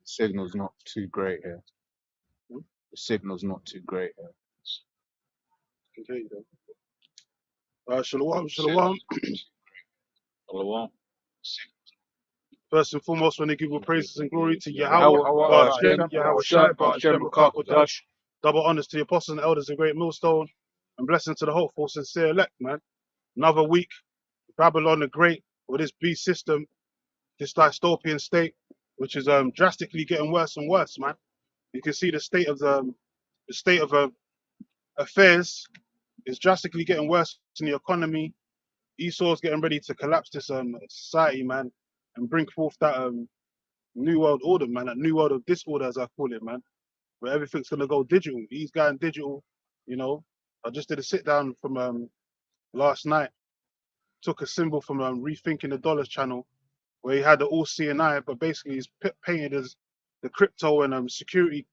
Signal's not too great here. Hmm? The signal's not too great here. Can hear you though. Shalom, shalom. Shalom. First and foremost, when they give all praises and glory to Yahweh, Yahweh, Hashem, Yahweh Shai, Hashem, Rakakwadash. Double honors to the apostles and elders and great millstone, and blessings to the hopeful, sincere elect, man. Another week, Babylon the Great, with this beast system, this dystopian state, which is drastically getting worse and worse, man. You can see the state of affairs is drastically getting worse in the economy. Esau's getting ready to collapse this society, man, and bring forth that new world order, man, that new world of disorder, as I call it, man, where everything's gonna go digital. He's going digital, you know. I just did a sit down from last night. Took a symbol from Rethinking the Dollars channel, where he had the all seeing eye, but basically he's painted as the crypto and security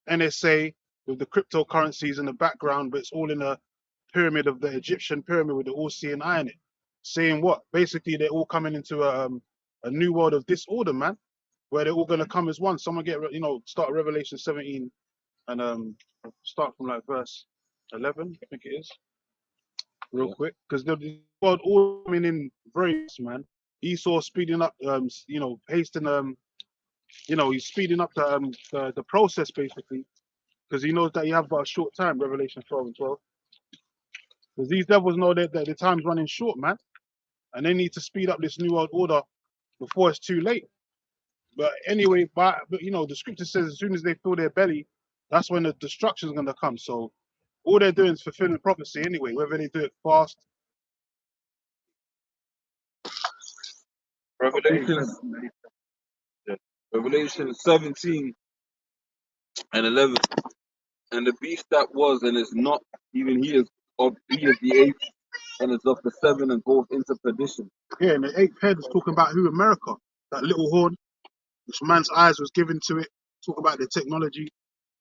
NSA with the cryptocurrencies in the background, but it's all in a pyramid of the Egyptian pyramid with the all seeing eye in it. Saying what? Basically, they're all coming into a new world of disorder, man, where they're all gonna come as one. Someone start Revelation 17 and start from like verse 11, I think it is, real quick, because the world all coming in very fast, man. Esau speeding up, hasting, he's speeding up the process basically, because he knows that you have about a short time. Revelation 12 and 12, because these devils know that the time's running short, man, and they need to speed up this new world order before it's too late. But anyway, but the scripture says as soon as they fill their belly, that's when the destruction's gonna come. So all they're doing is fulfilling prophecy anyway, whether they do it fast. Revelation, yeah. Revelation 17 and 11. And the beast that was and is not, even he is the eighth and is of the seven and goes into perdition. Yeah, and the eighth head is talking about who? America, that little horn, which man's eyes was given to it. Talk about the technology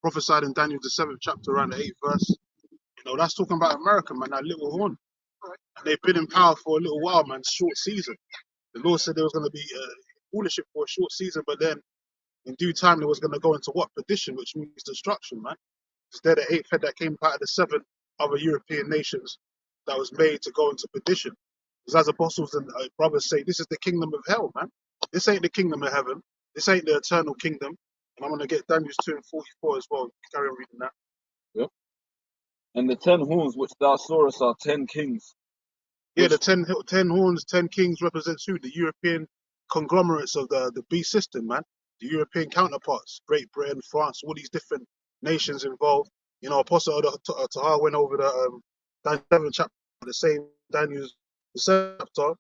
prophesied in Daniel the 7th chapter around the 8th verse. That's talking about America, man, that little horn. And they've been in power for a little while, man. Short season. The Lord said there was going to be rulership for a short season, but then in due time there was going to go into what? Perdition, which means destruction, man. Because they're the eighth head that came out of the seven other European nations that was made to go into perdition. Because as apostles and brothers say, this is the kingdom of hell, man. This ain't the kingdom of heaven. This ain't the eternal kingdom. And I'm going to get Daniel 2 and 44 as well. Carry on reading that. Yeah. And the 10 horns which thou sawest are 10 kings. Yeah, the 10 horns, 10 kings represents who? The European conglomerates of the beast system, man. The European counterparts, Great Britain, France, all these different nations involved. Apostle Tahar went over the Daniel 7 chapter, the same Daniel's the 7th chapter,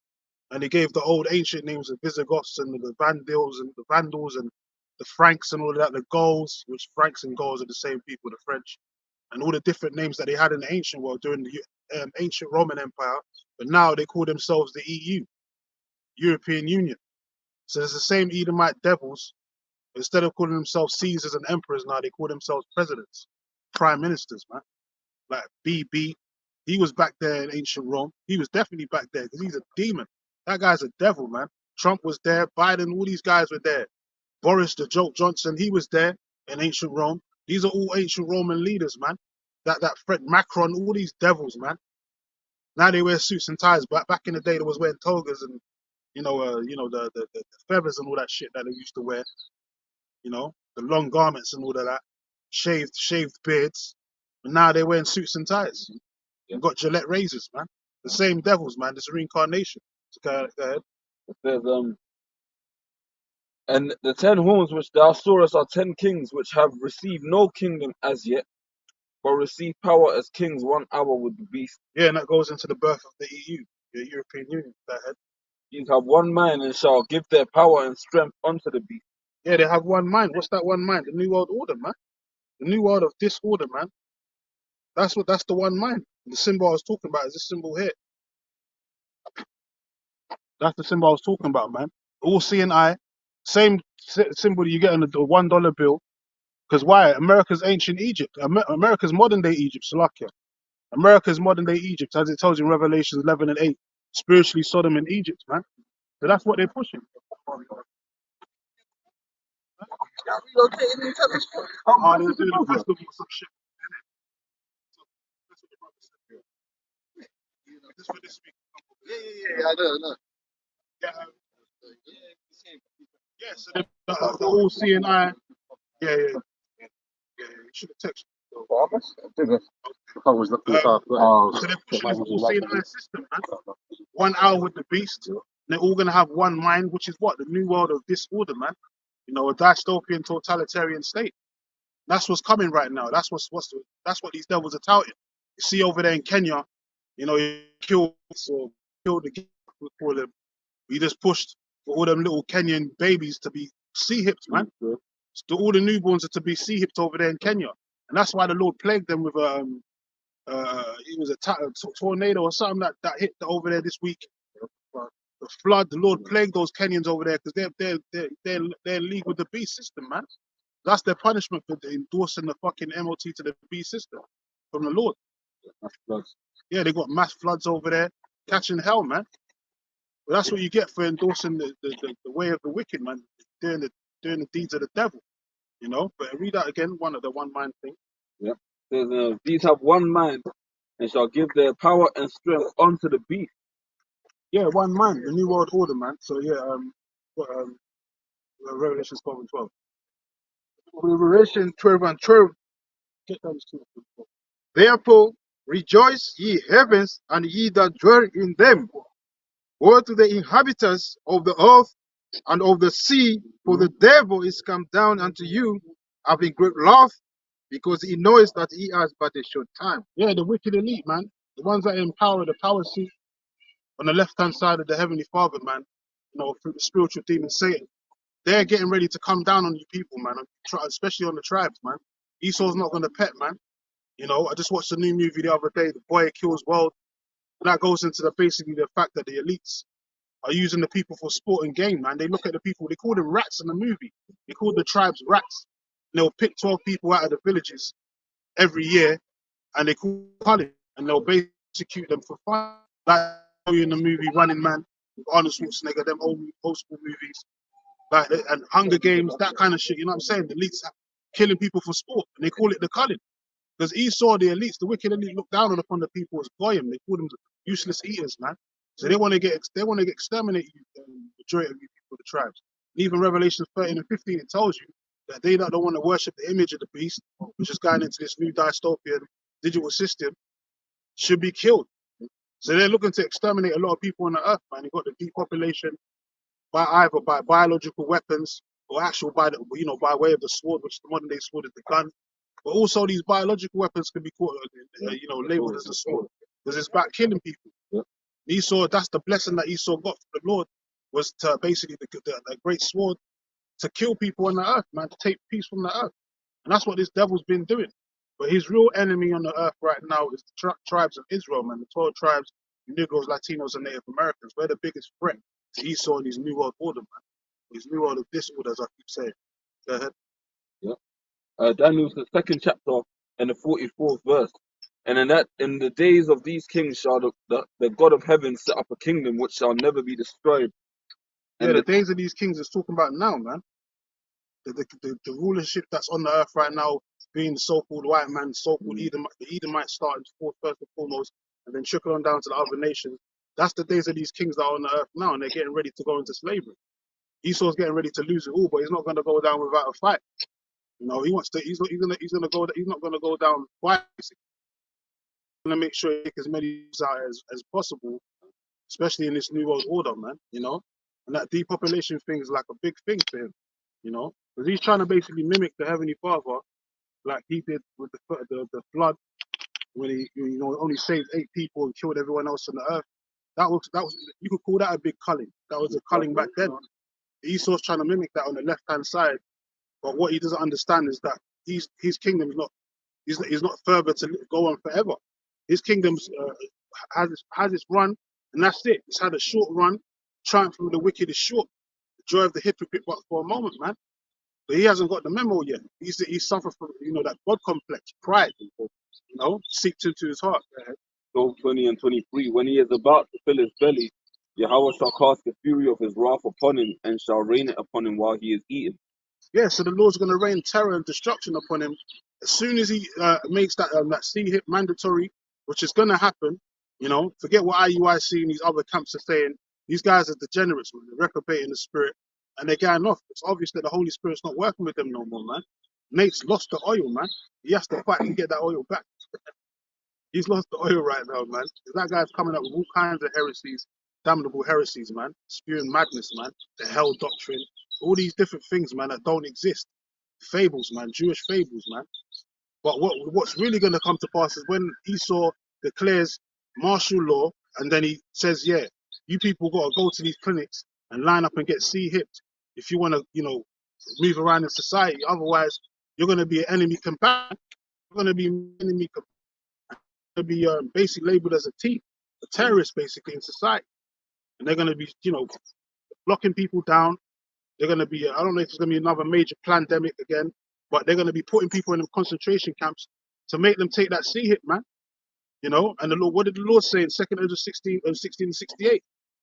and he gave the old ancient names of Visigoths and the Vandals and the Franks and all of that, the Gauls, which Franks and Gauls are the same people, the French, and all the different names that they had in the ancient world during the ancient Roman Empire, but now they call themselves the EU, European Union. So it's the same Edomite devils. Instead of calling themselves Caesars and emperors, now they call themselves presidents, prime ministers, man. Like BB, he was back there in ancient Rome. He was definitely back there because he's a demon. That guy's a devil, man. Trump was there, Biden, all these guys were there. Boris the Joke Johnson, he was there in ancient Rome. These are all ancient Roman leaders, man. That Fred Macron, all these devils, man. Now they wear suits and ties, but back in the day they was wearing togas and the feathers and all that shit that they used to wear. The long garments and all of that, shaved beards. But now they're wearing suits and ties. You've got Gillette razors, man. The same devils, man. This reincarnation. So go ahead. It says, and the 10 horns which thou sawest are 10 kings which have received no kingdom as yet, but receive power as kings 1 hour with the beast. Yeah, and that goes into the birth of the EU, the European Union. Go ahead. These have one mind and shall give their power and strength unto the beast. Yeah, they have one mind. What's that one mind? The New World Order, man. The New World of Disorder, man. That's the one mind. The symbol I was talking about is this symbol here. That's the symbol I was talking about, man. All seeing eye. Same symbol you get on the $1 bill. Because why? America's ancient Egypt. America's modern day Egypt, Salakia. America's modern day Egypt, as it tells you in Revelation 11 and 8. Spiritually Sodom and Egypt, man. So that's what they're pushing. Relocating into this spot. Oh, they're doing a festival or some shit. So that's what the brother said. Just for this week. Yeah, I know. Yeah, yeah. So the all seeing eye. Yeah. You should have texted. I was looking Um, up. Oh, so they're pushing this all seeing eye system, man. 1 hour with the beast. And they're all gonna have one mind, which is what the new world of disorder, man. You know, a dystopian totalitarian state. That's what's coming right now. That's what these devils are touting. You see over there in Kenya, you know, he killed the kid, we call them. He just pushed for all them little Kenyan babies to be sea-hipped, man. So all the newborns are to be sea-hipped over there in Kenya, and that's why the Lord plagued them with it was a tornado or something that hit over there this week. The flood, the Lord plagued those Kenyans over there because they're in league with the beast system, man. That's their punishment for endorsing the fucking MOT to the beast system from the Lord. Yeah, they got mass floods over there, catching hell, man. But that's what you get for endorsing the way of the wicked, man. Doing the deeds of the devil, you know. But read that again, one of the one mind thing. Yeah. Says, these have one mind and shall give their power and strength unto the beast. Yeah, one mind, the new world order, man. So yeah, Revelation 12 and 12. Revelation 12 and 12. Get those two. Therefore rejoice, ye heavens, and ye that dwell in them. Woe to the inhabitants of the earth and of the sea, for the devil is come down unto you, having great wrath, because he knows that he has but a short time. Yeah, the wicked elite, man. The ones that empower the power seat on the left-hand side of the Heavenly Father, man. You know, through the spiritual demon Satan. They're getting ready to come down on you people, man. Especially on the tribes, man. Esau's not going to pet, man. You know, I just watched a new movie the other day, The Boy Kills World. And that goes into basically the fact that the elites are using the people for sport and game, man. They look at the people, they call them rats in the movie. They call the tribes rats. And they'll pick 12 people out of the villages every year and they call it, and they'll basically execute them for fun. Like in the movie Running Man, with Arnold Schwarzenegger, them old school movies, like and Hunger Games, that kind of shit. You know what I'm saying? The elites are killing people for sport, and they call it the culling. Because Esau, the elites, the wicked elite, look down upon the people as goyim. They call them useless eaters, man. So they want to exterminate you, majority of you people, the tribes. And even Revelation 13 and 15, it tells you that they that don't want to worship the image of the beast, which is going into this new dystopian digital system, should be killed. So they're looking to exterminate a lot of people on the earth, man. You've got the depopulation by either by biological weapons or actual by by way of the sword, which the modern day sword is the gun. But also these biological weapons can be called, labeled as a sword because it's about killing people. Yeah. Esau, that's the blessing that Esau got from the Lord, was to basically the great sword to kill people on the earth, man, to take peace from the earth. And that's what this devil's been doing. But his real enemy on the earth right now is the tribes of Israel, man, the 12 tribes, Negroes, Latinos, and Native Americans. We're the biggest threat to Esau and his new world order, man. His new world of disorder, as I keep saying. Go ahead. Yeah. Daniel's the second chapter and the 44th verse. And in the days of these kings shall the God of heaven set up a kingdom which shall never be destroyed. Yeah, And the days of these kings is talking about now, man. The rulership that's on the earth right now, being the so-called white man, so-called Edomite, the Edomites starting first and foremost, and then trickle on down to the other nations. That's the days of these kings that are on the earth now, and they're getting ready to go into slavery. Esau's getting ready to lose it all, but he's not going to go down without a fight. You know, he wants to. He's not going to go down twice. He's going to make sure he take as many out as possible, especially in this new world order, man. You know, and that depopulation thing is like a big thing for him. You know, because he's trying to basically mimic the Heavenly Father, like he did with the flood when he only saved 8 people and killed everyone else on the earth. That was you could call that a big culling. That was a culling back then. Esau's trying to mimic that on the left hand side, but what he doesn't understand is that his kingdom is not he's not further to go on forever. His kingdom's has its run, and that's it. It's had a short run. Triumph from the wicked is short. The joy of the hypocrite, but for a moment, man. But he hasn't got the memo yet. He's suffered from that God complex, pride, seeped into his heart. Job 20 and 23, when he is about to fill his belly, Yahweh shall cast the fury of his wrath upon him and shall rain it upon him while he is eating. Yeah, so the Lord's going to rain terror and destruction upon him as soon as he makes that C-hip mandatory, which is going to happen. You know, forget what IUIC and these other camps are saying. These guys are degenerates, man. They're reprobating the spirit, and they're getting off. It's obvious that the Holy Spirit's not working with them no more, man. Nate's lost the oil, man. He has to fight to get that oil back. He's lost the oil right now, man. That guy's coming up with all kinds of heresies, damnable heresies, man. Spewing madness, man. The hell doctrine, all these different things, man, that don't exist. Fables, man. Jewish fables, man. But what's really going to come to pass is when Esau declares martial law, and then he says, yeah, you people got to go to these clinics and line up and get C-hipped if you want to, you know, move around in society. Otherwise, you're going to be an enemy combatant. You're going to be an enemy combatant. To be basically labeled as a thief, a terrorist, basically in society, and they're going to be, you know, blocking people down. They're going to be, I don't know if it's going to be another major pandemic again, but they're going to be putting people in concentration camps to make them take that C-hip, man. You know, and the Lord, what did the Lord say in 2 Ezra 16:68?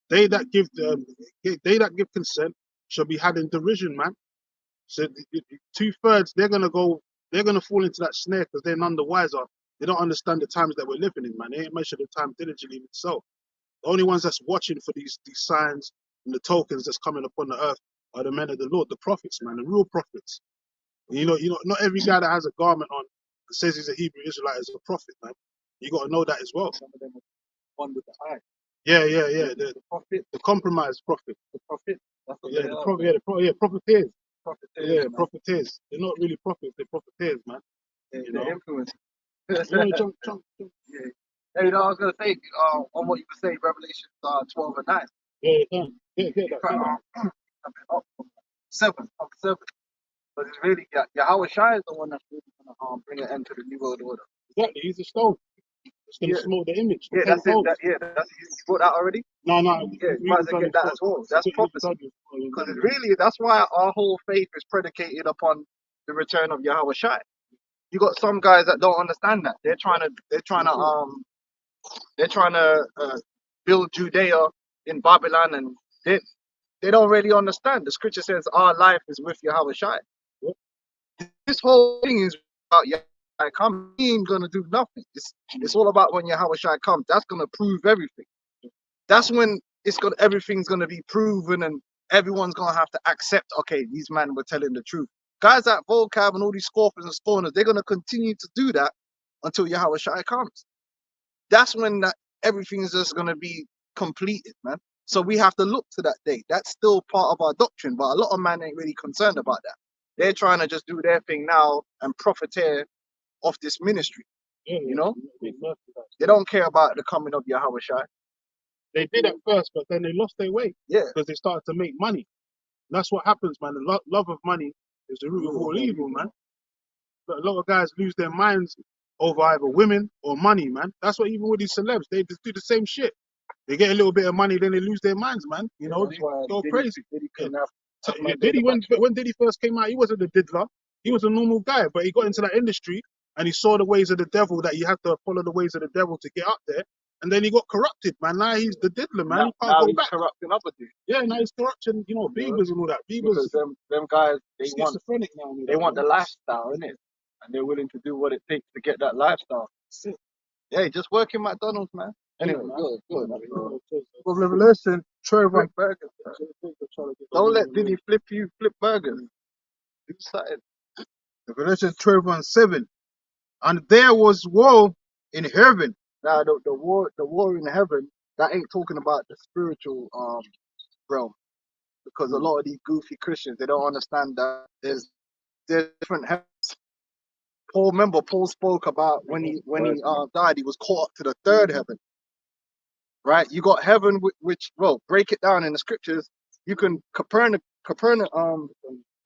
They that give consent shall be had in derision, man. So 2/3, they're going to fall into that snare because they're none the wiser. They don't understand the times that we're living in, man. They ain't measured the time diligently themselves. The only ones that's watching for these signs and the tokens that's coming upon the earth are the men of the Lord, the prophets, man, the real prophets. And you know, not every guy that has a garment on that says he's a Hebrew Israelite is a prophet, man. You got to know that as well. Some of them are one with the eye. Yeah. The prophet, The compromised prophet. the prophet. That's what Yeah, they the are. prophet. Propheters. Prophet. Yeah, propheters. They're not really prophets. They're propheters, man. The You know. influence. You want to jump. Yeah. Hey, I was gonna say on what you were saying, Revelation 12 and 9. Yeah, you can. Get that. Up from 7, from 7. But it's really Yahweh Shai is the one that's really gonna bring an end to the new world order. Exactly. He's a stone. It's gonna Yeah. smoke the image. The Yeah, 10 that's it. toes. That's you brought that already. No. Yeah, you might as well get that as well. That's prophecy. Because it's really, that's why our whole faith is predicated upon the return of Yahweh Shai. You got some guys that don't understand that. They're trying to build Judea in Babylon, and they don't really understand. The scripture says our life is with Yahweh Shai. This whole thing is about Yahweh Shai coming. He ain't gonna do nothing. It's all about when Yahweh Shai comes. That's gonna prove everything. That's when everything's gonna be proven, and everyone's gonna have to accept. Okay, these men were telling the truth. Guys at Vocab and all these scorpions and spawners, they're gonna continue to do that until Yahweh Shai comes. That's when everything is just gonna be completed, man. So we have to look to that day. That's still part of our doctrine, but a lot of men ain't really concerned about that. They're trying to just do their thing now and profiteer off this ministry. You know, they don't care about the coming of Yahweh Shai. They did at first, but then they lost their way. Yeah. Because they started to make money. And that's what happens, man. The love of money is the root of all evil, man. But a lot of guys lose their minds over either women or money, man. That's what even with these celebs, they just do the same shit. They get a little bit of money, then they lose their minds, man. You know, they go crazy. Diddy, when Diddy first came out, he wasn't a diddler. He was a normal guy, but he got into that industry and he saw the ways of the devil, that you have to follow the ways of the devil to get up there. And then he got corrupted, man. Now he's the diddler, man. He can't go back. Corrupting other dudes. Yeah, now he's corrupting, you know, Beavers and all that. Because Beavers, them guys, they schizophrenic now. want the lifestyle, innit? And they're willing to do what it takes to get that lifestyle. Yeah, just work in McDonald's, man. Anyway, good. Of Revelation 12 Flip burgers. Don't let Diddy flip burgers. Do something. Revelation 12:7. And there was war in heaven. Now the war in heaven, that ain't talking about the spiritual realm. Because a lot of these goofy Christians, they don't understand that there's different heavens. Paul spoke about when he died, he was caught up to the third heaven. Right? You got heaven, which, well, break it down in the scriptures. You can Capernaum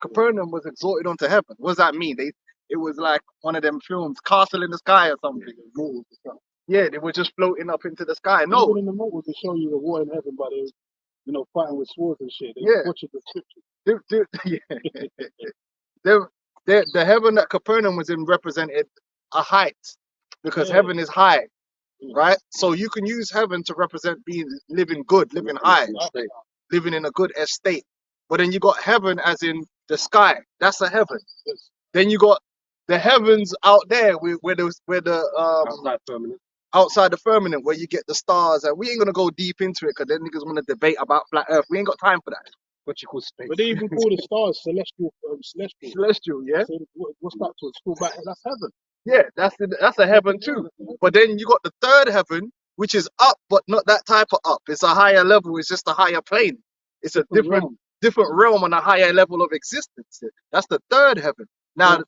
was exalted onto heaven. What does that mean? It was like one of them films, Castle in the Sky or something. Yeah, they were just floating up into the sky. No, Even in the movies, they show you the war in heaven, but they, you know, fighting with swords and shit. They Yeah. butchered the scripture. the heaven that Capernaum was in represented a height, because Yeah. heaven is high, right? So you can use heaven to represent living good, living high, living in a good estate. But then you got heaven as in the sky. That's a heaven. Then you got the heavens out there where the Outside firmament. outside the firmament where you get the stars, and we ain't gonna go deep into it because then niggas wanna debate about flat Earth. We ain't got time for that. What you call space. But they even call the stars celestial. Celestial, yeah. So what's that to? It's called back. That's heaven. Yeah, that's a heaven too. But then you got the third heaven, which is up, but not that type of up. It's a higher level. It's just a higher plane. It's a different realm on a higher level of existence. That's the third heaven. Now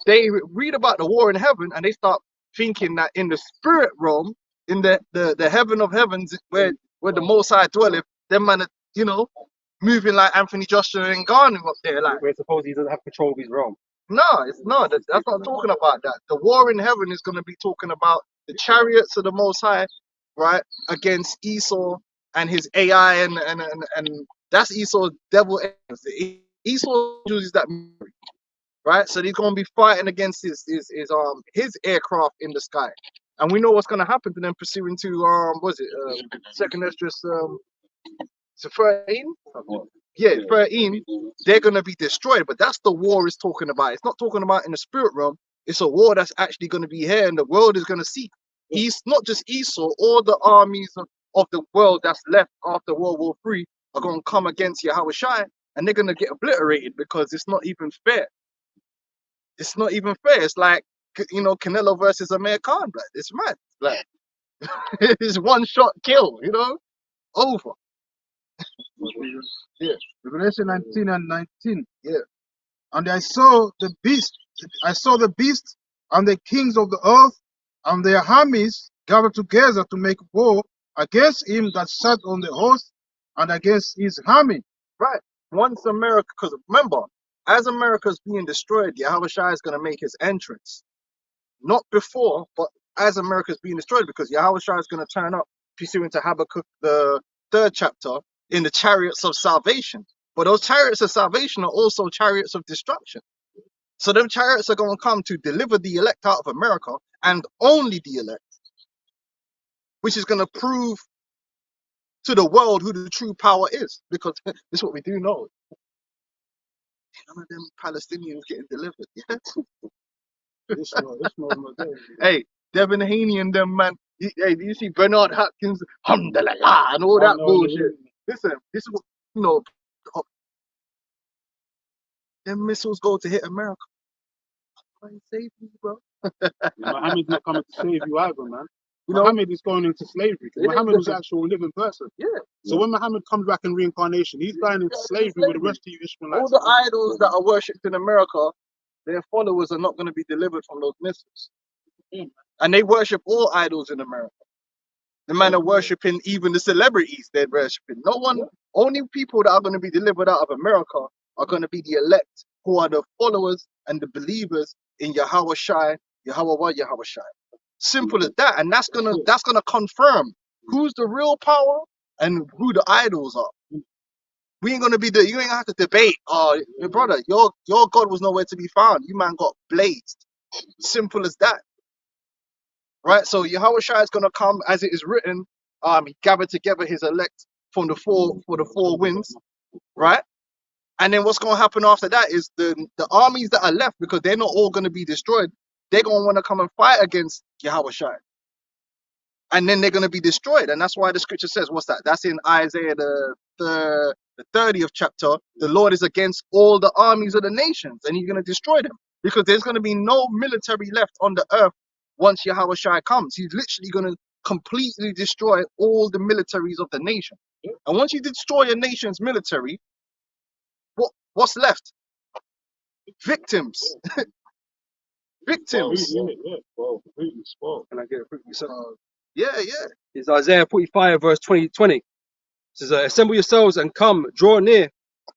they read about the war in heaven and they start thinking that in the spirit realm, in the heaven of heavens, where the Most High dwelleth, them man, you know, moving like Anthony Joshua and Garner up there, like. Where suppose he doesn't have control of his realm. No, it's not. That's not talking about that. The war in heaven is going to be talking about the chariots of the Most High, right, against Esau and his AI, and that's Esau's devil. Esau uses that, right? So they're going to be fighting against his aircraft in the sky, and we know what's going to happen to them pursuing to was it Second Esdras to 13? Yeah, 13, they're going to be destroyed. But that's the war it's talking about. It's not talking about in the spirit realm. It's a war that's actually going to be here, and the world is going to see. Not just Esau, all the armies of the world that's left after World War III are going to come against Yahweh Shai, and they're going to get obliterated because it's not even fair. It's not even fair. It's like, you know, Canelo versus Amir Khan. Like, it's mad. Like, it's one shot kill, you know, over. Yeah. Revelation 19 and 19. Yeah. And I saw the beast and the kings of the earth and their armies gathered together to make war against him that sat on the horse and against his army. Right. Once America, because remember, as America's being destroyed, Yahweh Shai is going to make his entrance. Not before, but as America's being destroyed, because Yahweh Shai is going to turn up, pursuant to Habakkuk, the 3rd chapter, in the chariots of salvation. But those chariots of salvation are also chariots of destruction. So them chariots are going to come to deliver the elect out of America, and only the elect, which is going to prove to the world who the true power is, because this is what we do know. None of them Palestinians getting delivered. Yeah? Hey, Devin Haney and them, man. Hey, do you see Bernard Hopkins, alhamdulillah, and all that bullshit? Listen, this is what, you know, them missiles go to hit America. I ain't save you, bro. Muhammad's not coming to save you either, man. You know, Muhammad is going into slavery. Muhammad was an actual living person. yeah. So when Muhammad comes back in reincarnation, he's going into slavery with the rest of you Ishmaelites. All the idols that are worshipped in America, their followers are not going to be delivered from those missiles. And they worship all idols in America. The man are worshipping even the celebrities they're worshipping. No one, only people that are going to be delivered out of America are going to be the elect, who are the followers and the believers in Yahweh Shai, Yahweh Shai. Simple as that. And that's gonna confirm who's the real power and who the idols are. We ain't gonna be you ain't gonna have to debate. Oh, your brother, your God was nowhere to be found. You man got blazed. Simple as that. Right? So Yahweh Shai is gonna come as it is written. He gathered together his elect for the four winds, right? And then what's gonna happen after that is the armies that are left, because they're not all gonna be destroyed, they're gonna want to come and fight against Yahweh Shai. And then they're gonna be destroyed. And that's why the scripture says, what's that? That's in Isaiah the 30th chapter. The Lord is against all the armies of the nations, and he's gonna destroy them. Because there's gonna be no military left on the earth once Yahweh Shai comes. He's literally gonna completely destroy all the militaries of the nation. And once you destroy a nation's military, what's left? Victims. Victims. Completely spoiled. Can I get a quick Yeah. It's Isaiah 45, verse 20. It says, assemble yourselves and come, draw near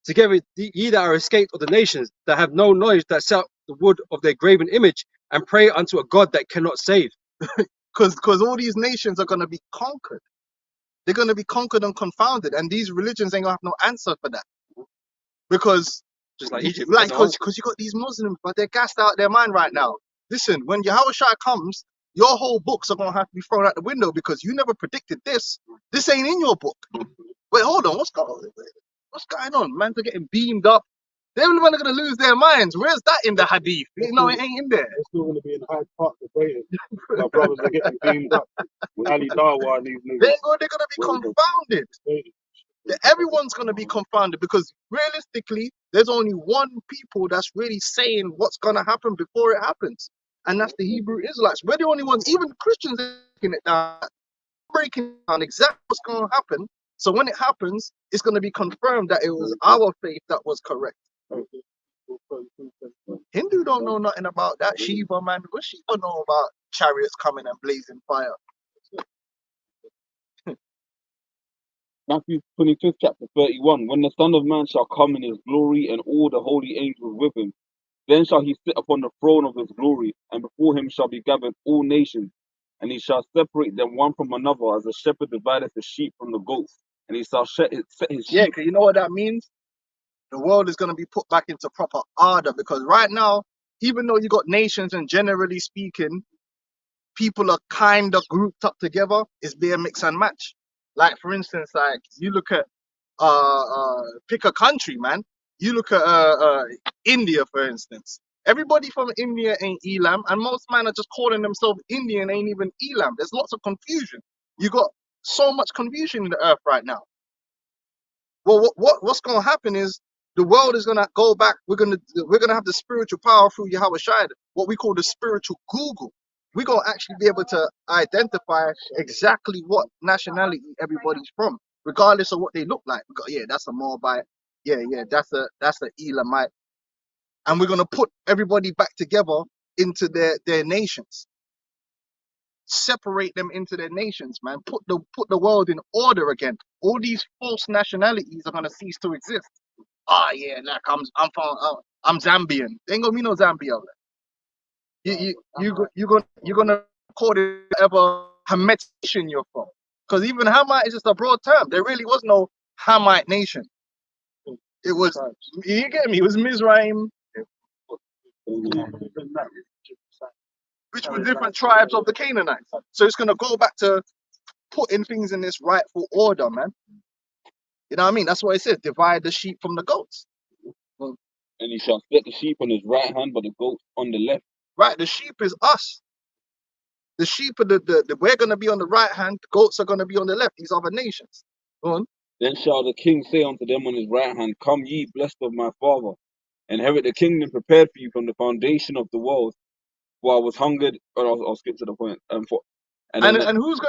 together, ye that are escaped of the nations, that have no knowledge, that set up the wood of their graven image, and pray unto a God that cannot save. Because all these nations are going to be conquered. They're going to be conquered and confounded. And these religions ain't going to have no answer for that. Because, just like Egypt. Because you got these Muslims, but they're gassed out their mind right now. Listen, when Yahweh Shai comes, your whole books are going to have to be thrown out the window, because you never predicted this. This ain't in your book. Wait, hold on. What's going on? Man's are getting beamed up. They're the one that are gonna lose their minds. Where's that in the hadith? You know, it ain't in there. They're still going to be in Hyde Park debating. My brothers are getting beamed up. Ali Dawa and these niggas. They're gonna be What we confounded. debating. Everyone's gonna be confounded because realistically, there's only one people that's really saying what's gonna happen before it happens, and that's the Hebrew Israelites. We're the only ones. Even Christians are breaking it down, exactly what's gonna happen. So when it happens, it's gonna be confirmed that it was our faith that was correct. Hindu don't know nothing about that. Shiva, man, what Shiva know about chariots coming and blazing fire? Matthew 25th chapter 31. When the Son of Man shall come in his glory and all the holy angels with him, then shall he sit upon the throne of his glory, and before him shall be gathered all nations. And he shall separate them one from another, as a shepherd divideth the sheep from the goats. And he shall set his Yeah, sheep. because you know what that means? The world is going to be put back into proper order because right now, even though you got nations and generally speaking, people are kind of grouped up together, it's bare mix and match. Like, for instance, like you look at, pick a country, man. You look at India, for instance. Everybody from India ain't Elam, and most men are just calling themselves Indian, ain't even Elam. There's lots of confusion. You got so much confusion in the earth right now. Well, what's going to happen is the world is going to go back. We're going to have the spiritual power through Yahweh Shai, what we call the spiritual Google. We're going to actually be able to identify exactly what nationality everybody's from, regardless of what they look like. Yeah, that's a Moabite. Yeah, that's a Elamite. And we're going to put everybody back together into their nations. Separate them into their nations, man. Put the world in order again. All these false nationalities are gonna cease to exist. Ah, yeah, like I'm Zambian. Ain't gonna be no Zambia. You're gonna call it whatever Hamite nation you're from. Because even Hamite is just a broad term. There really was no Hamite nation. It was, you get me? It was Mizraim, which were different tribes of the Canaanites. So it's gonna go back to putting things in this rightful order, man. You know what I mean? That's why it says divide the sheep from the goats. And he shall set the sheep on his right hand, but the goats on the left. Right, the sheep is us. The sheep are the we're gonna be on the right hand, the goats are gonna be on the left, these other nations. Go on. Then shall the king say unto them on his right hand, Come ye, blessed of my father, inherit the kingdom prepared for you from the foundation of the world. For I was hungered, or I'll skip to the point. And Whose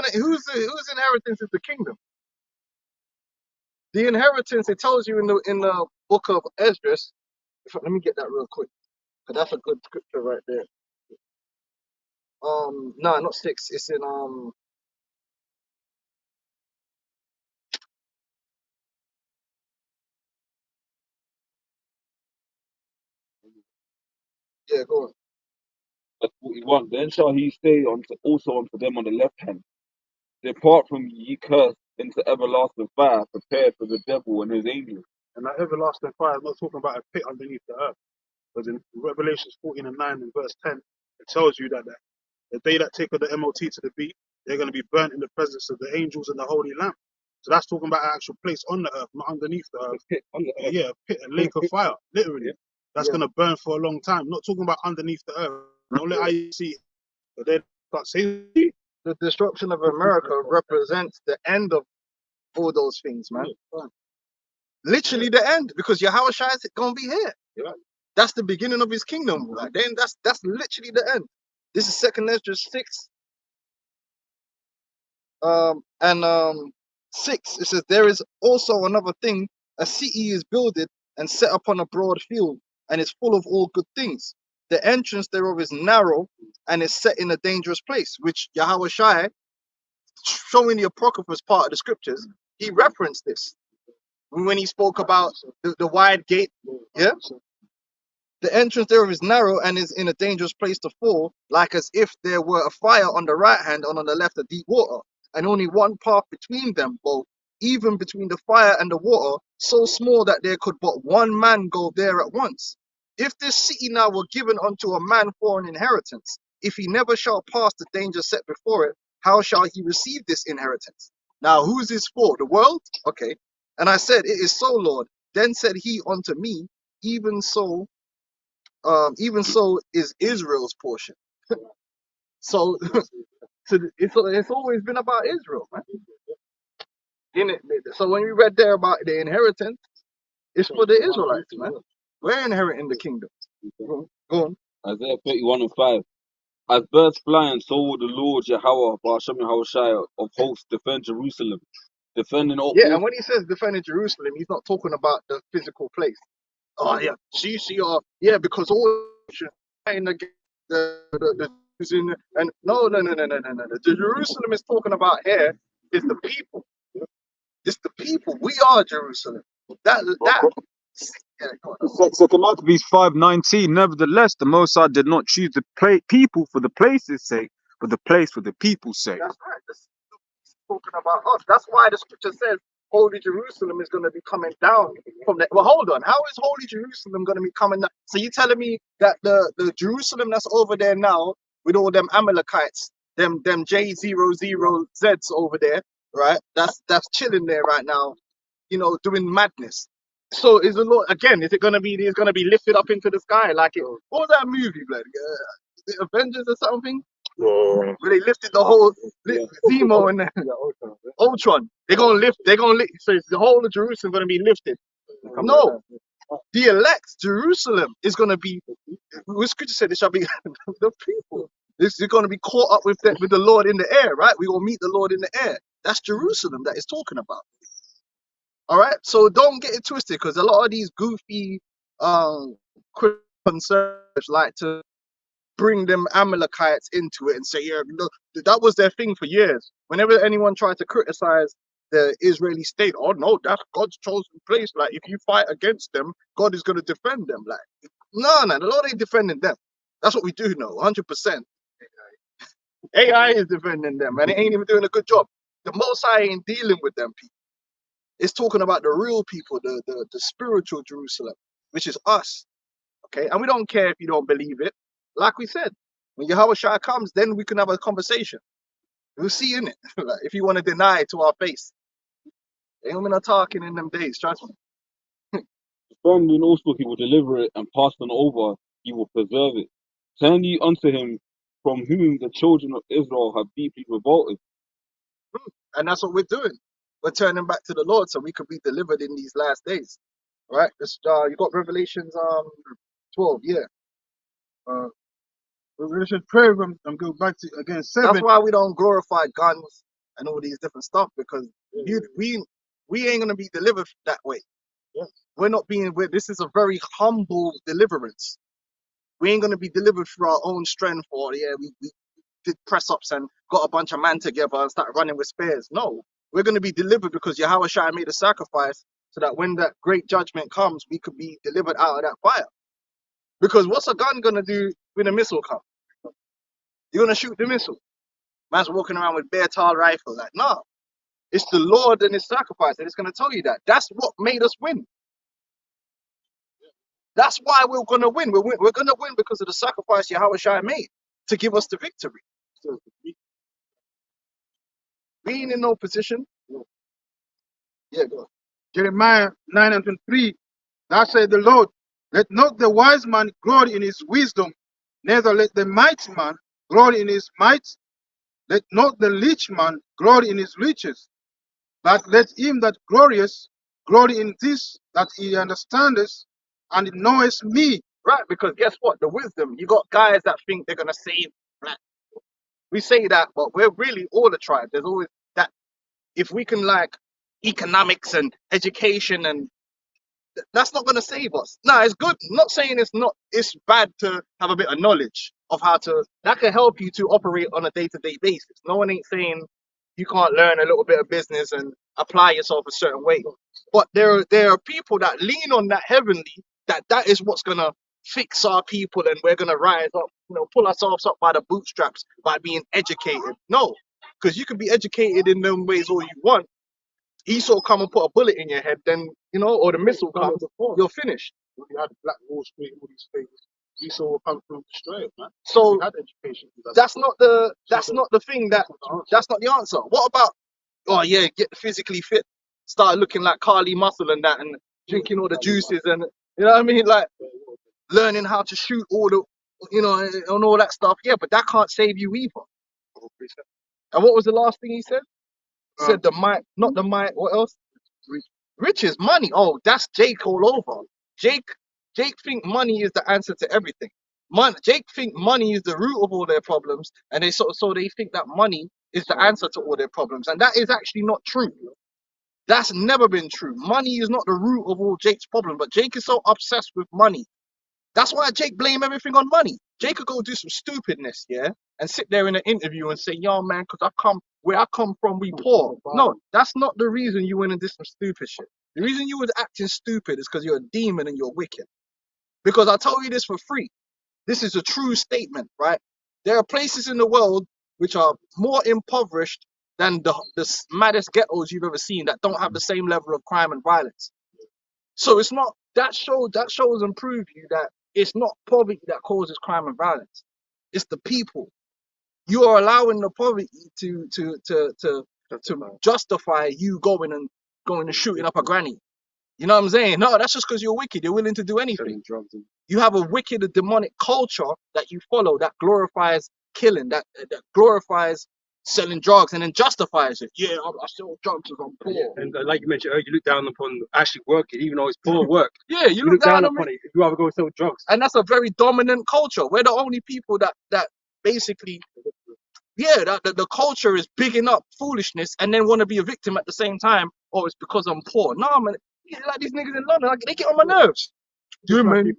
inheritance is the kingdom? The inheritance, it tells you in the book of Esdras. Let me get that real quick, because that's a good scripture right there. No, not 6. It's in yeah, go on. verse 41. Then shall he say also unto them on the left hand, Depart from me, ye cursed, into everlasting fire, prepared for the devil and his angels. And that everlasting fire is not talking about a pit underneath the earth. Because in Revelations 14 and 9 and verse 10, it tells you that the day that take of the MOT to the beat, they're going to be burnt in the presence of the angels and the Holy Lamb. So that's talking about an actual place on the earth, not underneath the earth. Pit on the earth. Yeah, a pit, a lake of fire, literally. That's Yeah. going to burn for a long time. Not talking about underneath the earth. Don't let I see it. But then start saying, The destruction of America represents the end of all those things, man. Literally the end, because Yahweh Shai is gonna be here. Yeah. That's the beginning of his kingdom. Like, then that's literally the end. This is 2nd Esdras 6. 6. It says, There is also another thing, a city is builded and set upon a broad field, and is full of all good things. The entrance thereof is narrow and is set in a dangerous place, which Yahweh Shai, showing the Apocryphus part of the scriptures, he referenced this when he spoke about the wide gate. Yeah. The entrance thereof is narrow and is in a dangerous place to fall, like as if there were a fire on the right hand and on the left a deep water, and only one path between them both, even between the fire and the water, so small that there could but one man go there at once. If this city now were given unto a man for an inheritance, if he never shall pass the danger set before it, how shall he receive this inheritance? Now, who is this for? The world? Okay. And I said, It is so, Lord. Then said he unto me, even so, is Israel's portion. So, it's always been about Israel, man. So when we read there about the inheritance, it's for the Israelites, man. We're inheriting the kingdom. Go on. Isaiah 31:5. As birds flying, so will the Lord Yahweh, Ba'ashem Yahushai of hosts, defend Jerusalem, defending all. Yeah, and when he says defending Jerusalem, he's not talking about the physical place. Oh yeah, yeah, because all fighting against the Jews and no. The Jerusalem is talking about here is the people. It's the people. We are Jerusalem. That yeah, go on. Second Maccabees 5:19. Nevertheless, the Most High did not choose the people for the place's sake, but the place for the people's sake. That's right. This is talking about us. That's why the scripture says Holy Jerusalem is going to be coming down from the. Well, hold on. How is Holy Jerusalem going to be coming down? So you telling me that the Jerusalem that's over there now with all them Amalekites, them J00Zs over there, right? That's chilling there right now, doing madness. So is the Lord again? Is it going to be? It's going to be lifted up into the sky like it? What was that movie, blood? The Avengers or something? Where they lifted the whole Zemo and Ultron. They're gonna lift. So it's the whole of Jerusalem gonna be lifted. No, the elect Jerusalem is gonna be. What scripture said? It shall be the people. It's gonna be caught up with the Lord in the air, right? We gonna meet the Lord in the air. That's Jerusalem that is talking about. All right. So don't get it twisted, because a lot of these goofy Christian conservatives like to bring them Amalekites into it and say, yeah, that was their thing for years. Whenever anyone tried to criticize the Israeli state, oh no, that's God's chosen place. Like, if you fight against them, God is going to defend them. Like, no, the Lord ain't defending them. That's what we do know, 100%. AI is defending them, and it ain't even doing a good job. The Most High ain't dealing with them people. It's talking about the real people, the spiritual Jerusalem, which is us. Okay, and we don't care if you don't believe it. Like we said, when Yahweh Shai comes, then we can have a conversation. We'll see in it. Like, if you want to deny it to our face, ain't gonna be no talking in them days. Trust me. Defending also he will deliver it, and pass on over he will preserve it. Turn ye unto him from whom the children of Israel have deeply revolted. And that's what we're doing. We're turning back to the Lord so we could be delivered in these last days. Right? You got Revelations 12, yeah. Revelation 12, I'm going back to again 7. That's why we don't glorify guns and all these different stuff, because we ain't gonna be delivered that way. Yeah. We're not being. This is a very humble deliverance. We ain't gonna be delivered through our own strength, or we did press ups and got a bunch of man together and started running with spears. No, we're gonna be delivered because Yahweh Shai made a sacrifice so that when that great judgment comes, we could be delivered out of that fire. Because what's a gun gonna do when a missile comes? You're gonna shoot the missile. Man's walking around with bare tall rifle. Like, no. It's the Lord and his sacrifice, and it's gonna tell you that. That's what made us win. That's why we're gonna win. We're gonna win because of the sacrifice Yahweh Shai made to give us the victory. So we ain't in no position. Yeah, go on. Jeremiah 9:3. Thus said the Lord, let not the wise man glory in his wisdom, neither let the mighty man glory in his might, let not the rich man glory in his riches, but let him that glorious glory in this, that he understandeth and knoweth me. Right, because guess what? The wisdom, you got guys that think they're gonna save black. We say that, but we're really all the tribe. There's always that. If we can, like, economics and education, and that's not gonna save us. No, it's good. I'm not saying it's bad to have a bit of knowledge of how to. That can help you to operate on a day-to-day basis. No one ain't saying you can't learn a little bit of business and apply yourself a certain way. But there are people that lean on that heavenly, that is what's gonna fix our people, and we're gonna rise up, pull ourselves up by the bootstraps by being educated. No, because you can be educated in them ways all you want. Esau come and put a bullet in your head, then or the missile comes, you're finished. When you had Black Wall Street, all these things, Esau will come through straight, man. So We had education. that's not the thing. That's not the answer. What about, oh yeah, get physically fit, start looking like Carly Muscle and that, and drinking all the juices, and You know what I mean? Like learning how to shoot all the, you know, and all that stuff. Yeah, but that can't save you either. And what was the last thing he said? Said the might, not the might. What else? Riches, money. Oh, that's Jake all over. Jake think money is the answer to everything. Jake think money is the root of all their problems, and so they think that money is the answer to all their problems, and that is actually not true. That's never been true. Money is not the root of all Jake's problem, but Jake is so obsessed with money. That's why Jake blame everything on money. Jake could go do some stupidness, yeah, and sit there in an interview and say, "Yo, man, because where I come from, we poor." No, that's not the reason you went and did some stupid shit. The reason you was acting stupid is because you're a demon and you're wicked. Because I told you this for free. This is a true statement, right? There are places in the world which are more impoverished than the maddest ghettos you've ever seen that don't have the same level of crime and violence. So it's not that shows and prove you that it's not poverty that causes crime and violence. It's the people. You are allowing the poverty to justify you going and shooting up a granny. You know what I'm saying? No, that's just because you're wicked. You're willing to do anything. You have a wicked, demonic culture that you follow that glorifies killing, that glorifies selling drugs, and then justifies it. Yeah, I sell drugs because I'm poor. And like you mentioned earlier, you look down upon actually working, even though it's poor work. Yeah, you You look down on upon it. You rather go sell drugs. and that's a very dominant culture. We're the only people that basically, yeah, that the culture is bigging up foolishness and then want to be a victim at the same time. Oh, it's because I'm poor. Nah, man, yeah, like these niggas in London, like, they get on my nerves. Yeah, man, you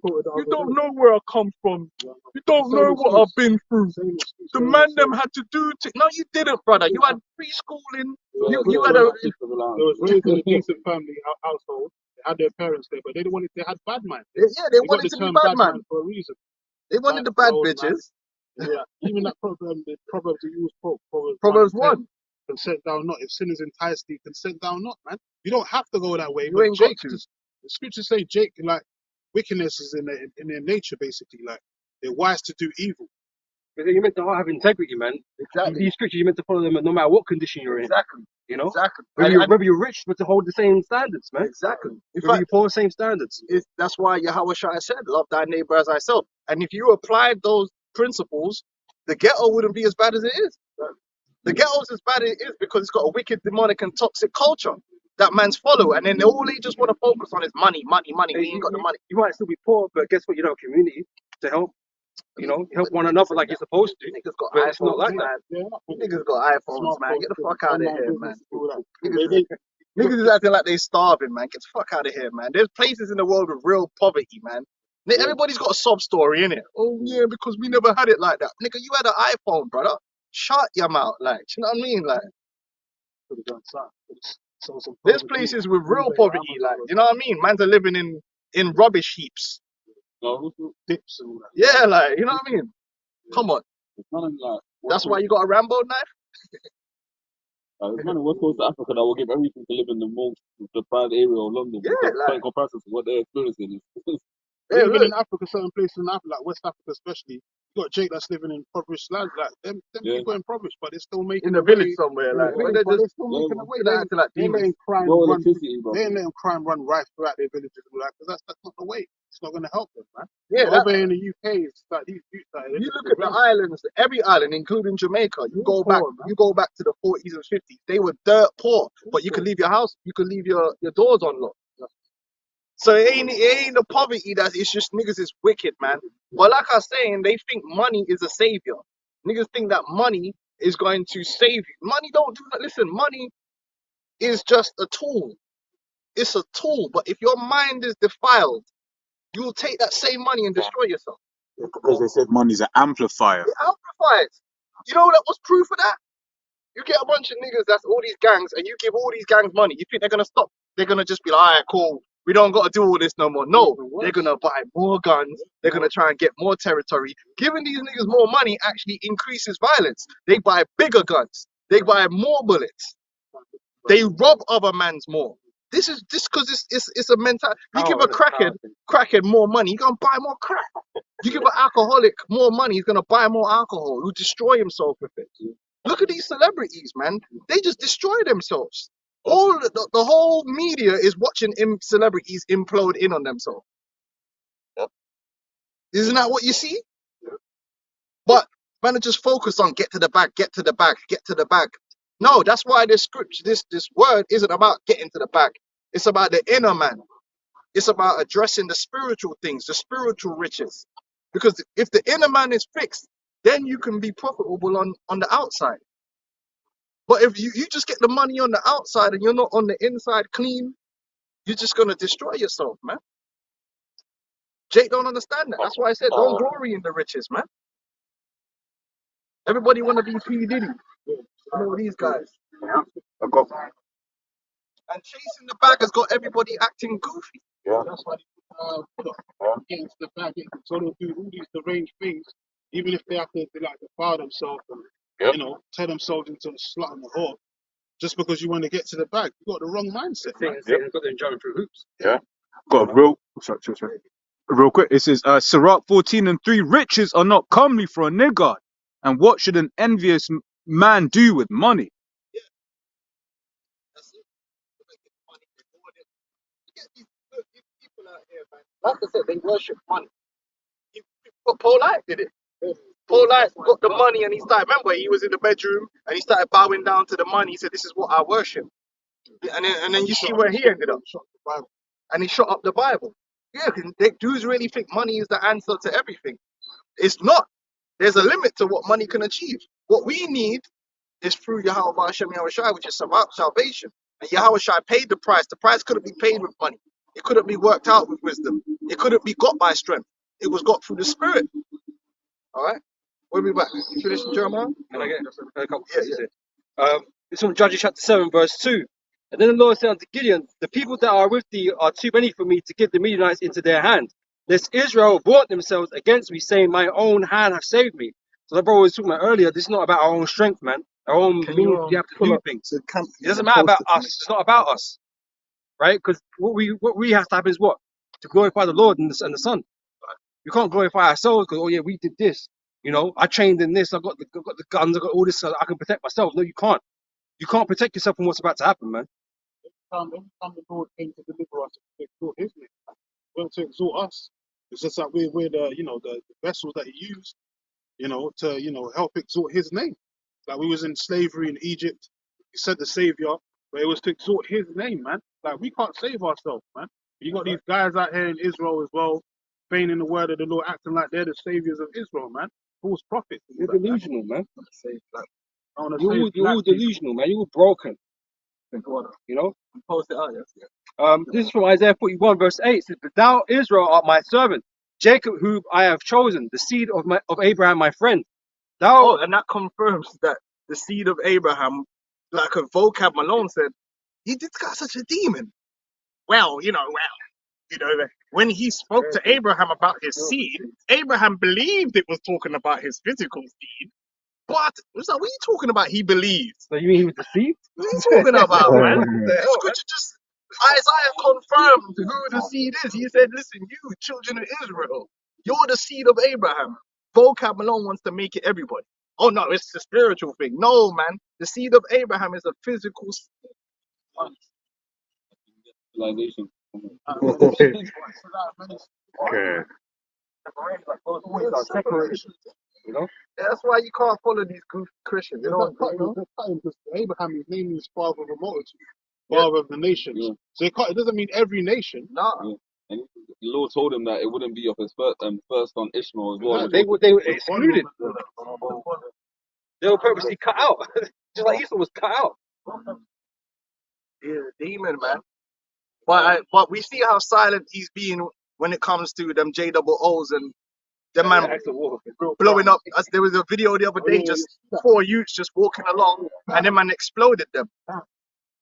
don't know where I come from. You don't know what I've been through. The man them had to do. No, you didn't, brother. You had preschooling. You had a. They was raised in a decent family household. They had their parents there, but they didn't want it. They had bad mind. Yeah, they They got wanted the to be term bad bad man. man for a reason. They wanted the Bad bad old man. bitches. Yeah, even that problem, the Proverbs you use, Proverbs 1:10, 1. consent thou not. If sinners entice thee, consent thou not, man. You don't have to go that way. You But ain't got Jake, to. the scriptures say Jake, like, wickedness is in their nature, basically. Like, they're wise to do evil. Because you're meant to have integrity, man. Exactly. These scriptures, you're meant to follow them no matter what condition you're in. Exactly. You know? Exactly. Whether you're rich, but to hold the same standards, man. Exactly. In Whether fact, you're poor, same standards. that's why Yahweh Shai said, "Love thy neighbor as thyself." And if you applied those principles, the ghetto wouldn't be as bad as it is. The ghetto's as bad as it is because it's got a wicked, demonic, and toxic culture that man's follow, and then all they just want to focus on is money, money, money. We ain't got the money. You might still be poor, but guess what? You know, community to help. You know, help one another like you're supposed to. Niggas got But it's not iPhones, like man. Yeah, Niggas got iPhones, man. Get the fuck out of online here, business, man. all that. Niggas, niggas is acting like they starving, man. Get the fuck out of here, man. There's places in the world with real poverty, man. Everybody's got a sob story, innit? Oh yeah, because we never had it like that. Nigga, you had an iPhone, brother. Shut your mouth, like, you know what I mean? Like, there's places with real poverty, like, you know what I mean? Man's are living in rubbish heaps. Dips and all that. Yeah, like, you know what I mean? Come on. None of like, That's why you got a Rambo knife? there's none of West Coast Africa that will give everything to live in the most deprived area of London. Yeah, But like, in comparison to what they're experiencing, yeah, Even look. in Africa, certain places in Africa, like West Africa especially, you got Jake that's living in impoverished land, like them Yeah. people impoverished, but they're still making In the a village way. somewhere, In the like, but village, they're but just they're still making a way. they're acting like They're demons. letting crime no run. electricity, bro. They ain't letting crime run rife throughout their villages and all that, because that's not the way. It's not going to help them, man. Yeah, But that, over in the UK, it's like these youths, like, they're you just look at the progressing. islands, every island, including Jamaica, you They're go back, poor, man. you go back to the 40s and 50s. They were dirt poor, but you could leave your house, you could leave your doors unlocked. So it ain't the poverty that it's just niggas is wicked, man. But like I was saying, they think money is a savior. Niggas think that money is going to save you. Money don't do that. Listen, money is just a tool. It's a tool. But if your mind is defiled, you'll take that same money and destroy yourself. Because they said money's an amplifier. It amplifies. You know that was proof of that? You get a bunch of niggas that's all these gangs, and you give all these gangs money. You think they're gonna stop? They're gonna just be like, alright, cool. We don't gotta do all this no more. No, they're gonna buy more guns. They're gonna try and get more territory. Giving these niggas more money actually increases violence. They buy bigger guns. They buy more bullets. They rob other mans more. This is just because it's a mental. You give a crackhead more money, he's gonna buy more crack. You give an alcoholic more money, he's gonna buy more alcohol. He'll destroy himself with it. Look at these celebrities, man. They just destroy themselves. All the whole media is watching celebrities implode in on themselves. Isn't that what you see? But man, are just focused on get to the bag, get to the bag, get to the bag. No, that's why this scripture, this word isn't about getting to the bag. It's about the inner man. It's about addressing the spiritual things, the spiritual riches. Because if the inner man is fixed, then you can be profitable on the outside. But if you just get the money on the outside and you're not on the inside clean, you're just gonna destroy yourself, man. Jake don't understand that. That's why I said don't glory in the riches, man. Everybody wanna be P. Diddy. You know these guys. I got And chasing the bag has got everybody acting goofy. That's why they get into the bag, so they'll do all these deranged things, even if they have to like defile themselves and you know turn themselves into a slut and a whore, just because you want to get to the bag. You got the wrong mindset. Thing is, they've got them jumping through hoops. got a real quick. It says, Sirach 14:3, riches are not comely for a nigger. And what should an envious man do with money? That's it. They're making money, they're doing it. You get these people out here, man. Like I said, they worship money. Paul Light did it. Paul Light got the money and he started, remember, he was in the bedroom and he started bowing down to the money. He said, this is what I worship. And then you see where he ended up. And he shot up the Bible. Yeah, dudes really think money is the answer to everything. It's not. There's a limit to what money can achieve. What we need is through Yahweh Hashem Yahushai, which is about salvation. And Yahushai paid the price. The price couldn't be paid with money. It couldn't be worked out with wisdom. It couldn't be got by strength. It was got through the Spirit. All right? We'll be back. You finished Jeremiah? Can I get a couple Yeah, verses here? It's from Judges chapter 7, verse 2. And then the Lord said unto Gideon, the people that are with thee are too many for me to give the Midianites into their hand. Lest Israel vaunt themselves against me, saying, my own hand hath saved me. So the brother was talking about earlier, this is not about our own strength, man. Our own Can means you we have to pull do up things. the camp? It doesn't matter about us. It's not about us, right? Because what we have to happen is what? To glorify the Lord and the Son. We can't glorify ourselves because, oh yeah, we did this. You know, I trained in this. I got the guns. I got all this. So I can protect myself. No, you can't. You can't protect yourself from what's about to happen, man. Every time the Lord came to deliver us, to exalt His name, well, to exalt us. It's just like we're the the vessels that He used, to help exalt His name. Like we was in slavery in Egypt, He sent the Savior, but it was to exalt His name, man. Like we can't save ourselves, man. You got these guys out here in Israel as well, feigning the word of the Lord, acting like they're the saviors of Israel, man. False prophets. You're delusional, man. I want to You're save all black people. delusional, man. You're all broken. You know? Post it out, yes. This is from Isaiah 41, verse 8. It says, but thou, Israel, art my servant, Jacob, whom I have chosen, the seed of Abraham, my friend. Oh, Thou, and that confirms that the seed of Abraham, like a vocab Malone said, this guy's such a demon. Well, when he spoke to Abraham about his seed, Abraham believed it was talking about his physical seed. But it's like, what are you talking about? He believed. so you mean he was deceived? What are you talking about, man? The scripture just Isaiah confirmed who the seed is. He said, listen, you children of Israel, you're the seed of Abraham. Vocab Malone wants to make it everybody. Oh no, it's a spiritual thing. No, man. The seed of Abraham is a physical seed. Civilization. Okay. Separation. You know? That's why you can't follow these Christians. You know, Because Abraham is named as father of a multitude, father of the nations. Yeah. So it doesn't mean every nation. nah. Yeah. And the Lord told him that it wouldn't be of his first son Ishmael as well. They were excluded. They were purposely cut out. Just like Esau was cut out. He's a demon, man. But we see how silent he's being when it comes to them JOOs and them man blowing up. As there was a video the other day, just 4 youths just walking along, and them man exploded them.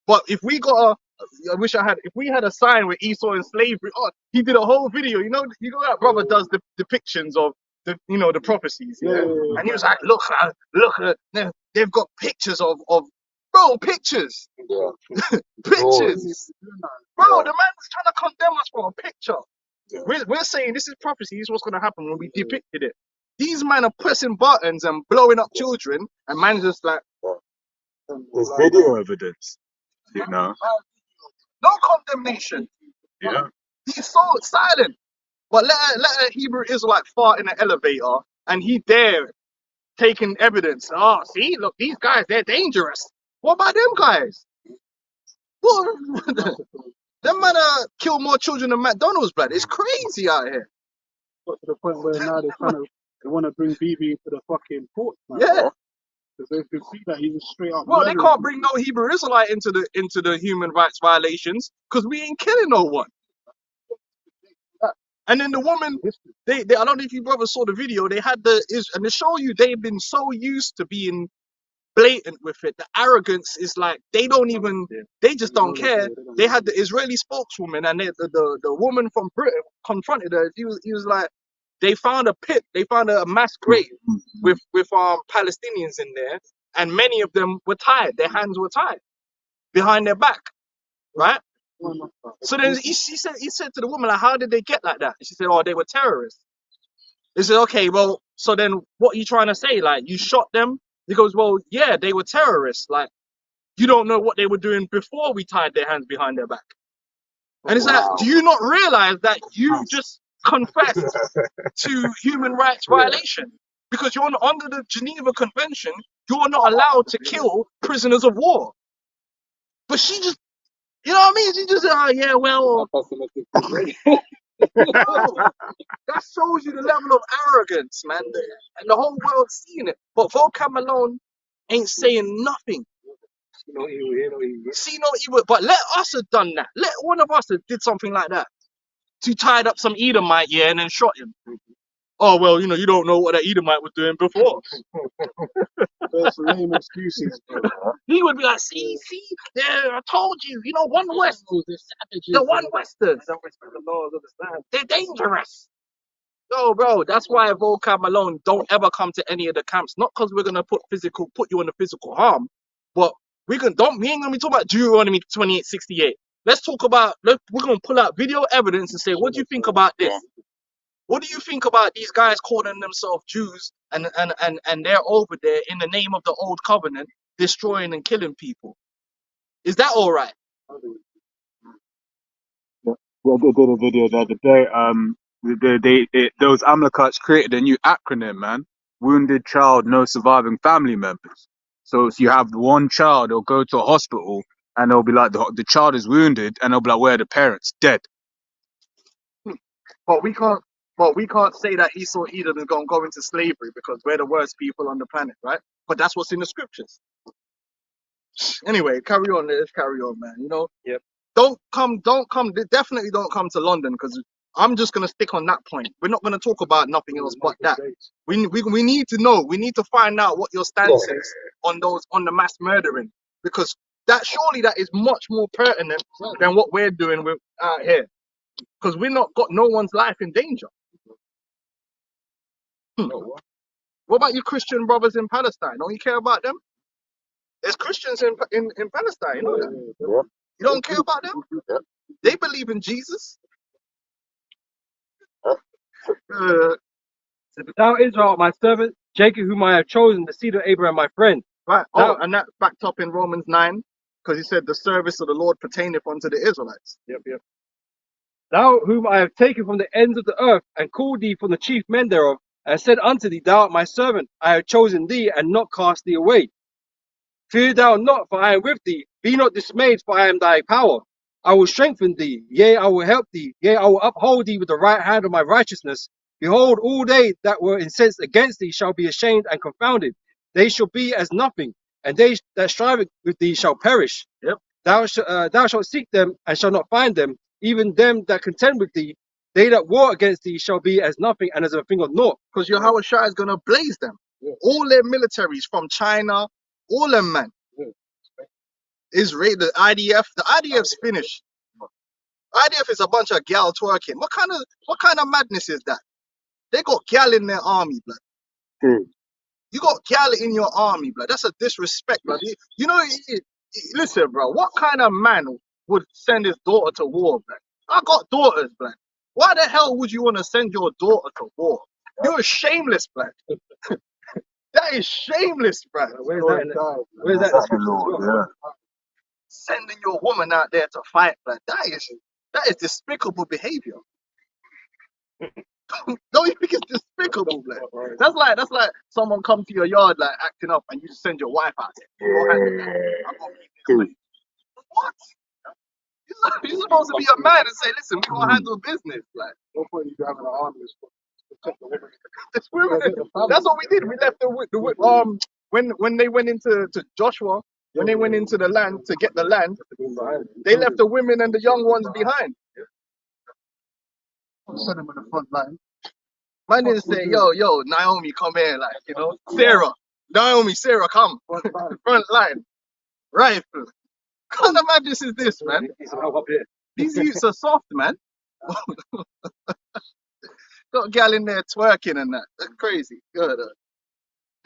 But if we got if we had a sign with Esau in slavery, he did a whole video. You know that brother does the depictions of the prophecies, yeah? And he was like, look, they've got pictures of bro, pictures. Pictures. Bro, the man's trying to condemn us for a picture. We're saying this is prophecy, this is what's going to happen when we depicted it. These men are pressing buttons and blowing up children, and man's just like, There's video evidence, you know. no condemnation. Yeah. He's so silent. But let a Hebrew Israelite fart in an elevator and he there taking evidence. Oh, see, look, these guys, they're dangerous. What about them guys? What? Them man kill more children than McDonald's, blood. It's crazy out here. Got to the point where now they want to bring BB into the fucking court, man. Yeah. Because they can see that he's just straight up Well, they murdering can't people. bring no Hebrew Israelite into the human rights violations because we ain't killing no one. And then the woman, they I don't know if you brothers saw the video. They had and they show you they've been so used to being blatant with it. The arrogance is like they just don't care. They had the Israeli spokeswoman and the woman from Britain confronted her. He was like, they found a pit, they found a mass grave with Palestinians in there, and many of them were tied. Their hands were tied behind their back, right? So then he said to the woman, like, how did they get like that? And she said, oh, they were terrorists. He said, okay, well, so then what are you trying to say? Like, you shot them? He goes, well, yeah, they were terrorists. Like, you don't know what they were doing before we tied their hands behind their back. And it's like, do you not realize that you just confessed to human rights violation? Because you're under the Geneva Convention, you're not allowed to kill prisoners of war. But she just, you know what I mean? She just, oh, yeah, well, that shows you the level of arrogance, man. And the whole world's seeing it. But Volcam Malone ain't saying nothing. See no evil. But let us have done that. Let one of us have did something like that. To tied up some Edomite, yeah, and then shot him. Oh, well, you don't know what that Edomite was doing before. There's lame excuses, bro. He would be like, see, there, I told you, one West, the one Westers, they're dangerous. No, bro, that's why Volcam Malone don't ever come to any of the camps. Not because we're gonna put you in the physical harm, but we ain't gonna be talking about Deuteronomy 28:68. Let's talk about we're gonna pull out video evidence and say, what do you think about this? What do you think about these guys calling themselves Jews and they're over there in the name of the old covenant, destroying and killing people? Is that all right? Well, they did a video the other day. Those Amalekites created a new acronym, man. Wounded child, no surviving family members. So if you have one child, they'll go to a hospital and they'll be like, the child is wounded, and they'll be like, where are the parents? Dead. But we can't say that Esau Edom is gonna go into slavery because we're the worst people on the planet, right? But that's what's in the scriptures. Anyway, carry on. Let's carry on, man. Yep. Definitely don't come to London because I'm just gonna stick on that point. We're not gonna talk about nothing else but that. We need to know. We need to find out what your stance is on the mass murdering, because that is much more pertinent than what we're doing with out here. Because we're not got no one's life in danger. What about your Christian brothers in Palestine? Don't you care about them? There's Christians in Palestine. You know that? You don't care about them? They believe in Jesus. Thou Israel, my servant, Jacob, whom I have chosen, the seed of Abraham, my friend. Right. Thou, And that backed up in Romans 9, because he said the service of the Lord pertaineth unto the Israelites. Yep. Thou whom I have taken from the ends of the earth, and called thee from the chief men thereof, and said unto thee, Thou art my servant, I have chosen thee, and not cast thee away. Fear thou not, for I am with thee. Be not dismayed, for I am thy power. I will strengthen thee, yea, I will help thee, yea, I will uphold thee with the right hand of my righteousness. Behold, all they that were incensed against thee shall be ashamed and confounded. They shall be as nothing, and they that strive with thee shall perish. Yep. Thou shalt seek them, and shalt not find them, even them that contend with thee. They that war against thee shall be as nothing and as a thing of naught. Because Yahweh Shai is going to blaze them. Yeah. All their militaries from China, all them, man. Yeah. Israel, the IDF's finished. IDF is a bunch of gal twerking. What kind of madness is that? They got gal in their army, blood. You got gal in your army, blood. That's a disrespect, blood. Listen, bro. What kind of man would send his daughter to war, blood? I got daughters, blood. Why the hell would you want to send your daughter to war? You're shameless, blood. That is shameless, blood. Where's that? Sending your woman out there to fight, blood. That is despicable behavior. Don't you think it's despicable, like? That's like someone come to your yard like acting up and you just send your wife out there. Go handle that. I'm gonna keep this money. What? You're supposed to be a man and say, listen, we gonna handle business. Like No point in you having an army to protect the women. this women, that's what we did. We left when they went into Joshua, when they went into the land to get the land, they left the women and the young ones behind. Send them in the front line. Man didn't say, yo, Naomi, come here, like, you know, Sarah, come. Front line. Rifle. What kind of madness is this, man? These youths are soft, man. Got a gal in there twerking and that. That's crazy. Good.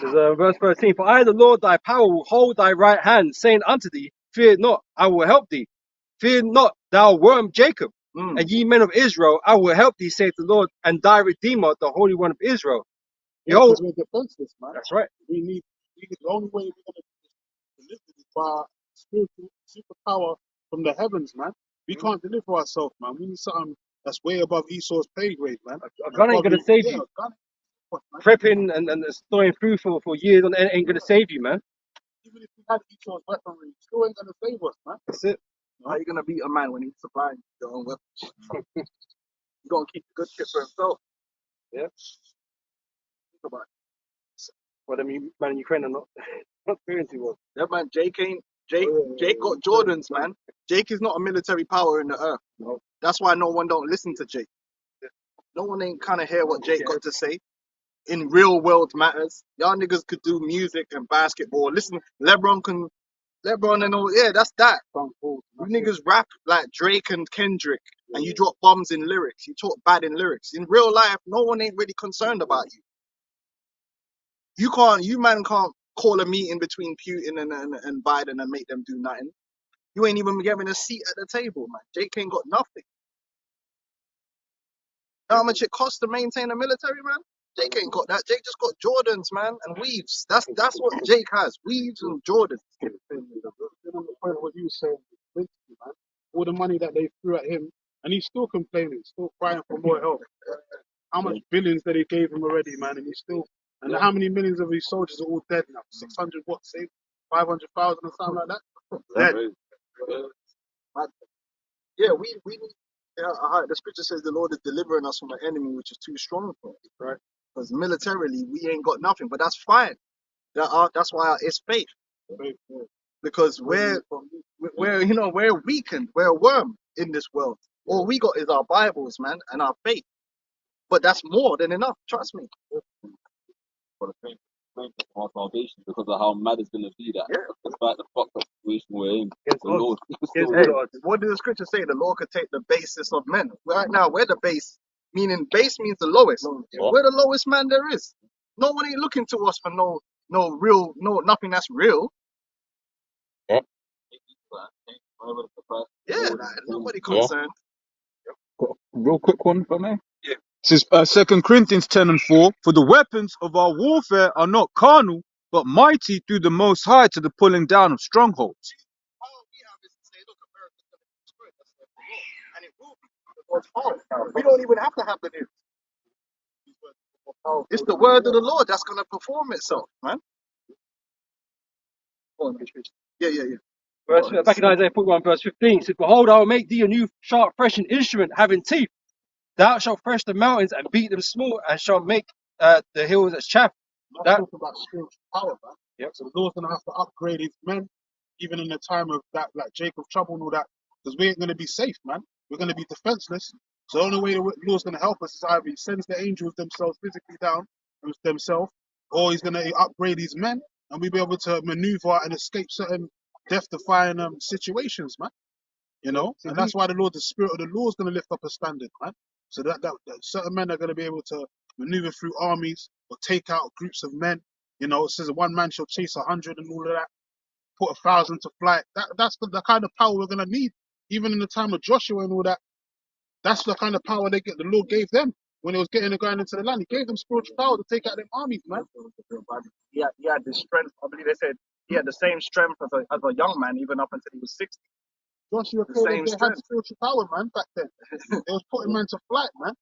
There's verse 13. For I, the Lord thy power, will hold thy right hand, saying unto thee, fear not, I will help thee. Fear not, thou worm Jacob. And ye men of Israel, I will help thee, saith the Lord, and thy Redeemer, the Holy One of Israel. Behold, We're defenseless, man. that's right. The only way we're gonna deliver is by spiritual superpower from the heavens, man. We can't deliver ourselves, man. We need something that's way above Esau's pay grade, man. A gun ain't going to save you. A gun, man. Prepping and storing food for years on end ain't going to save you, man. Even if we had Esau's weaponry, it still ain't gonna save us, man. That's it. How you gonna beat a man when he's supplying your own weapons? You gonna keep the good shit for himself. Yeah. Think about it. Well, I mean, man in Ukraine are not doing too well. Yeah, man, Jake got Jordans, man. Jake is not a military power in the earth. No. That's why no one don't listen to Jake. No one ain't kind of hear what Jake got to say in real world matters. Y'all niggas could do music and basketball. Listen, LeBron and all, yeah, that's that. You niggas rap like Drake and Kendrick, and you drop bombs in lyrics. You talk bad in lyrics. In real life, no one ain't really concerned about you. You man can't call a meeting between Putin and Biden and make them do nothing. You ain't even given a seat at the table, man. Jake ain't got nothing. You know how much it costs to maintain a military, man? Jake ain't got that. Jake just got Jordans, man, and weaves. That's what Jake has. Weaves and Jordans. On the point of what you were saying, man. All the money that they threw at him, and he's still complaining, still crying for more help. How much billions that they gave him already, man, and he's still. And how many millions of his soldiers are all dead now? 600 what? Say 500,000 or something like that. Dead. Yeah, we the scripture says the Lord is delivering us from an enemy which is too strong for us, right? Because militarily we ain't got nothing, but that's fine. That's why it's faith. Because we're weakened, we're a worm in this world. All we got is our Bibles, man, and our faith. But that's more than enough, trust me. For the faith of our salvation, because of how mad it's going to be that, Yeah. despite the fucked up situation we're in, Against the odds. Lord Against Hey, odds. what does the scripture say? The Lord could take the basis of men. Right now, we're the base, meaning base means the lowest. We're the lowest man there is. No one ain't looking to us for nothing that's real. Yeah, nobody concerned. Real quick one for me. Yeah. This is 2 Corinthians 10 and 4. For the weapons of our warfare are not carnal, but mighty through the Most High to the pulling down of strongholds. All we have is to say, look, America's going to be destroyed. That's the law. And it will be. God's power. We don't even have to have the news. It's the word of the Lord that's going to perform itself, man. Yeah. Back in Isaiah 41, verse 15, it says, Behold, I will make thee a new sharp threshing instrument having teeth. Thou shalt thresh the mountains and beat them small, and shall make the hills as chaff. That's talking about spiritual power, man. Yep. So the Lord's gonna have to upgrade his men, even in the time of that, like Jacob's trouble and all that, because we ain't gonna be safe, man. We're gonna be defenseless. So the only way the Lord's gonna help us is either he sends the angels themselves physically down themselves, or he's gonna upgrade his men, and we'll be able to maneuver and escape certain death-defying situations, man. You know, and that's why the Spirit of the Lord is gonna lift up a standard, man. So that certain men are gonna be able to maneuver through armies or take out groups of men. You know, it says one man shall chase 100 and all of that, put 1,000 to flight. That's the kind of power we're gonna need, even in the time of Joshua and all that. That's the kind of power the Lord gave them when it was going into the land. He gave them spiritual power to take out them armies, man. He had this strength. I believe they said he had the same strength as a young man, even up until he was 60. Joshua The Caleb, same they had strength. spiritual power, man, back then. They was putting men to flight, man.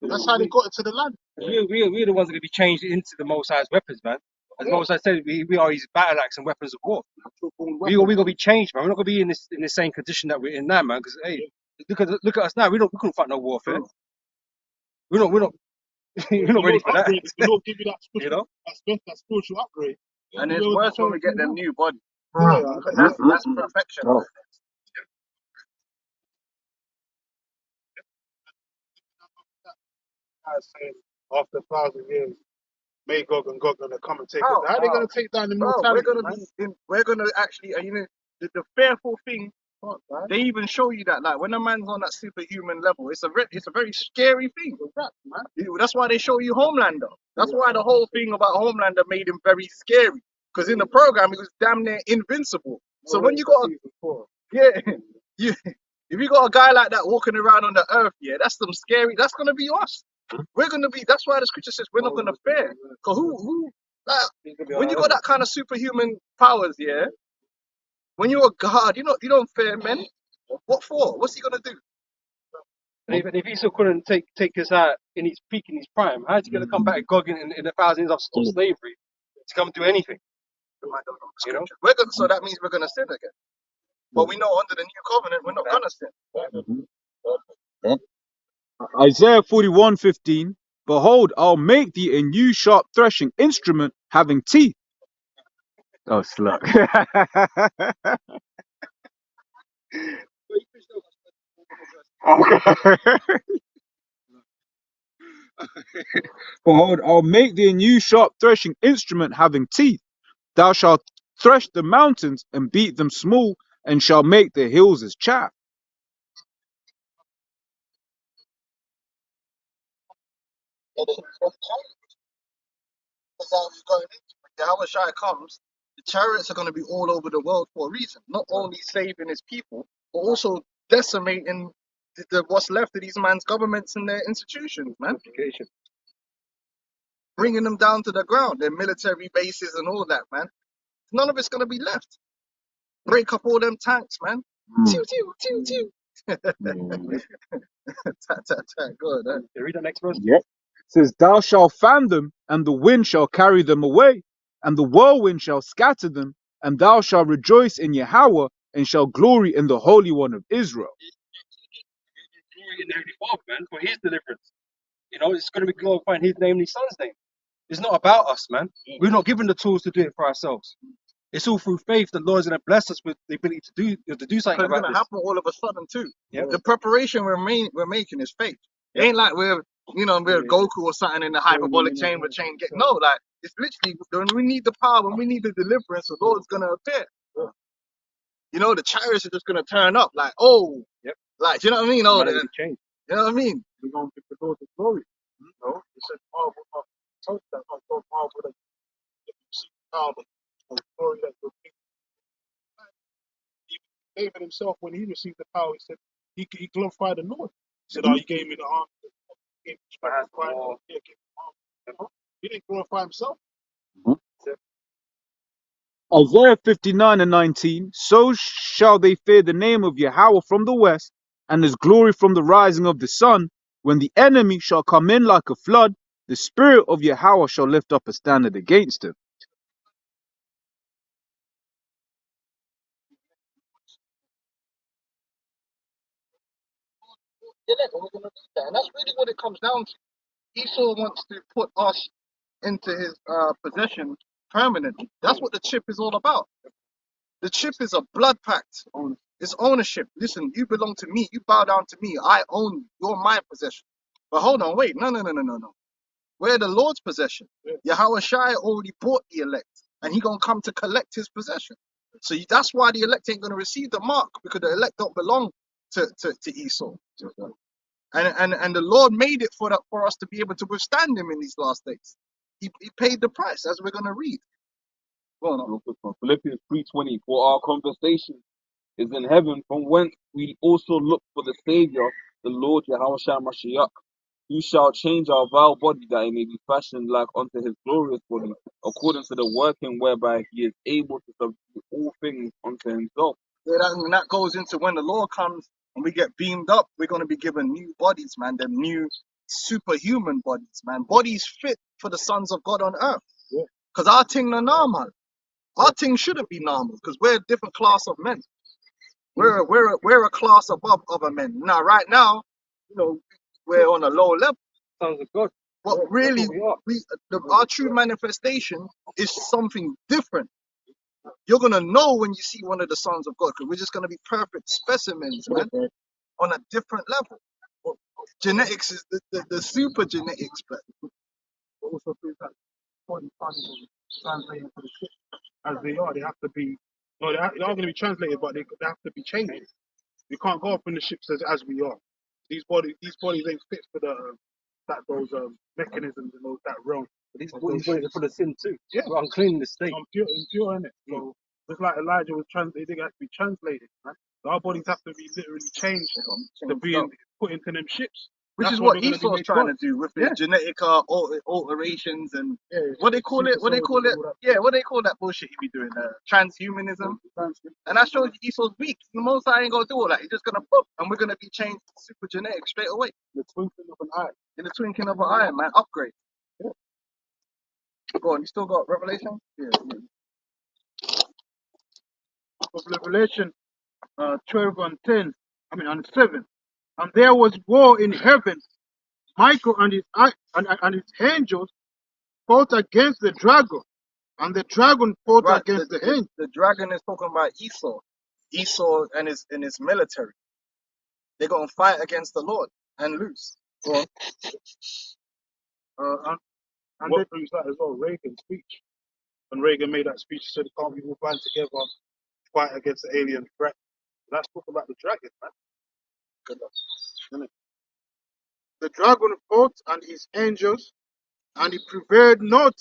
That's how they got into the land. We're the ones that are going to be changed into the Most High's weapons, man. As Most High said, we are his battle axe and weapons of war. We gonna be changed, man. We're not gonna be in the same condition that we're in now, man. Because hey, look at us now. We couldn't fight no warfare. We're not we're not ready for that. The Lord give you that You know. that spiritual upgrade. And it's worse when we get them new bodies. Yeah, That's perfection. Oh. Guys saying after 1,000 years, Magog and Gog gonna come and take Bro, us. How are they gonna take down Bro, immortality? we're gonna actually, the fearful thing. They even show you that, like, when a man's on that superhuman level, it's a very scary thing. That's why they show you Homelander. That's why the whole thing about Homelander made him very scary. Because in the program, he was damn near invincible. So when you got you, if you got a guy like that walking around on the earth, that's some scary. That's gonna be us. We're gonna be. That's why the scripture says we're not gonna fear. Cause like, when you got that kind of superhuman powers, when you're a god, you don't fear men. What for? What's he gonna do? And if he still couldn't take us out in his peak, in his prime, how's he gonna come back Gog in 1,000 years of slavery to come do anything? You know. So that means we're gonna sin again. But we know under the new covenant we're not gonna sin. Isaiah 41:15. Behold, I'll make thee a new sharp threshing instrument having teeth. Oh, slut. Behold, I'll make thee a new sharp threshing instrument having teeth. Thou shalt thresh the mountains and beat them small, and shall make the hills as chaff. When Yahweh Shai comes, the chariots are going to be all over the world for a reason. Not only saving his people, but also decimating what's left of these man's governments and their institutions, man. Bringing them down to the ground, their military bases and all that, man. None of it's going to be left. Break up all them tanks, man. Tew, tew, tew, tew. Good, huh? Read the next verse. Yep. It says, Thou shalt fan them, and the wind shall carry them away, and the whirlwind shall scatter them, and thou shalt rejoice in Yahweh, and shall glory in the Holy One of Israel. Glory in the Heavenly Father, man, for his deliverance. You know, it's going to be glorifying his name and his son's name. It's not about us, man. We're not given the tools to do it for ourselves. It's all through faith. The Lord's going to bless us with the ability to do something It's about going to this. happen all of a sudden too. Yep. The preparation we're making is faith. It ain't like we're Goku or something in the hyperbolic chamber chain. No, like it's literally when we need the power, when we need the deliverance, the Lord's going to appear. You know, the chariots are just going to turn up like, like, you know what I mean? Oh, Change. you know what I mean? We're gonna give the Lord the glory. You know, it said marvel not told that not God marvel that if you see the power of glory that you're giving. Even David himself, when he received the power, he said he glorified the Lord. He said, "Oh, you gave me the arm, you gave me strength, gave me the arm." He didn't glorify himself. Isaiah 59:19. So shall they fear the name of Yahweh from the west, and his glory from the rising of the sun. When the enemy shall come in like a flood, the spirit of Yahweh shall lift up a standard against him. We're going to do that. And that's really what it comes down to. Esau wants to put us into his possession permanently. That's what the chip is all about. The chip is a blood pact. It's ownership. Listen, you belong to me. You bow down to me. I own you. You're my possession. But hold on, wait. No. We're the Lord's possession. Yahweh Shai already bought the elect, and he gonna come to collect his possession. So that's why the elect ain't gonna receive the mark, because the elect don't belong to Esau. And the Lord made it for us to be able to withstand him in these last days. He paid the price, as we're gonna read. Real quick one. Philippians 3:20. For our conversation is in heaven, from whence we also look for the Savior, the Lord Yahushua Mashiach, who shall change our vile body, that it may be fashioned like unto his glorious body, according to the working whereby he is able to subdue all things unto himself. And that goes into when the Lord comes and we get beamed up, we're going to be given new bodies, man. Them new superhuman bodies, man. Bodies fit for the sons of God on earth. Yeah. Because our thing are normal. Our thing shouldn't be normal because we're a different class of men. We're a class above other men. Now, right now, you know, we're on a low level. Sons of God. But Yeah, really, that's what we are. our true manifestation is something different. You're gonna know when you see one of the sons of God, because we're just gonna be perfect specimens, man, on a different level. Genetics is the super genetics, but also proves that body parts translated to the ship as they are. They have to be. No, they are going to be translated, but they have to be changed. We can't go up in the ships as we are. These bodies ain't fit for those mechanisms and those that realm. But these of bodies those are ships. full of sin too. Yeah. We're unclean in the state. Impure in it. So just like Elijah was translated, they have to be translated. Man. So our bodies have to be literally changed to being put into them ships. which That's is what what we're going to be Esau's made trying to gods. do with his Yeah. genetic alterations and Yeah. what they call it. What they call it? All that. Yeah, what they call that bullshit he be doing? Transhumanism. And that shows you Esau's weak. The Most High ain't gonna do all that. He's just gonna poof, and we're gonna be changed to super genetic straight away. The twinkling of an eye. In the twinkling of an eye, man. Upgrade. Yeah. Go on. You still got Revelation? Yeah. Of Revelation 12 and 10, and 7. And there was war in heaven. Michael and his angels fought against the dragon, and the dragon fought Right. against the angel. The dragon is talking about Esau. Esau and his military. They're gonna fight against the Lord and lose. Go on. And What proves that as well? Reagan's speech. When Reagan made that speech, he said, "Can't we all band together, fight against the alien threat?" That's talking about the dragon, man. Good luck. the dragon fought and his angels, and he prevailed not,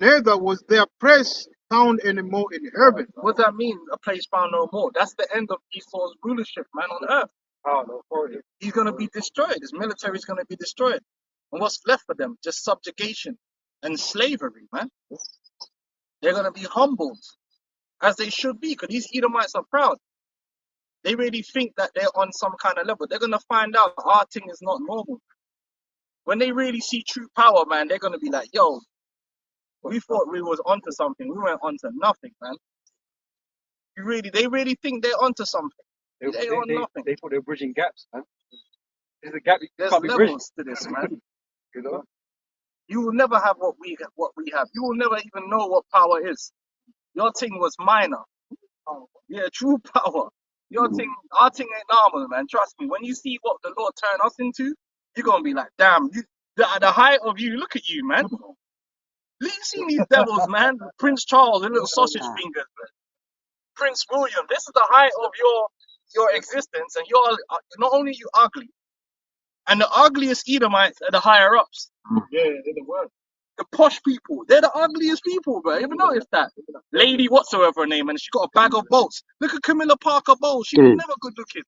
neither was their praise found any more in heaven. What does that mean? A place found no more. That's the end of Esau's rulership, man, on earth. Oh, no, authority. He's gonna be destroyed. His military is gonna be destroyed. And what's left for them? Just subjugation and slavery, man. They're gonna be humbled, as they should be, because these Edomites are proud. They really think that they're on some kind of level. They're gonna find out our thing is not normal. When they really see true power, man, they're gonna be like, yo, we thought we was onto something. We went onto nothing, man. They really think they're onto something. They on nothing. They thought they were bridging gaps, man. There's a gap you There's can't be bridged. levels to this, man. You know? You will never have what we have. You will never even know what power is. Your thing was minor. Yeah, true power. Your thing, our thing ain't normal, man. Trust me. When you see what the Lord turned us into, you're gonna be like, damn, the height of you, look at you, man. You seen these devils, man. Prince Charles, the little sausage fingers, man. Prince William, this is the height of your existence, and you're not only you ugly, and the ugliest Edomites are the higher ups. Yeah, they're the worst. The posh people, they're the ugliest people, bro. You ever noticed that? Lady whatsoever her name, and she got a bag of bolts. Look at Camilla Parker Bowles. She was never good looking.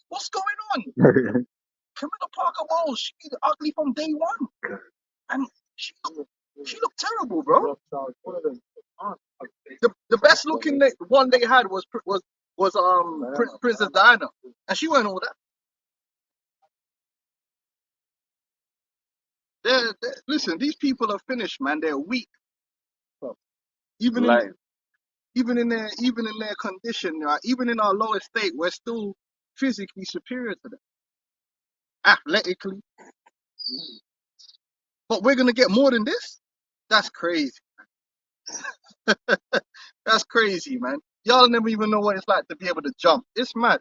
What's going on? Camilla Parker Bowles, she was ugly from day one, and she looked terrible, bro. The best looking one they had was Princess Diana, and she wasn't all that. Listen, these people are finished, man. They're weak. Even in their condition, right? Even in our lowest state, we're still physically superior to them, athletically. But we're gonna get more than this? That's crazy. That's crazy, man. Y'all never even know what it's like to be able to jump. It's mad.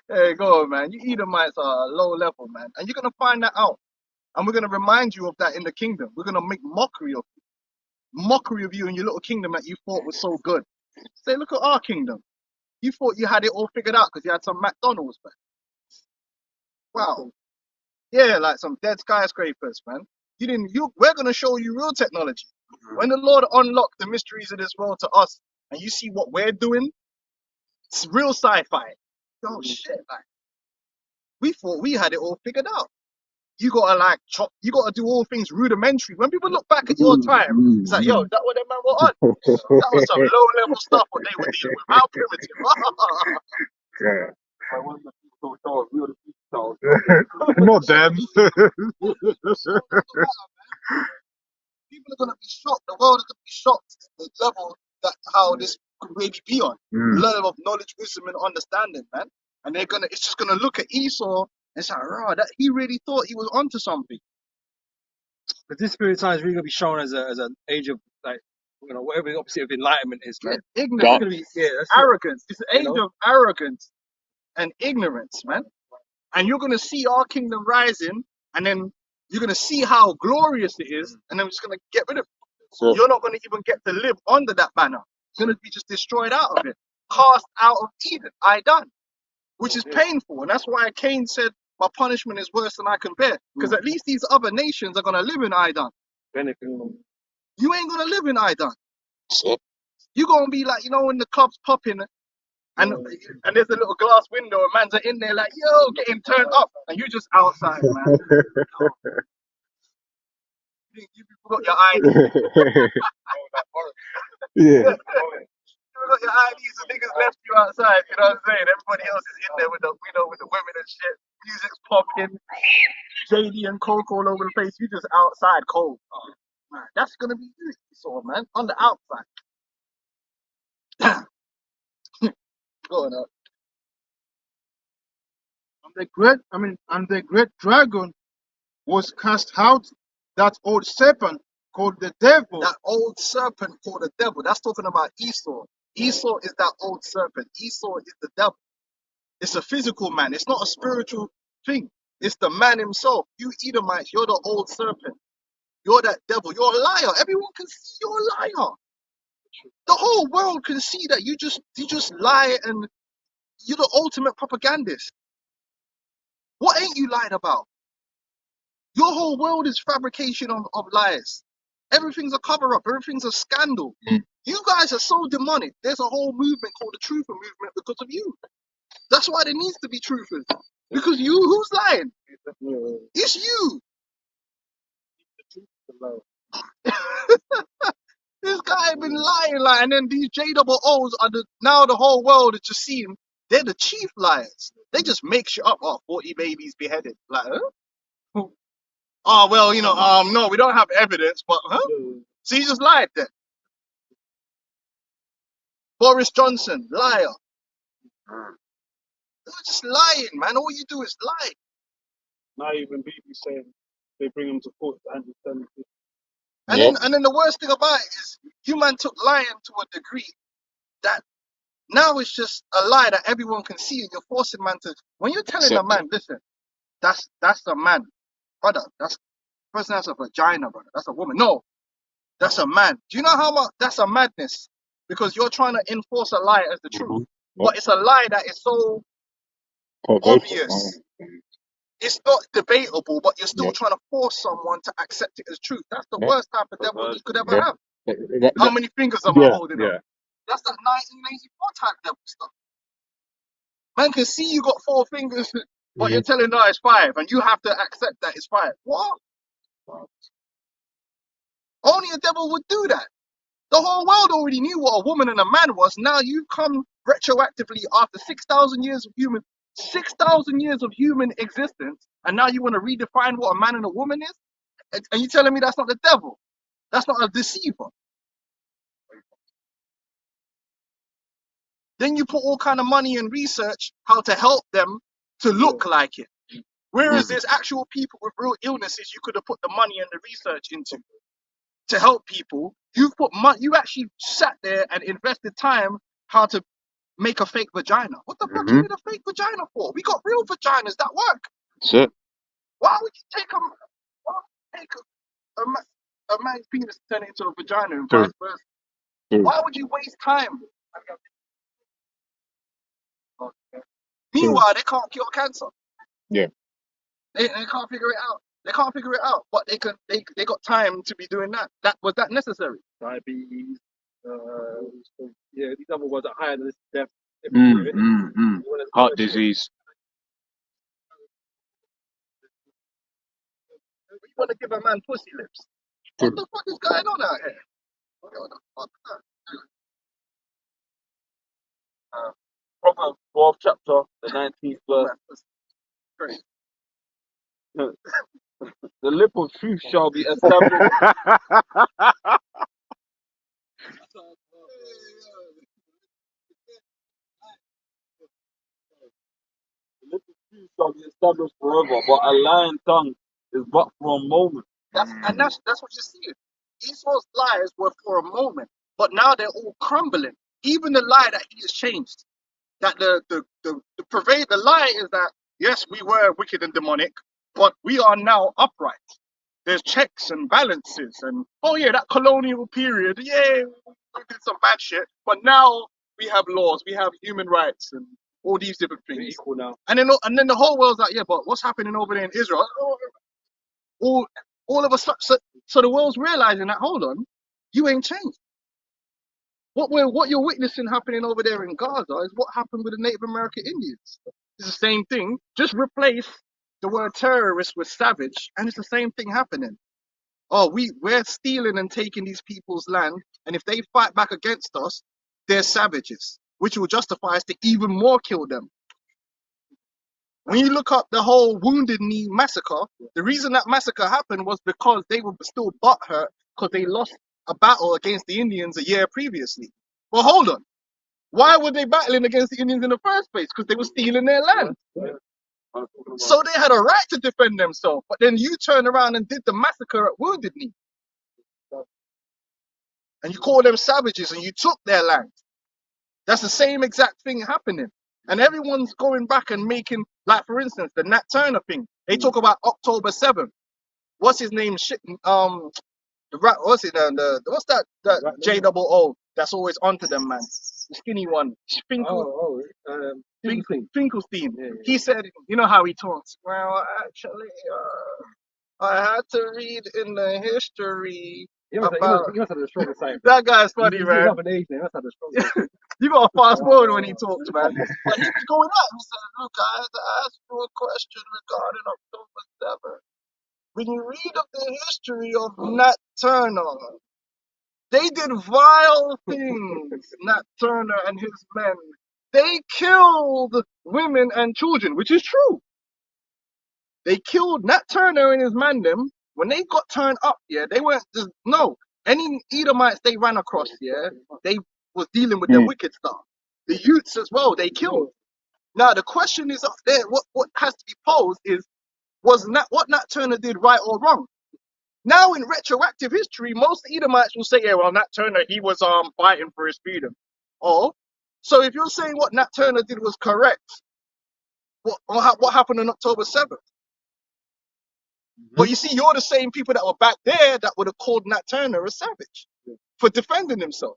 Hey, go on, man. You Edomites are low level, man. And you're going to find that out. And we're going to remind you of that in the kingdom. We're going to make mockery of you. Mockery of you and your little kingdom that you thought was so good. Say, look at our kingdom. You thought you had it all figured out because you had some McDonald's, man. Wow. Yeah, like some dead skyscrapers, man. We're going to show you real technology. When the Lord unlocked the mysteries of this world to us, and you see what we're doing, it's real sci-fi. Oh shit, like we thought we had it all figured out. You gotta you gotta do all things rudimentary. When people look back at your time, it's like, yo, that what that man were on? That was some low level stuff what they were dealing with. How primitive. So we were the beast child. Not them. People are gonna be shocked. The world is gonna be shocked at the level that how this could really be on. Mm. Level of knowledge, wisdom, and understanding, man. And it's just gonna look at Esau and say, "Rah, that he really thought he was onto something." But this period of time is really gonna be shown as an age of like, you know, whatever the opposite of enlightenment is, man. Yeah, It's ignorance, gonna be that's arrogance. It's the You age know? of arrogance and ignorance, man. And you're gonna see our kingdom rising, and then you're gonna see how glorious it is, and then we're just gonna get rid of it. So, You're not gonna even get to live under that banner. It's gonna be just destroyed out of it, cast out of Eden. I done, which is painful, and that's why Cain said, "My punishment is worse than I can bear," because at least these other nations are gonna live in Idan. Benefiting. You ain't gonna live in Idan. so You're gonna be like, when the club's popping. And there's a little glass window, and man's are in there like, yo, getting turned up, and you just outside, man. You forgot your ID. yeah. You forgot your IDs, so niggas left you outside. You know what I'm saying? Everybody else is in there with with the women and shit. Music's popping, JD and Coke all over the place. You just outside cold. Oh, man, that's gonna be you, so man, on the outside. Going up. And the great dragon was cast out, that old serpent called the devil. That old serpent called the devil. That's talking about Esau. Esau is that old serpent. Esau is the devil. It's a physical man. It's not a spiritual thing. It's the man himself. You Edomites, you're the old serpent. You're that devil. You're a liar. Everyone can see you're a liar. The whole world can see that you just lie, and you're the ultimate propagandist. What ain't you lied about? Your whole world is fabrication of lies. Everything's a cover up. Everything's a scandal. Mm. You guys are so demonic. There's a whole movement called the Truther Movement because of you. That's why there needs to be truthers. Because who's lying? It's you. This guy been lying, and then these JOOs are now the whole world is just seeing they're the chief liars. They just make shit up. Oh, 40 babies beheaded. Like, huh? Oh, well, no, we don't have evidence, but So you just lied then. Boris Johnson, liar. You're just lying, man. All you do is lie. Now even BB saying they bring him to court to understand. And then the worst thing about it is you man took lying to a degree that now it's just a lie that everyone can see, and you're forcing man to. When you're telling a man, listen, that's a man, brother. That's person has a vagina, brother. That's a woman. No, that's a man. Do you know how much that's a madness? Because you're trying to enforce a lie as the truth, but it's a lie that is so obvious. It's not debatable, but you're still trying to force someone to accept it as truth. That's the worst type of devil you could ever have. How many fingers am I holding up? That's that 1984 type devil stuff. Man can see you got 4 fingers, but you're telling her it's 5, and you have to accept that it's 5. What? Only a devil would do that. The whole world already knew what a woman and a man was. Now you've come retroactively after 6,000 years of human existence, and now you want to redefine what a man and a woman is? And you telling me that's not the devil? That's not a deceiver? Then you put all kind of money and research how to help them to look like it. Whereas there's actual people with real illnesses you could have put the money and the research into to help people. You've put money, you actually sat there and invested time how to make a fake vagina. What the fuck you need a fake vagina for? We got real vaginas that work. That's it. Why would you take a man's penis and turn it into a vagina and vice versa? Why would you waste time? Meanwhile, they can't cure cancer. Yeah. They can't figure it out. They can't figure it out, but they got time to be doing that. Was that necessary? Diabetes, these other ones are higher than this death. Heart disease. You want to give a man pussy lips? What the fuck is going on out here? What the fuck is that? 12th chapter, the 19th verse. Crazy. The lip of truth shall be established. The lip of truth shall be established forever, but a lying tongue is but for a moment. That's what you see. Esau's lies were for a moment, but now they're all crumbling. Even the lie that he has changed, that the pervade the lie is that yes, we were wicked and demonic, but we are now upright. There's checks and balances, and oh yeah, that colonial period, yeah, we did some bad shit, but now we have laws, we have human rights, and all these different We're things. equal now. And then the whole world's like, yeah, but what's happening over there in Israel? All of a sudden, so the world's realizing that hold on, you ain't changed. What you're witnessing happening over there in Gaza is what happened with the Native American Indians. It's the same thing. Just replace the word terrorist with savage, and it's the same thing happening. Oh, we're stealing and taking these people's land, and if they fight back against us, they're savages, which will justify us to even more kill them. When you look up the whole Wounded Knee massacre, the reason that massacre happened was because they were still butthurt because they lost a battle against the Indians a year previously. Well, hold on. Why were they battling against the Indians in the first place? Because they were stealing their land. So they had a right to defend themselves. But then you turned around and did the massacre at Wounded Knee. And you call them savages and you took their land. That's the same exact thing happening. And everyone's going back and making, like for instance, the Nat Turner thing. They talk about October 7th. What's his name? What's it? What's that JOO that's always onto them, man? The skinny one. Finkelstein. Yeah. He said, you know how he talks. Well, actually, I had to read in the history He must about. have the strongest side. That guy's funny, He's man. of an age now. He must have the strongest. You gotta fast forward when he talks, man. But he was going out. He said, look, I had to ask you a question regarding October 7th. When you read of the history of Nat Turner, they did vile things, Nat Turner and his men. They killed women and children, which is true. They killed Nat Turner and his man them. When they got turned up, yeah, they weren't just, no. Any Edomites they ran across, yeah, they was dealing with their wicked stuff. The youths as well, they killed. Now the question is up there, what has to be posed is, was what Nat Turner did right or wrong? Now in retroactive history, most Edomites will say, yeah, well, Nat Turner, he was fighting for his freedom. Oh, so if you're saying what Nat Turner did was correct, what happened on October 7th? But you see, you're the same people that were back there that would have called Nat Turner a savage for defending himself.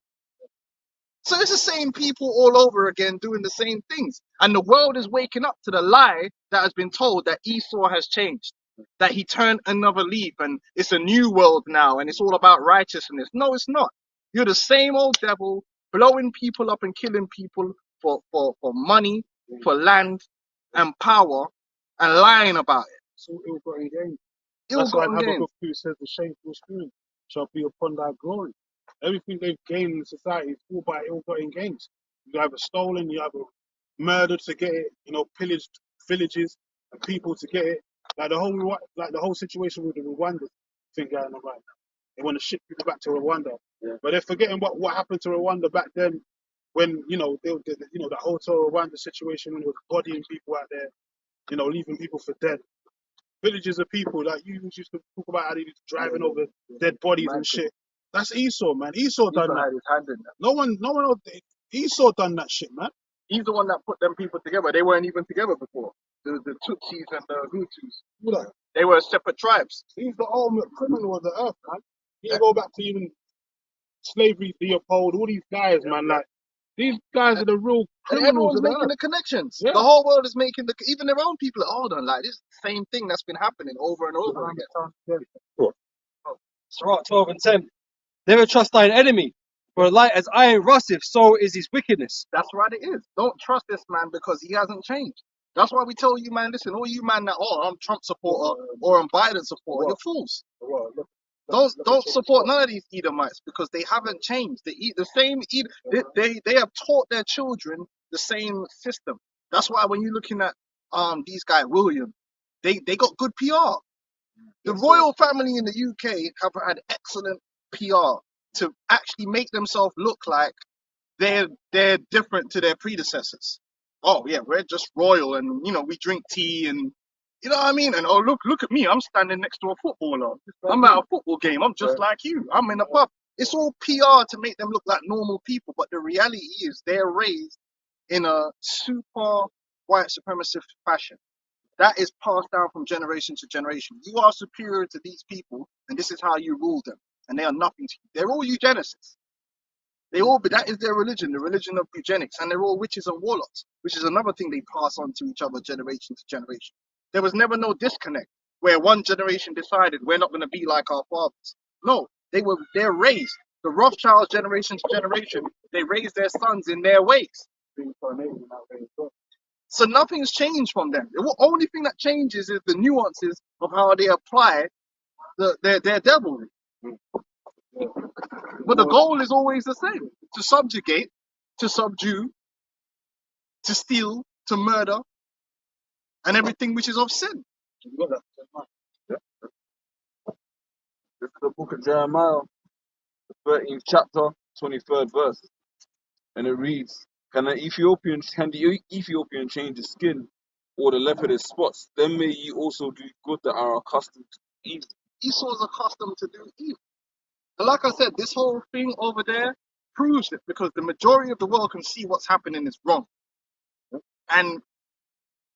So it's the same people all over again doing the same things. And the world is waking up to the lie that has been told that Esau has changed, that he turned another leaf and it's a new world now and it's all about righteousness. No, it's not. You're the same old devil blowing people up and killing people for money, for land and power and lying about it. So ill-gotten gain. Ill That's why gotten gain. Habakkuk 2 says the shameful spoon shall be upon thy glory. Everything they've gained in society is all by ill-gotten gains. You either stolen, you either murdered to get it, pillaged villages and people to get it. Like the whole situation with the Rwanda thing going on right now. They want to ship people back to Rwanda, but they're forgetting what happened to Rwanda back then, when the Hotel Rwanda situation, when it was bodying people out there, leaving people for dead. Villages of people, like you used to talk about how they was driving over dead bodies and shit. That's Esau, man. Esau done that. Had his hand in that. No one else. Esau done that shit, man. He's the one that put them people together. They weren't even together before. The Tutsis and the Hutus. They were separate tribes. He's the ultimate criminal of the earth, man. You go back to even slavery, Leopold, all these guys, man. Like these guys are the real And criminals everyone's of the making earth. the connections. Yeah. The whole world is making even their own people. Hold on, like this is the same thing that's been happening over and over again. Sirach 12 and 10. Never trust thine enemy, for light as iron rusteth, so is his wickedness. That's what it is. Don't trust this man because he hasn't changed. That's why we tell you, man, listen, all you man that, I'm Trump supporter or I'm Biden supporter, you're fools. Don't support none of these Edomites because they haven't changed. They have taught their children the same system. That's why when you're looking at these guy William, they got good PR. The royal family in the UK have had excellent PR to actually make themselves look like they're different to their predecessors. Oh yeah, we're just royal, and we drink tea, and you know what I mean. And oh look at me, I'm standing next to a footballer. I'm at a football game. I'm just like you. I'm in a pub. It's all PR to make them look like normal people, but the reality is they're raised in a super white supremacist fashion. That is passed down from generation to generation. You are superior to these people, and this is how you rule them. And they are nothing to you. They're all eugenicists. But that is their religion, the religion of eugenics, and they're all witches and warlocks, which is another thing they pass on to each other generation to generation. There was never no disconnect where one generation decided we're not going to be like our fathers. No, they're raised. The Rothschilds generation to generation, they raise their sons in their ways. So nothing's changed from them. The only thing that changes is the nuances of how they apply their devilry. But the goal is always the same: to subjugate, to subdue, to steal, to murder, and everything which is of sin. Yeah. This is the book of Jeremiah, the 13th chapter, 23rd verse. And it reads, can the Ethiopian change his skin, or the leopard his spots? Then may ye also do good that are accustomed to evil. Esau's accustomed to do evil. And like I said, this whole thing over there proves it, because the majority of the world can see what's happening is wrong. And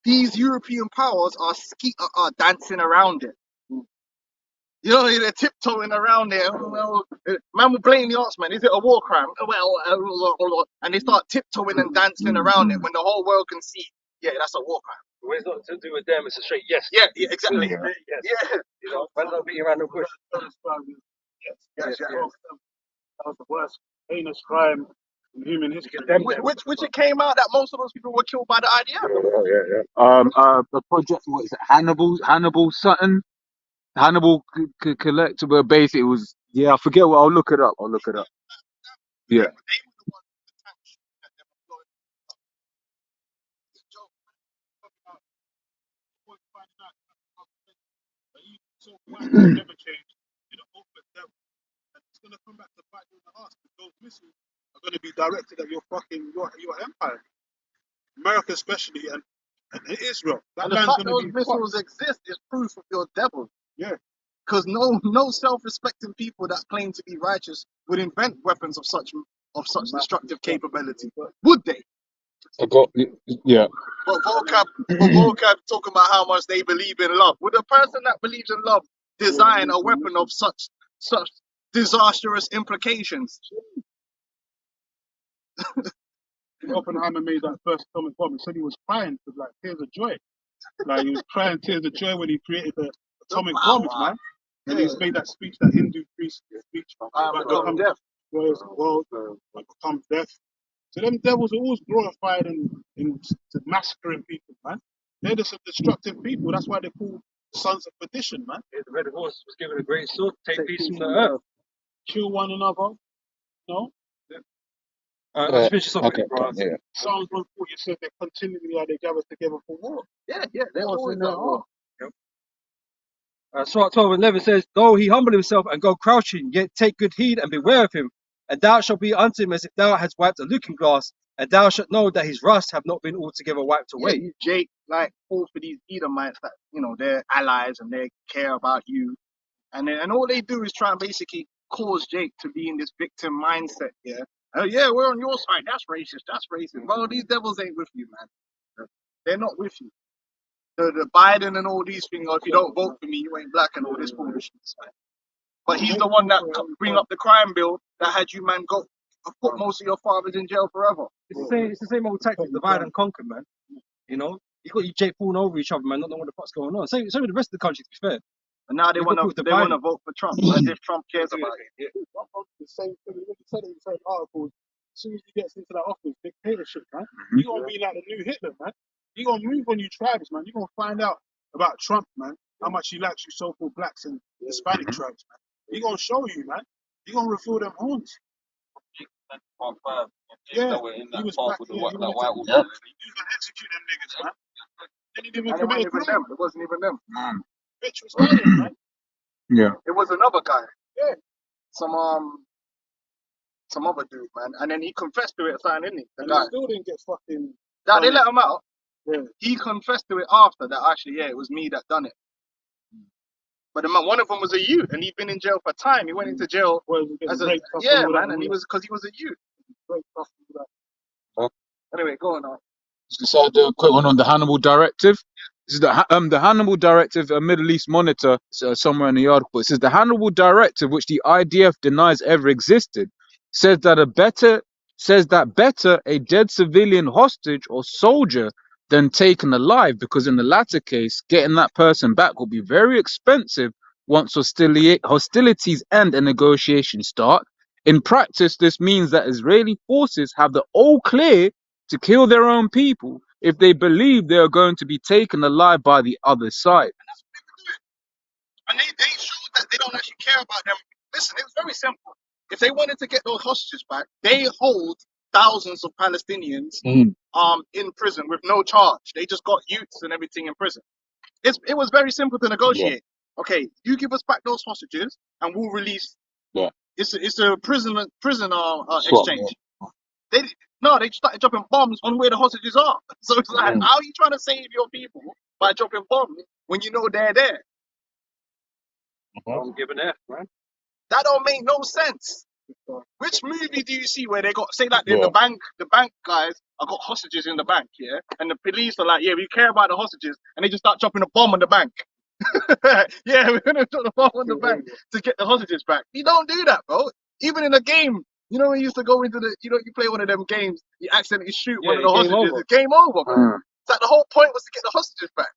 these European powers are dancing around it. They're tiptoeing around there. Well, man will blame the arts, man. Is it a war crime? Well, and they start tiptoeing and dancing around it when the whole world can see, yeah, that's a war crime. When it's not to do with them, it's a straight yes. Yeah, exactly. Yes. Yeah. Man, not beating around the bush. Yes. That was the worst heinous crime in human history. Which it came out that most of those people were killed by the IDF. The project, what is it? Hannibal Sutton. Hannibal Collector, but basically it was, I forget what, I'll look it up. Yeah. Never change. It's gonna come back to bite you in the ass. Those missiles are gonna be directed at your empire, America especially, and Israel. That And the land's fact gonna those be missiles exist is proof of your devil. Yeah. Because no self-respecting people that claim to be righteous would invent weapons of such destructive capability, would they? Yeah. But vocab talking about how much they believe in love. Would a person that believes in love design a weapon of such disastrous implications? Oppenheimer made that first atomic bomb. He said he was crying with like tears of joy. Like he was crying tears of joy when he created the atomic bombs, man. And he's made that speech, that Hindu priest speech. Become deaf. World, become deaf. So them devils are always glorified in massacring people, man. They're just destructive people. That's why they're called sons of perdition, man. The red horse was given a great sword, take peace from the earth. Kill one another. No? Let's finish this off, bro. Psalms 140 says they continually are they gathered together for war. Yeah, they're always at war. Surah 12:11 says, though he humble himself and go crouching, yet take good heed and beware of him. And thou shalt be unto him as if thou hadst wiped a looking glass, and thou shalt know that his rust have not been altogether wiped away. Yeah, Jake, fall for these Edomites that, they're allies and they care about you. And all they do is try and basically cause Jake to be in this victim mindset, yeah? Yeah, we're on your side. That's racist. Well, these devils ain't with you, man. They're not with you. The Biden and all these things, if you don't vote for me, you ain't black and all this foolishness, man. But he's the one that bring up the crime bill that had you, man, put most of your fathers in jail forever. It's the same old tactic, divide and conquer, man. You got you Jake falling over each other, man, not knowing what the fuck's going on. Same with the rest of the country, to be fair. And now they want to vote for Trump, as if Trump cares about it. The same thing. He said it in certain articles. As soon as he gets into that office, dictatorship, man. You're gonna be like the new Hitler, man. You're gonna move on you tribes, man. You're gonna find out about Trump, man. How much he likes you so-called blacks and Hispanic tribes, man. He's gonna show you, man. You're gonna refill them horns. Part 5. Yeah, That were in he that was park back. with the Yeah, he that wanted white to. woman. Yeah. He was gonna execute them niggas, man. Then he didn't even And it commit wasn't a even crime. them. It wasn't even them. Bitch was lying, man. Yeah. It was another guy. Yeah. Some other dude, man. And then he confessed to it, something, didn't he? The And guy. he still didn't get fucking. That they done let him out. Yeah. He confessed to it after that. Actually, yeah, it was me that done it. But the man, one of them was a youth, and he'd been in jail for time. He went into jail Well, he was as getting a raped up yeah, and all man, that, and he all was because he was a youth. that. Raped up and all that. Anyway, go on now. So I'll do a quick one on the Hannibal Directive. This is the Hannibal Directive, a Middle East Monitor, somewhere in the article. It says the Hannibal Directive, which the IDF denies ever existed, says that better a dead civilian hostage or soldier than taken alive, because in the latter case, getting that person back will be very expensive once hostilities end and negotiations start. In practice, this means that Israeli forces have the all clear to kill their own people if they believe they are going to be taken alive by the other side. And that's what they were doing. And they showed that they don't actually care about them. Listen, it was very simple. If they wanted to get those hostages back, they hold thousands of Palestinians in prison with no charge. They just got youths and everything in prison. It was very simple to negotiate. Okay, you give us back those hostages, and we'll release. Yeah. It's a prisoner exchange. They started dropping bombs on where the hostages are. So it's like, how are you trying to save your people by dropping bombs when you know they're there? I'm giving F, man. That don't make no sense. Which movie do you see where they got, say like in the bank guys have got hostages in the bank, yeah? And the police are like, yeah, we care about the hostages, and they just start dropping a bomb on the bank. Yeah, we're gonna drop the bomb on the bank to get the hostages back. You don't do that, bro. Even in a game, you know, when you used to go into you play one of them games, you accidentally shoot one of the game hostages, over. it's game over, bro. It's like the whole point was to get the hostages back.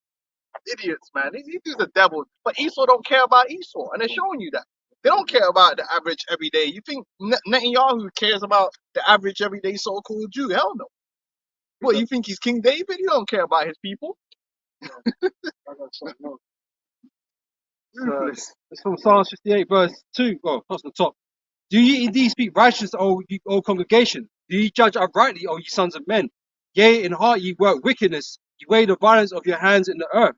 Idiots, man. These dudes are devils. But Esau don't care about Esau, and they're showing you that. They don't care about the average everyday. You think Netanyahu cares about the average everyday so-called Jew? Hell no. What, you think he's King David? He don't care about his people. Ruthless. It's from Psalms 58, verse 2. Well, across the top. Do ye indeed speak righteous, O congregation? Do ye judge uprightly, O ye sons of men? Yea, in heart ye work wickedness. Ye weigh the violence of your hands in the earth.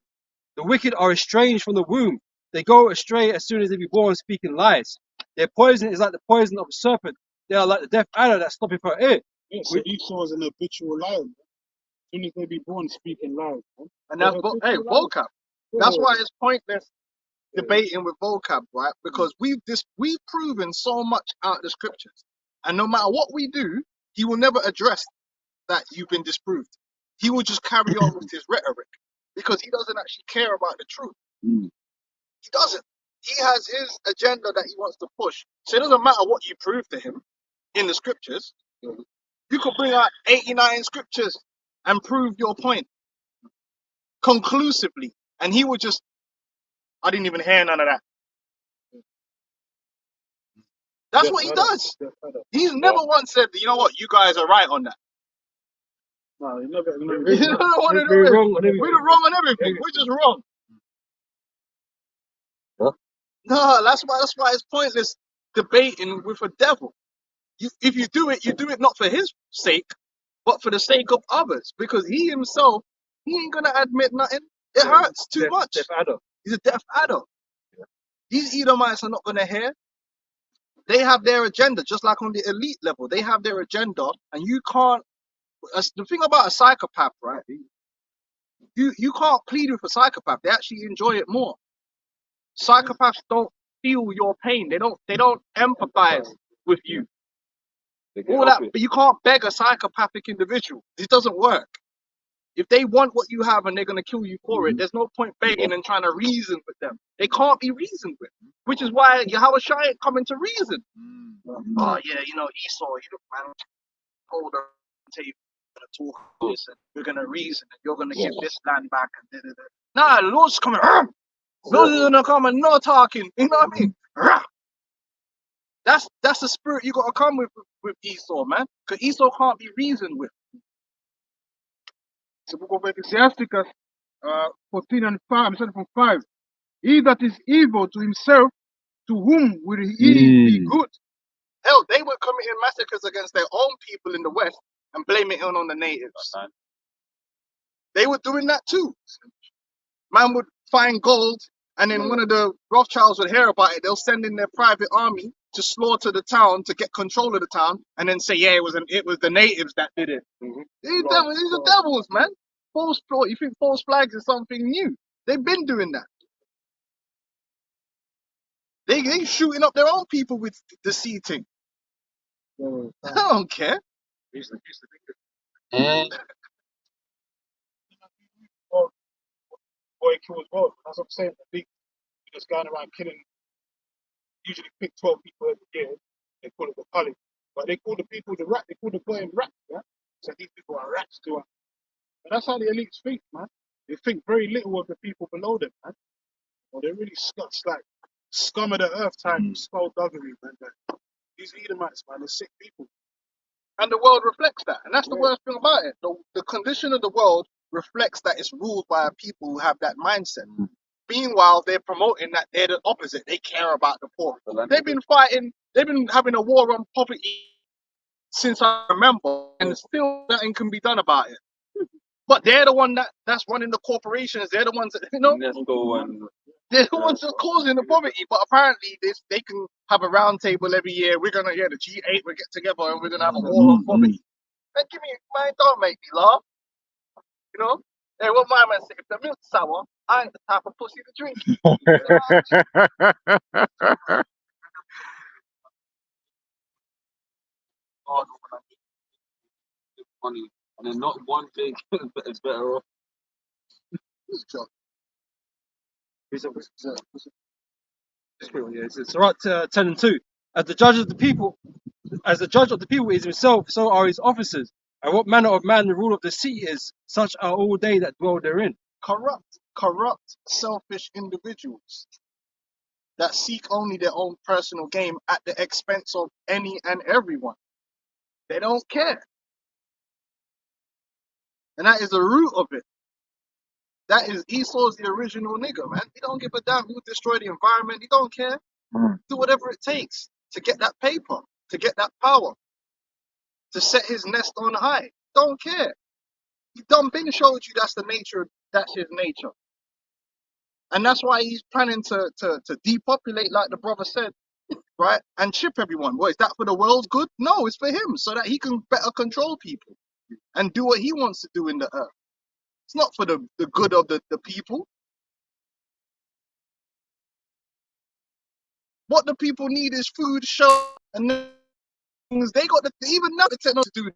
The wicked are estranged from the womb. They go astray as soon as they be born, speaking lies. Their poison is like the poison of a serpent. They are like the deaf adder that stoppeth her ear. Yeah, so Esau is an habitual liar, man. As soon as they be born speaking lies, man. And that's, vocab. That's why it's pointless Yeah. debating with vocab, right? Because we've proven so much out of the scriptures. And no matter what we do, he will never address that you've been disproved. He will just carry on with his rhetoric because he doesn't actually care about the truth. He doesn't. He has his agenda that he wants to push. So it doesn't matter what you prove to him in the scriptures. You could bring out 89 scriptures and prove your point conclusively. And he would just, I didn't even hear none of that. That's what he does. He's never once said, you know what, you guys are right on that. No, he never. You know what it We're is? wrong on everything. We're wrong on everything. We're just wrong. No, that's why it's pointless debating with a devil. If you do it not for his sake, but for the sake of others. Because he himself, he ain't gonna admit nothing. It hurts too much. Deaf adder. He's a deaf adder. These Edomites are not gonna hear. They have their agenda, just like on the elite level. They have their agenda, and you can't. The thing about a psychopath, right? You can't plead with a psychopath. They actually enjoy it more. Psychopaths don't feel your pain. They don't empathize with you. All that, but you can't beg a psychopathic individual. It doesn't work. If they want what you have and they're gonna kill you for it, there's no point begging and trying to reason with them. They can't be reasoned with. Which is why Yahweh Shai ain't coming to reason. Oh yeah, you know, Esau, man, hold the table, we're gonna talk this and we're gonna reason and you're gonna give this land back and da, da, da. Nah, the Lord's coming. Lord's gonna come and no talking. You know what I mean? That's the spirit you gotta come with Esau, man. Because Esau can't be reasoned with. The book of Ecclesiasticus 14 and 5, starting from 5. He that is evil to himself, to whom will he be good? Hell, they were committing massacres against their own people in the West and blaming it on the natives. They were doing that too. Man would find gold, and then one of the Rothschilds would hear about it. They'll send in their private army to slaughter the town to get control of the town, and then say, "Yeah, it was the natives that did it." These are devils, man. False flag. You think false flags is something new? They've been doing that. They shooting up their own people with the sea thing. I don't care. Well, boy kills well. That's what I'm saying. The big just going around killing. Usually pick 12 people every year. They call it the culling, but they call the people the rat. They call the boy rats. Yeah. So these people are rats to us. And that's how the elites think, man. They think very little of the people below them, man. Well, they're really like scum of the earth type skullduggery, man. These Edomites, man, they're sick people. And the world reflects that. And that's the worst thing about it. The condition of the world reflects that it's ruled by a people who have that mindset. Meanwhile, they're promoting that they're the opposite. They care about the poor. They've been fighting, they've been having a war on poverty since I remember, and still nothing can be done about it. But they're the one that's running the corporations. They're the ones that, they're the ones that are causing the poverty. But apparently, they can have a round table every year. We're gonna, the G8 will get together and we're gonna have a war on poverty. Man, don't make me laugh. You know? Hey, what my man said, if the milk's sour, I ain't the type of pussy to drink. Money, and then not one day is better off. It's Sirach 10:2. As the judge of the people is himself, so are his officers. And what manner of man the rule of the sea is, such are all they that dwell therein. Corrupt, selfish individuals that seek only their own personal gain at the expense of any and everyone. They don't care. And that is the root of it. That is Esau's the original nigga, man. He don't give a damn who destroy the environment. He don't care. Do whatever it takes to get that paper, to get that power, to set his nest on high. Don't care. He done been showed you that's his nature. And that's why he's planning to depopulate, like the brother said, right? And ship everyone. What, is that for the world's good? No, it's for him, so that he can better control people and do what he wants to do in the earth. It's not for the good of the people. What the people need is food, shelter, and things. They got even now the technology to do.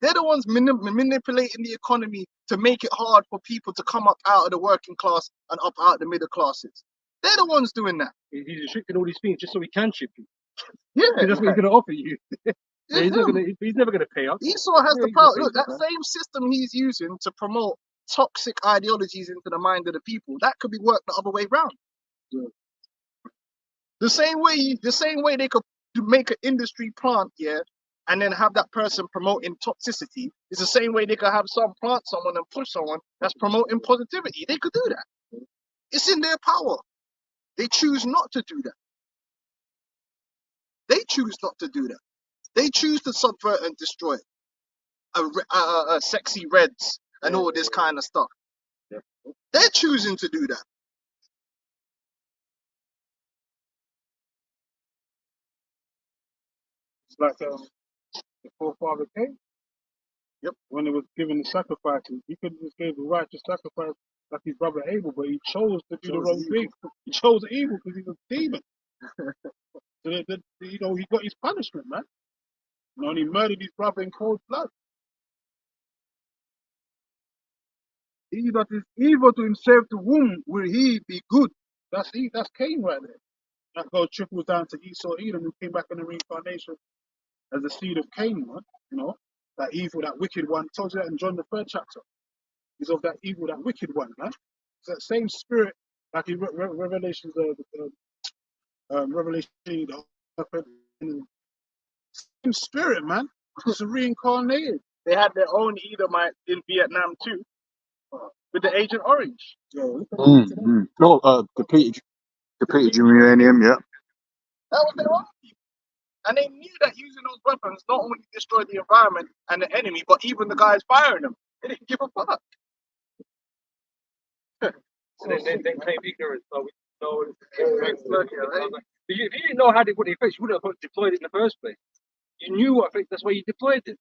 They're the ones manipulating the economy to make it hard for people to come up out of the working class and up out of the middle classes. They're the ones doing that. He's restricting all these things just so he can ship you. Yeah, That's what he's going to offer you. He's never going to pay up. Esau has the power. Look, that same system he's using to promote toxic ideologies into the mind of the people, that could be worked the other way around. Yeah. The same way they could make an industry plant, and then have that person promoting toxicity, is the same way they could have plant someone and push someone that's promoting positivity. They could do that. It's in their power. They choose not to do that. They choose not to do that. They choose to subvert and destroy sexy reds and all this kind of stuff. They're choosing to do that. It's like the forefather Cain. Yep. When it was given the sacrifices, he could have just gave the righteous sacrifice like his brother Abel, but he chose to do the wrong thing. He chose evil because he was a demon. So he got his punishment, man. And he murdered his brother in cold blood. He that is evil to himself, to whom will he be good? That's Cain right there. That goes trickles down to Esau, Edom, who came back in the reincarnation as the seed of Cain, man. You know, that evil, that wicked one. Tells you that in John the 3rd chapter. He's of that evil, that wicked one, man. It's that same spirit, like in Revelation, same spirit, man. It's reincarnated. They had their own Edomite in Vietnam too, with the Agent Orange. Depleted uranium, yeah. That was their own people. And they knew that using those weapons not only destroyed the environment and the enemy, but even the guys firing them. They didn't give a fuck. So they claim ignorance. So we know it's Exactly, right? if you didn't know how they put the effects, you wouldn't have deployed it in the first place. You knew what effects, that's why you deployed it.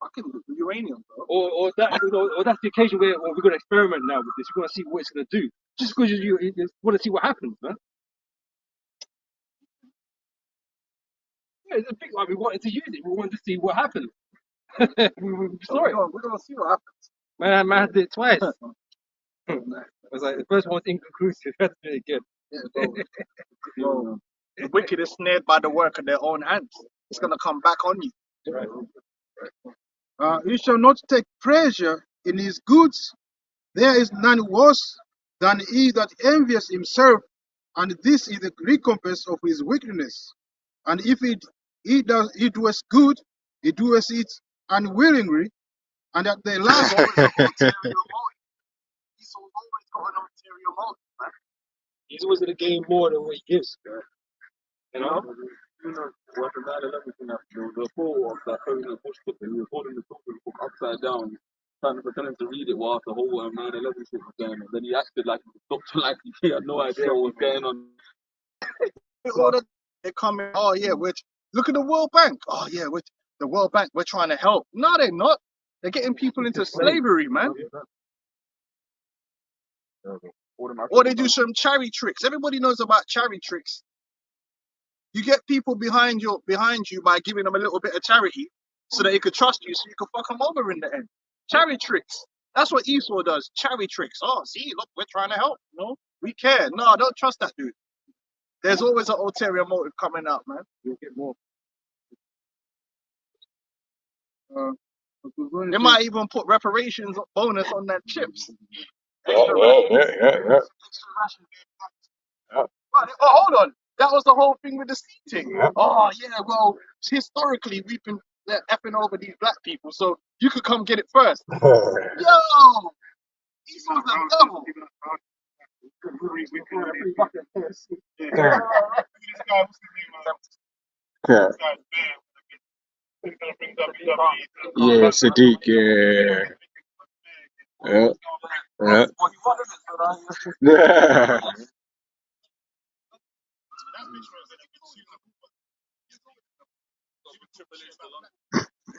Fucking uranium, bro. Or that's the occasion where we're going to experiment now with this. We're going to see what it's going to do. Just because you want to see what happens, man. Yeah, it's a big one. We wanted to use it. We wanted to see what happened. we saw it. We're gonna see what happens. Man did it twice. I was like, the first one was inconclusive. Let's do it again. Yeah, bro. The wicked is snared by the work of their own hands. It's gonna come back on you. Right. He shall not take pleasure in his goods. There is none worse than he that envies himself, and this is the recompense of his wickedness. And if he doeth good, he doeth it unwillingly, and at the last He's always got an ulterior motive, man. He's always going to gain more than what he gives. You know? You know, what the 9/11 thing happened, the photo of that President Bush took, and he was holding the book upside down, trying to pretend to read it whilst the whole 9/11 shit was going on. Then he acted like he was doctor, like he had no idea what was going on. They come in, oh yeah, look at the World Bank. Oh yeah, the World Bank, we're trying to help. No, they're not. They're getting people into slavery, man. Or they do some charity tricks. Everybody knows about charity tricks. You get people behind you by giving them a little bit of charity so that they could trust you, so you could fuck them over in the end. Charity tricks. That's what Esau does. Charity tricks. Oh, see, look, we're trying to help. No, we care. No, don't trust that dude. There's always an ulterior motive coming out, man. You'll get more. They might even put reparations bonus on that chips. Yeah. Extra ration. Oh, hold on. That was the whole thing with the seating. Yeah. Oh, yeah, well, historically, we've been effing over these black people, so you could come get it first. Yo! Esau's the devil. Yeah. Yeah, Sadiq, yeah. Yeah.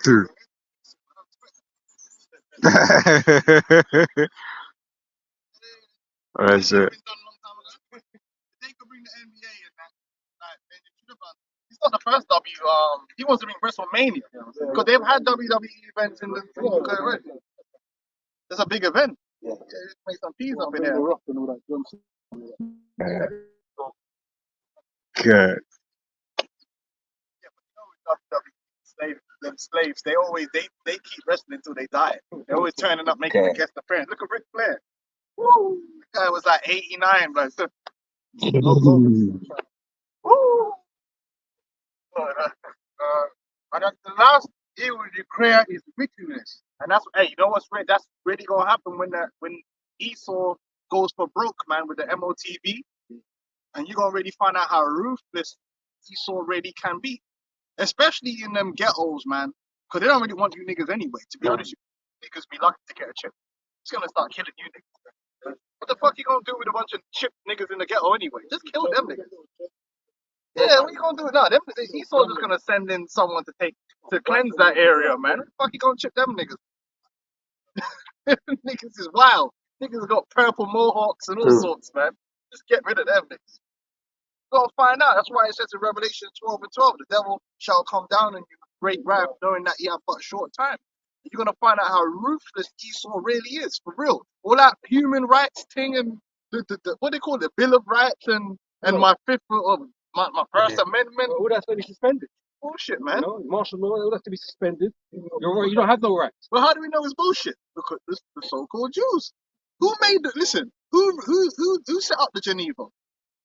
True. That's it. They could bring the NBA in that. He's not the first he wants to bring WrestleMania because they've had WWE events in the UK already. There's a big event. Yeah, make some peas up in there. Yeah. Good. Them slaves, they keep wrestling until they die. They're always turning up making a guest appearance. Look at Ric Flair. Woo! The guy was like 89, bro. So, woo! and at the last he will declare his wickedness. And that's, hey, you know what's right? That's really gonna happen when Esau goes for broke, man, with the MOTV, and you're gonna really find out how ruthless Esau really can be, especially in them ghettos, man, because they don't really want you niggas anyway. To be honest, with you niggas be lucky to get a chip. It's gonna start killing you niggas. What the fuck you gonna do with a bunch of chip niggas in the ghetto anyway? Just kill them niggas. Yeah, what you gonna do now? Esau's just gonna send in someone to cleanse that area, man. What the fuck you gonna chip them niggas? Niggas is wild. Niggas got purple mohawks and all sorts, man. Just get rid of them niggas. You gotta find out. That's why it says in Revelation 12 and 12, the devil shall come down on you with great wrath, knowing that he have but a short time. You're gonna find out how ruthless Esau really is, for real. All that human rights thing and what they call it, the Bill of Rights and my First Amendment. All that's going to be suspended. Bullshit, man. You know, martial law, all that's to be suspended. You're right, you don't have no rights. Well, how do we know it's bullshit? Because it's the so-called Jews. Who made the who set up the Geneva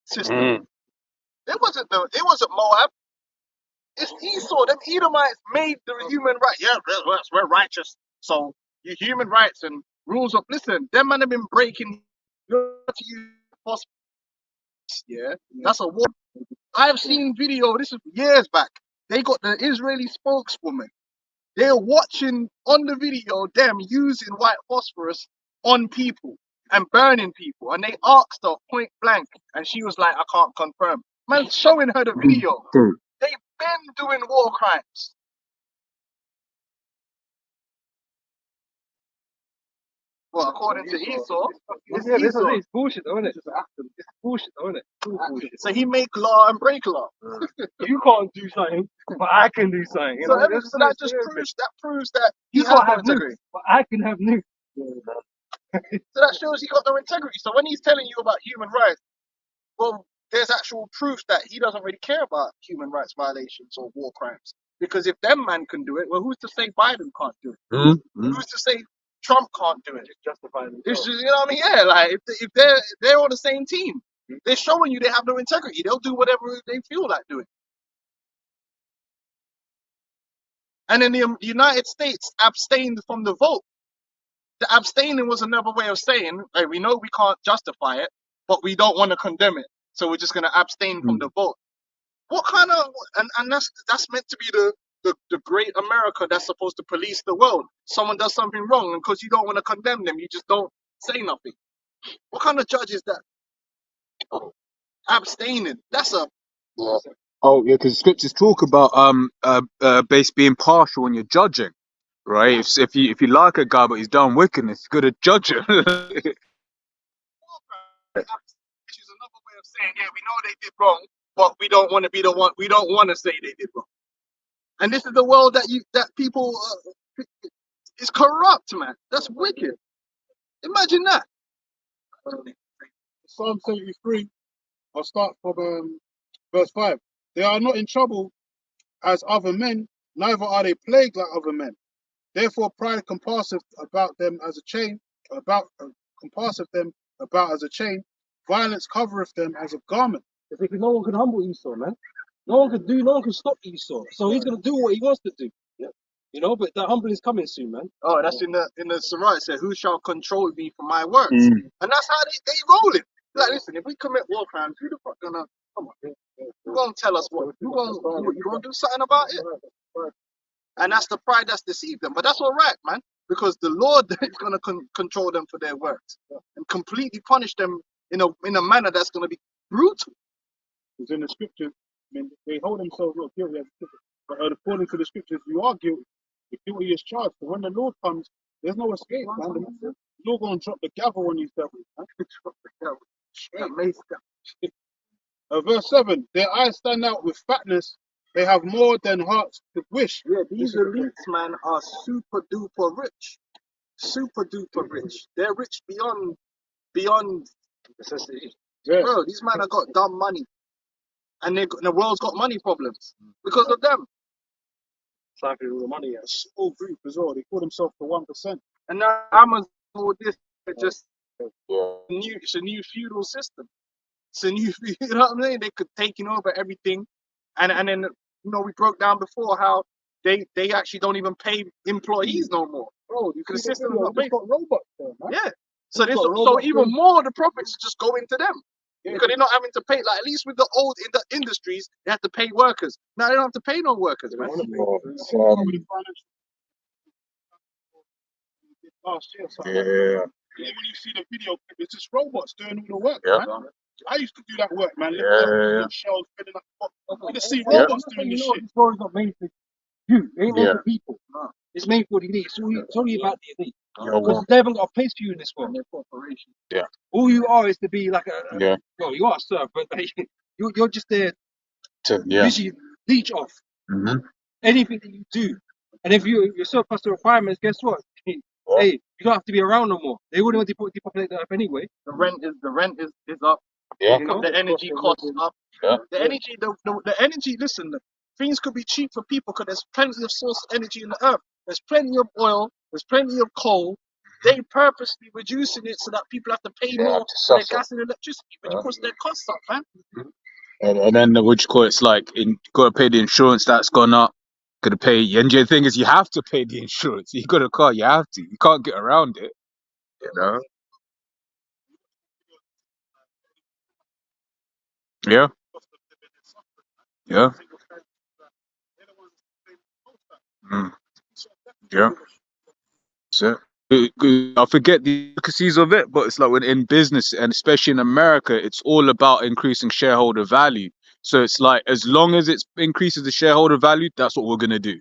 system? It wasn't Moab. It's Esau. Them Edomites made the human rights. Yeah, we're righteous. So your human rights and rules of them man have been breaking. Yeah, that's a war. I've seen video. This is years back. They got the Israeli spokeswoman. They're watching on the video them using white phosphorus on people and burning people, and they asked her point blank, and she was like, "I can't confirm." Man, showing her the video. Bro, They've been doing war crimes. Well, according to Esau, it's Yeah, this is Esau. it. It's bullshit, though, isn't it? It's bullshit, though, isn't it? It's all bullshit. So he make law and break law. You can't do something, but I can do something. You So, know, so that just proves that he you has can't no have integrity. nukes, but I can have nukes. So that shows he got no integrity. So when he's telling you about human rights, well, there's actual proof that he doesn't really care about human rights violations or war crimes. Because if them man can do it, well, who's to say Biden can't do it? mm-hmm. Who's to say Trump can't do it? Justify It's just, you know what I mean? Yeah, like if they're on the same team, they're showing you they have no integrity. They'll do whatever they feel like doing. And then the United States abstained from the vote. The abstaining was another way of saying, hey, we know we can't justify it, but we don't want to condemn it. So we're just going to abstain from the vote. What kind of, and that's meant to be the great America that's supposed to police the world. Someone does something wrong, and because you don't want to condemn them, you just don't say nothing. What kind of judge is that? Abstaining. That's a, Yeah. Oh, yeah, because scriptures talk about base being partial when you're judging, right? If you like a guy but he's done wickedness, you got to judge him. which is another way of saying, yeah, we know they did wrong, but we don't want to be the one. We don't want to say they did wrong. And this is the world that people is corrupt, man. That's wicked. Imagine that. Psalm 73, I'll start from verse 5. They are not in trouble as other men, neither are they plagued like other men. Therefore pride compasseth about them as a chain, compasseth them about as a chain. Violence covereth them as a garment. Because no one can humble Esau, man. No one can stop Esau. So he's gonna do what he wants to do. Yeah. You know, but that humbling is coming soon, man. Oh, that's in the Surah. It said, "Who shall control me for my works?" Mm. And that's how they roll it. Like, listen, if we commit war crimes, who the fuck gonna come on? Who gonna tell us what? You gonna do something about it? And that's the pride that's deceived them. But that's all right, man, because the Lord is gonna control them for their works and completely punish them in a manner that's gonna be brutal. Because in the scriptures, I mean, they hold themselves not guilty as guilty. But according to the scriptures, you are guilty. The guilty is charged. But when the Lord comes, there's no escape, man. The Lord gonna drop the gavel on these devils, man. Verse 7, their eyes stand out with fatness. They have more than hearts could wish. Yeah, these elites, man, are super duper rich. Super duper rich. They're rich beyond necessity. Yeah. Bro, these men have got dumb money. And the world's got money problems because of them. Cycling all the money, yeah. Small group as well. They call themselves the 1%. And now Amazon, all this, it's just Yeah. it's a new feudal system. It's a new, you know what I'm saying? They could taking over everything. And then, you know, we broke down before how they actually don't even pay employees no more. Bro, you Because see the the system video, is not they've based. got robots there, man. Yeah. So They've this, got so robots even doing- more of the profits just go into them. Yeah, Because they're not having to pay, like at least with the old industries, they have to pay workers. Now they don't have to pay no workers, man. It's, last year, something like that. Yeah. And then when you see the video, it's just robots doing all the work, Yeah. man. I used to do that work, man. Yeah, Lifting up yeah, yeah. shells, filling up the box. You just see Yeah. robots doing this shit. This story's not made for you. It ain't made Yeah. for people. It's made for the elite. It's only about the elite. You're Because one. they haven't got a place for you in this world. Yeah. All you are is to be like a Yeah. well, you are a serf, but you're just there To, yeah. literally leech off Mm-hmm. anything that you do. And if you surpass the requirements, guess what? Hey, you don't have to be around no more. They wouldn't want to depopulate the earth anyway. The rent is up. Yeah. You know, the energy costs up. Yeah. The energy, the energy. Listen, things could be cheap for people because there's plenty of source of energy in the earth. There's plenty of oil. There's plenty of coal. They purposely reducing it so that people have to pay They have more to for their suffer. gas and electricity, which puts their costs up, man. And then what you call it's like, got to pay the insurance that's gone up. Got to pay, and the thing is, you have to pay the insurance. You got a car, you have to. You can't get around it. You know. Yeah. Yeah. Mm. Yeah. So I forget the intricacies of it, but it's like when in business and especially in America, it's all about increasing shareholder value. So it's like as long as it increases the shareholder value, that's what we're gonna do.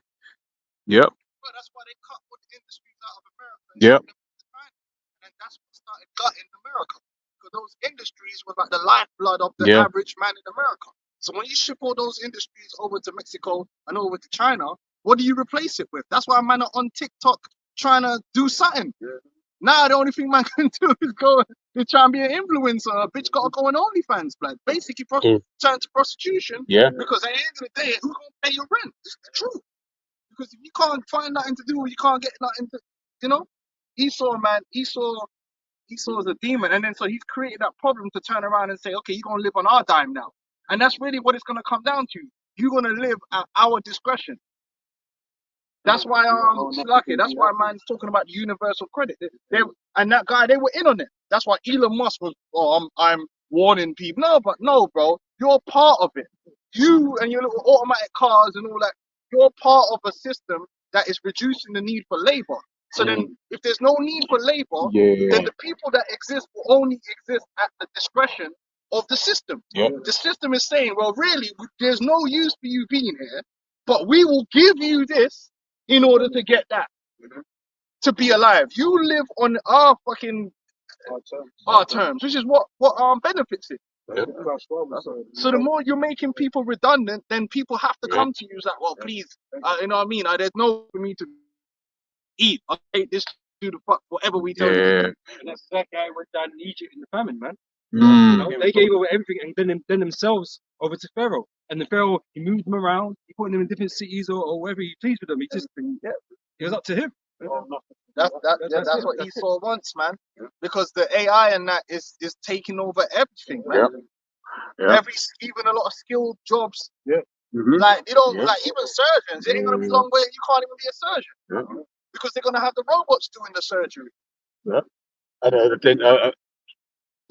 Yep. But that's why they cut all the industries out of America and Yep. shipped them to China. And that's what started gutting America. Because those industries were like the lifeblood of the Yeah. average man in America. So when you ship all those industries over to Mexico and over to China, what do you replace it with? That's why man are on TikTok trying to do something. Now the only thing man can do is go to try and be an influencer. A bitch gotta go on OnlyFans, blood. Basically turn to prostitution. Yeah. Because at the end of the day, who's gonna pay your rent? It's the truth. Because if you can't find nothing to do, you can't get nothing to, you know. Esau, man, Esau is a demon, and then so he's created that problem to turn around and say, okay, you're gonna live on our dime now, and that's really what it's gonna come down to. You're gonna live at our discretion. That's why lucky. That's why man's talking about universal credit. And that guy, they were in on it. That's why Elon Musk was. Oh, I'm warning people. No, bro, you're part of it. You and your little automatic cars and all that. You're part of a system that is reducing the need for labor. So then, if there's no need for labor, then the people that exist will only exist at the discretion of the system. Yep. The system is saying, well, really, there's no use for you being here, but we will give you this in order to get that, to be alive. You live on our fucking our terms, which is what benefits it. Yep. So the more you're making people redundant, then people have to come to you. It's like, well, please, you know what I mean? There's no for me to eat. I'll take this to the fuck whatever we tell you to Yeah. do. And that's that guy went down in Egypt in the famine, man. You Mm. know, they gave over everything and then themselves over to Pharaoh. And the Pharaoh, he moved them around, he put them in different cities or wherever he pleased with them. He just, it was up to him. That's what That's it. Esau wants, man. Because the AI and that is taking over everything, man. Yeah. Even a lot of skilled jobs. Mhm. Like they don't like even surgeons. It ain't gonna be long where you can't even be a surgeon because they're gonna have the robots doing the surgery. I think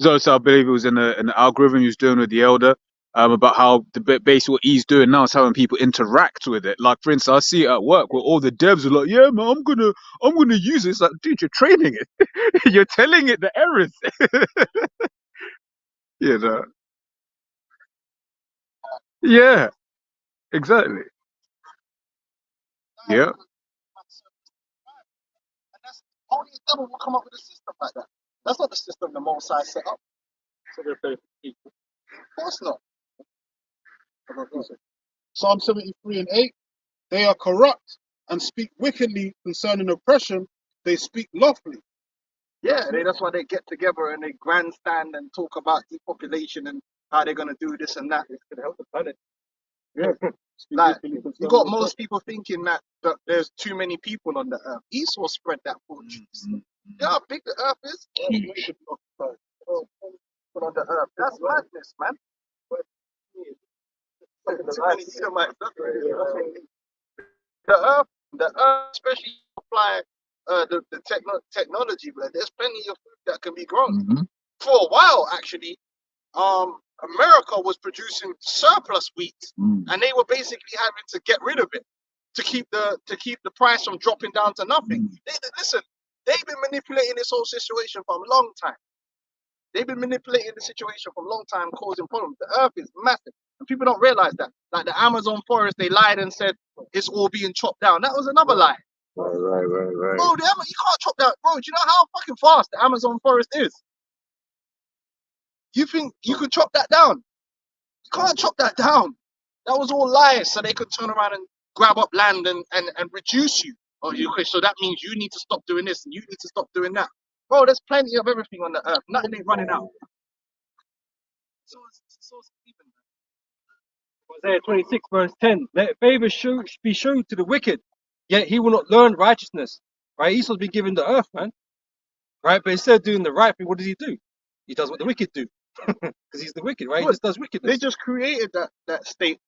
so I believe it was in an algorithm he was doing with the elder about how basically what he's doing now is having people interact with it. Like for instance, I see it at work where all the devs are like, "Yeah, man, I'm gonna use it." It's like, dude, you're training it, you're telling it the errors. You know? Yeah, exactly. Yeah. And that's only a devil will come up with a system like that. That's not the system the Most High set up. So they're both equal. Of course not. Psalm 73:8. They are corrupt and speak wickedly concerning oppression. They speak lawfully. Yeah, that's why they get together and they grandstand and talk about depopulation and how they're gonna do this and that. It's gonna help the planet. Yeah. Like you got most people thinking that there's too many people on the earth. Esau spread that fortunes. You know how big the earth is? You should not people on the earth. That's madness, man. Too many Edomites. The earth, especially apply the technology, but there's plenty of food that can be grown. Mhm. For a while, actually, America was producing surplus wheat, and they were basically having to get rid of it to keep the price from dropping down to nothing. Listen, they've been manipulating this whole situation for a long time. They've been manipulating the situation for a long time, causing problems. The earth is massive, and people don't realize that. Like the Amazon forest, they lied and said it's all being chopped down. That was another lie. Right. Bro, you can't chop that. Bro, do you know how fucking fast the Amazon forest is? You think you could chop that down? You can't chop that down. That was all lies, so they could turn around and grab up land and reduce you. Oh, okay, so that means you need to stop doing this and you need to stop doing that. Bro, there's plenty of everything on the earth. Nothing ain't running out. So it's even. Isaiah 26 verse 10. Let favor be shown to the wicked, yet he will not learn righteousness. Right? Esau's been given the earth, man. Right? But instead of doing the right thing, what does he do? He does what the wicked do. Because he's the wicked, right? He Good. just does wickedness. They just created that state,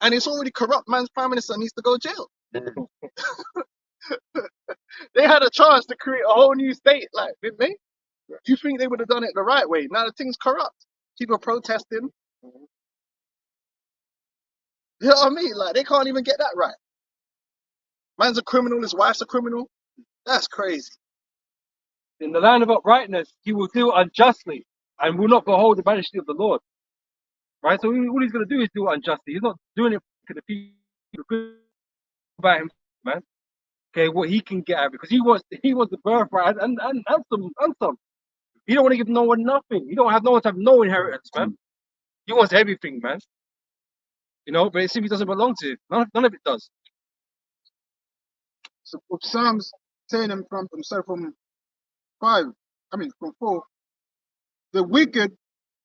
and it's already corrupt. Man's prime minister needs to go to jail. They had a chance to create a whole new state, like, didn't they? You think they would have done it the right way? Now the thing's corrupt. People protesting. You know what I mean? Like, they can't even get that right. Man's a criminal, his wife's a criminal. That's crazy. In the land of uprightness, he will deal unjustly and will not behold the majesty of the Lord. Right? So all he's going to do is do it unjustly. He's not doing it to the people about him, man. Okay, what he can get at, because he wants the birthright and some. He don't want to give no one nothing. He don't have no one to have no inheritance, man. He wants everything, man. You know, but it simply doesn't belong to him. None of it does. So from Psalms 10 and from 5, from 4, the wicked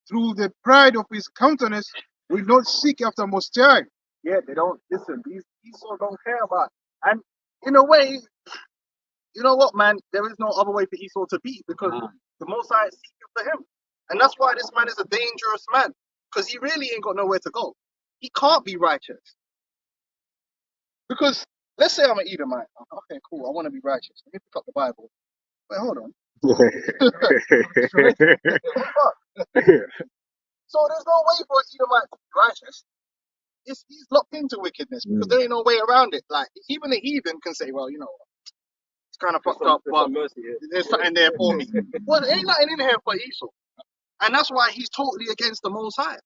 through the pride of his countenance will not seek after Most High. Yeah, they don't listen. These Esau don't care about it. And in a way, you know what, man? There is no other way for Esau to be, because the Most High is seeking for him. And that's why this man is a dangerous man, because he really ain't got nowhere to go. He can't be righteous. Because let's say I'm an Edomite. Okay, cool. I want to be righteous. Let me pick up the Bible. Wait, hold on. So there's no way for an Edomite to be righteous. He's locked into wickedness, because there ain't no way around it. Like, even a heathen can say, well, you know, it's kind of fucked up, but there's something there for me. Well, there ain't nothing in here for Esau. And that's why he's totally against the Most High.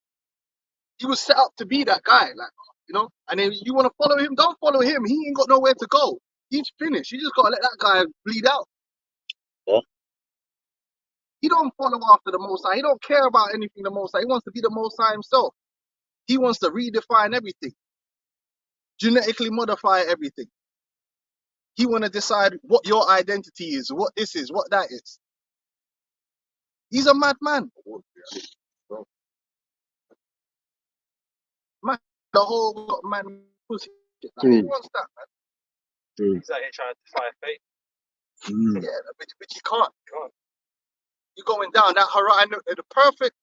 He was set up to be that guy, like, you know. And if you want to follow him, don't follow him. He ain't got nowhere to go. He's finished. You just got to let that guy bleed out. Yeah. He don't follow after the Most High. He don't care about anything the Most High. He wants to be the Most High himself. He wants to redefine everything, genetically modify everything. He want to decide what your identity is, what this is, what that is. He's a madman. Man, the whole man pussy. Like, he wants that, man. He's out here trying to defy fate. Yeah, but you can't. You're going down that Harari. The perfect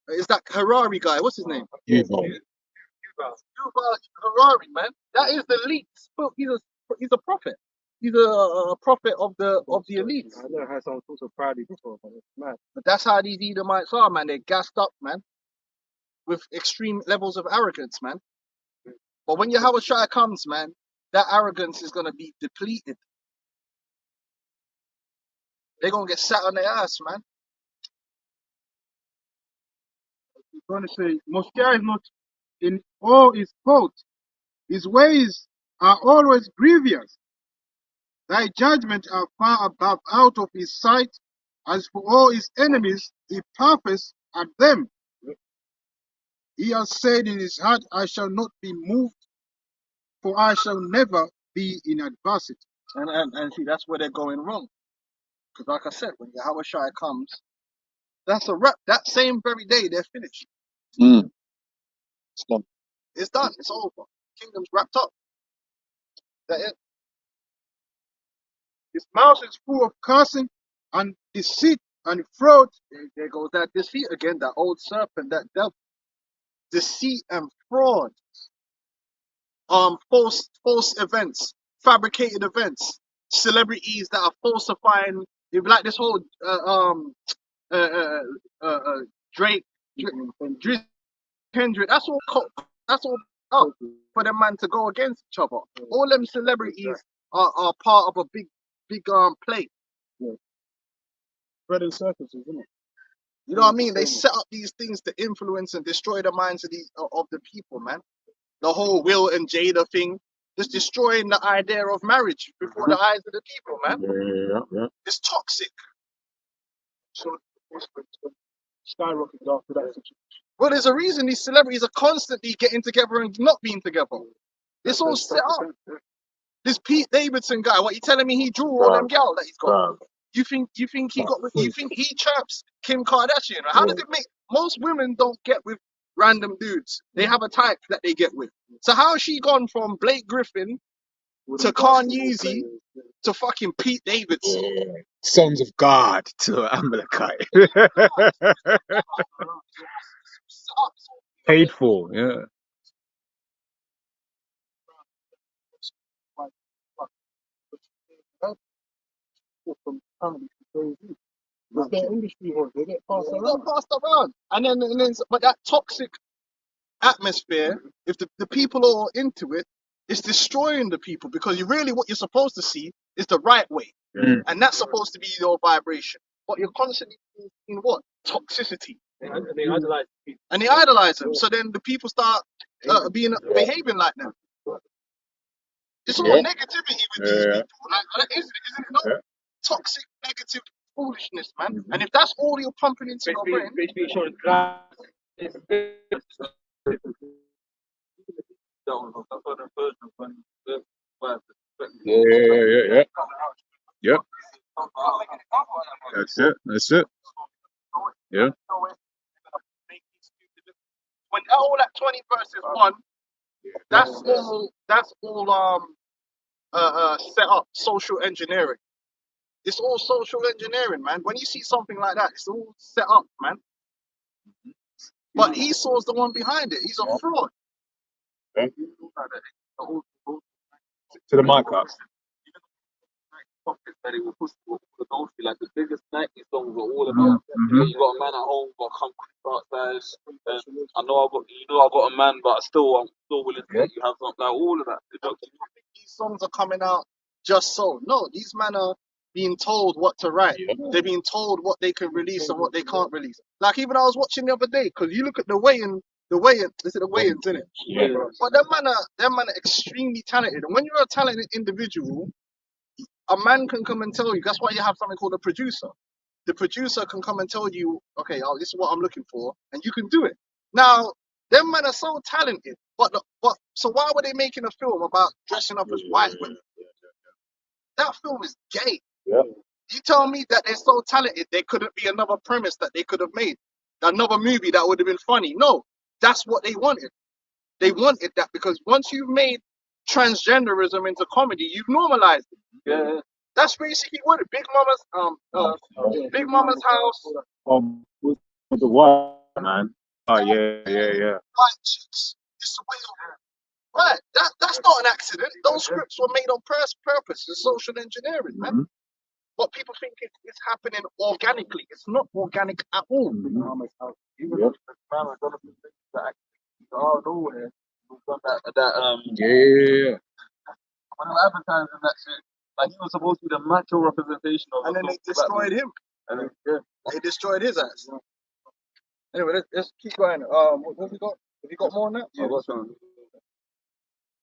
is that Harari guy. What's his name? Yuval. Yuval Harari, man. That is the elite. He's a prophet. He's a prophet of the elite. I never heard someone talk so proudly before, but it's mad. But that's how these Edomites are, man. They're gassed up, man, with extreme levels of arrogance, man. But when Yahweh Shai comes, man, that arrogance is gonna be depleted. They're gonna get sat on their ass, man. He's going to say, Most High is not in all his fault. His ways are always grievous. Thy judgments are far above out of his sight. As for all his enemies, he puffeth at them. He has said in his heart, I shall not be moved, for I shall never be in adversity. And see, that's where they're going wrong. Because like I said, when Yahweh Shai comes, that's a wrap. That same very day, they're finished. It's done. It's done. It's over. Kingdom's wrapped up. That it. His mouth is full of cursing and deceit and fraud. There goes that deceit again, that old serpent, that devil. Deceit and fraud. False events, fabricated events, celebrities that are falsifying. Like this whole Drake, Kendrick. That's all out for them man to go against each other. All them celebrities are part of a big play. Bread and circuses, isn't it? You know what I mean? They set up these things to influence and destroy the minds of the people, man. The whole Will and Jada thing, just destroying the idea of marriage before the eyes of the people, man. Yeah. It's toxic. So it's skyrocketed after that situation. Well, there's a reason these celebrities are constantly getting together and not being together. It's all set up. This Pete Davidson guy, what you telling me he drew all them gal that he's got? You think he chirps Kim Kardashian? How does it make most women don't get with random dudes? They have a type that they get with. So how has she gone from Blake Griffin to Kanye to fucking Pete Davidson? Sons of God to Amalekite. Paid for, yeah. It's their industry, they get passed They around. got passed around, and then but that toxic atmosphere, if the people are all into it, it's destroying the people because you really what you're supposed to see is the right way, and that's supposed to be your vibration. But you're constantly in what toxicity, And they idolize people. and they idolize them. So then the people start behaving like them. It's all negativity with these people. Like, isn't it not? Toxic, negative foolishness, man. And if that's all you're pumping into your brain, Basically showing glass. Yeah. Yep. That's it. That's it. Yeah. when all that 20 verses 1, that's all set up social engineering. It's all social engineering, man. When you see something like that, it's all set up, man. But Esau's the one behind it. He's a fraud. Okay. To the mic up. Like the biggest Nike songs are all about. You got a man at home, got come outside. I know I got a man, but I'm still willing to let you have something. Like all of that. These songs are coming out just so. No, these men are being told what to write. They're being told what they can release and what they can't release. Like even I was watching the other day, because you look at the weigh-in, is it the weigh-ins, isn't it? Yeah. But them man are extremely talented. And when you're a talented individual, a man can come and tell you. That's why you have something called a producer. The producer can come and tell you, okay, this is what I'm looking for, and you can do it. Now, them men are so talented, but so why were they making a film about dressing up as white women? That film is gay. Yeah. You tell me that they're so talented, there couldn't be another premise that they could have made, another movie that would have been funny. No, that's what they wanted. They wanted that because once you've made transgenderism into comedy, you've normalized it. Yeah. That's basically what it. Big Mama's House. With the white man. Oh yeah. White chicks. It's the way of right. That's not an accident. Those scripts were made on purpose. It's social engineering, man. But people think it's happening organically. It's not organic at all. Yeah. When I'm advertising that shit, like he was supposed to be the macho representation of. And then they destroyed him. They destroyed his ass. Anyway, let's keep going. What have we got? Have you got more on that? I got some.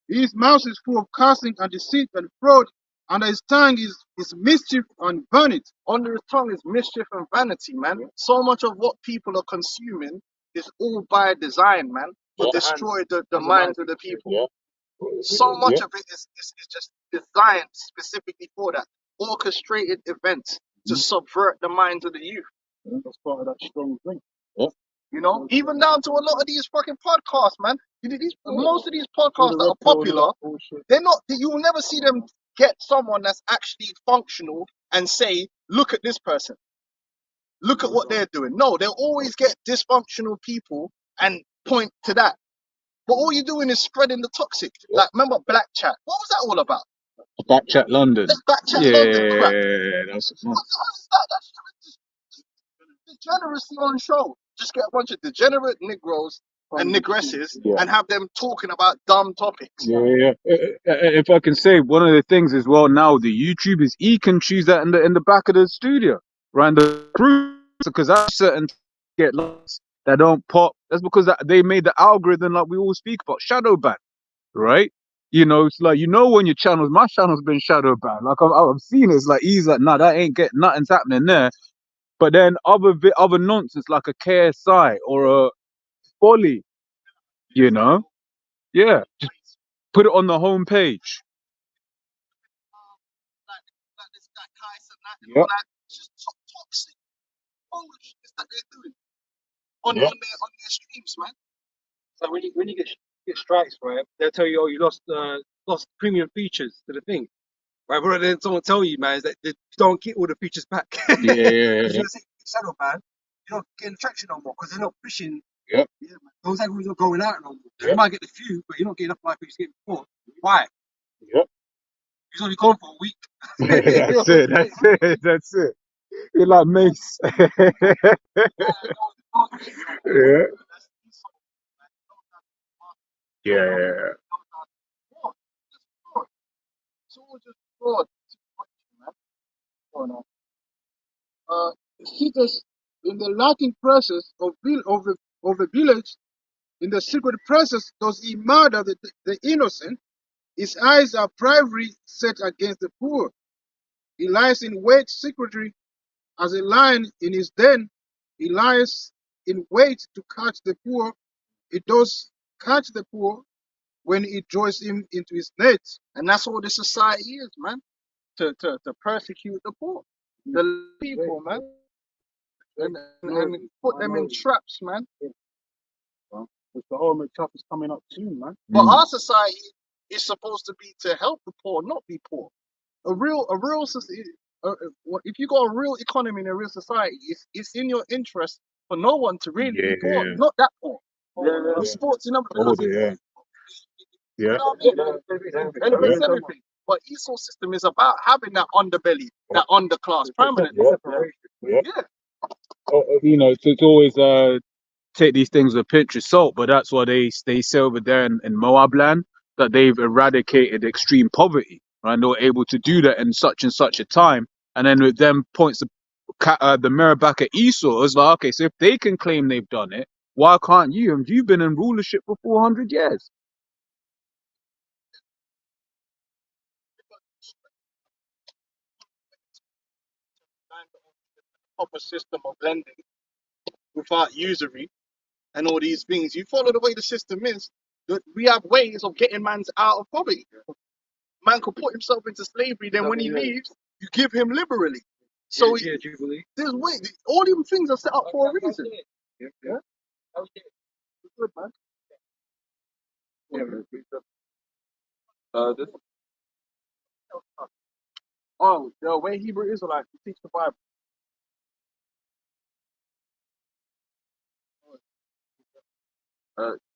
His mouth is full of cursing and deceit and fraud, and his tongue is mischief and vanity. Under his tongue is mischief and vanity, man. So much of what people are consuming is all by design, man, to destroy the minds of the people. So much of it is just designed specifically for that. Orchestrated events to subvert the minds of the youth. That's part of that strong drink. You know, even down to a lot of these fucking podcasts, man. Most of these podcasts that are popular, they're not. You will never see them get someone that's actually functional and say, "Look at this person. Look at what they're doing." No, they'll always get dysfunctional people and point to that. But all you're doing is spreading the toxic. Like, remember Black Chat? What was that all about? Back chat London. That Black Chat London crap. That's What the hell is that? That shit is just degeneracy on show. Just get a bunch of degenerate Negroes and Negresses and have them talking about dumb topics. Yeah. If I can say, one of the things as well now, the YouTubers, he can choose that in the back of the studio, right? The crew, because that's certain get likes that don't pop. That's because they made the algorithm like we all speak about, shadow ban, right? You know, it's like, when your my channel's been shadow banned. Like I've seen it. It's like he's like, nah, that ain't nothing's happening there. But then other nonsense like a KSI or a Folly, yeah, just put it on the home page. Like this guy Tyson, and Yep. all that. It's just toxic foolishness that they're doing on their streams, man. So when you get strikes, right, they'll tell you, oh, you lost premium features to the thing, right? But then someone tell you, man, is that you don't get all the features back. Yeah. Because you're saying shadow ban, you're not getting traction no more because they're not pushing. Yep. Yeah, man. Those algorithms are going out no more. You might get the few, but you're not getting enough like you get before. Why? Yep. He's only gone for a week. That's it. You're like Mace. Yeah. Yeah. It's all just fraud, man. Oh, no. He just in the lacking process of the village, in the secret process, does he murder the innocent? His eyes are privately set against the poor. He lies in wait secretly as a lion in his den. He lies in wait to catch the poor. He does catch the poor when he draws him into his net. And that's all the society is, man. To persecute the poor, the people, man, and put them in traps, man. Well, the ultimate tough is coming up soon, man. But our society is supposed to be to help the poor, not be poor. A real society. If you got a real economy in a real society, it's in your interest for no one to really be poor, Yeah. not that poor. Yeah. Sports, you know, Oh, because yeah. Yeah. you know what I mean? Elevates Yeah. everything. But Esau system is about having that underbelly, that underclass permanently. Yeah. Yeah. You know, it's always take these things with a pinch of salt, but that's why they say over there in Moab land that they've eradicated extreme poverty, right? And they're able to do that in such and such a time. And then with them points the mirror back at Esau. It's like, okay, so if they can claim they've done it, why can't you? And you've been in rulership for 400 years. Proper system of lending without usury and all these things. You follow the way the system is. We have ways of getting man's out of poverty. Man could put himself into slavery, then when he leaves, you give him liberally. So Jubilee. there's ways. All these things are set up for a reason. Yeah. Good, man. This Oh, the way Hebrew Israelites teach the Bible.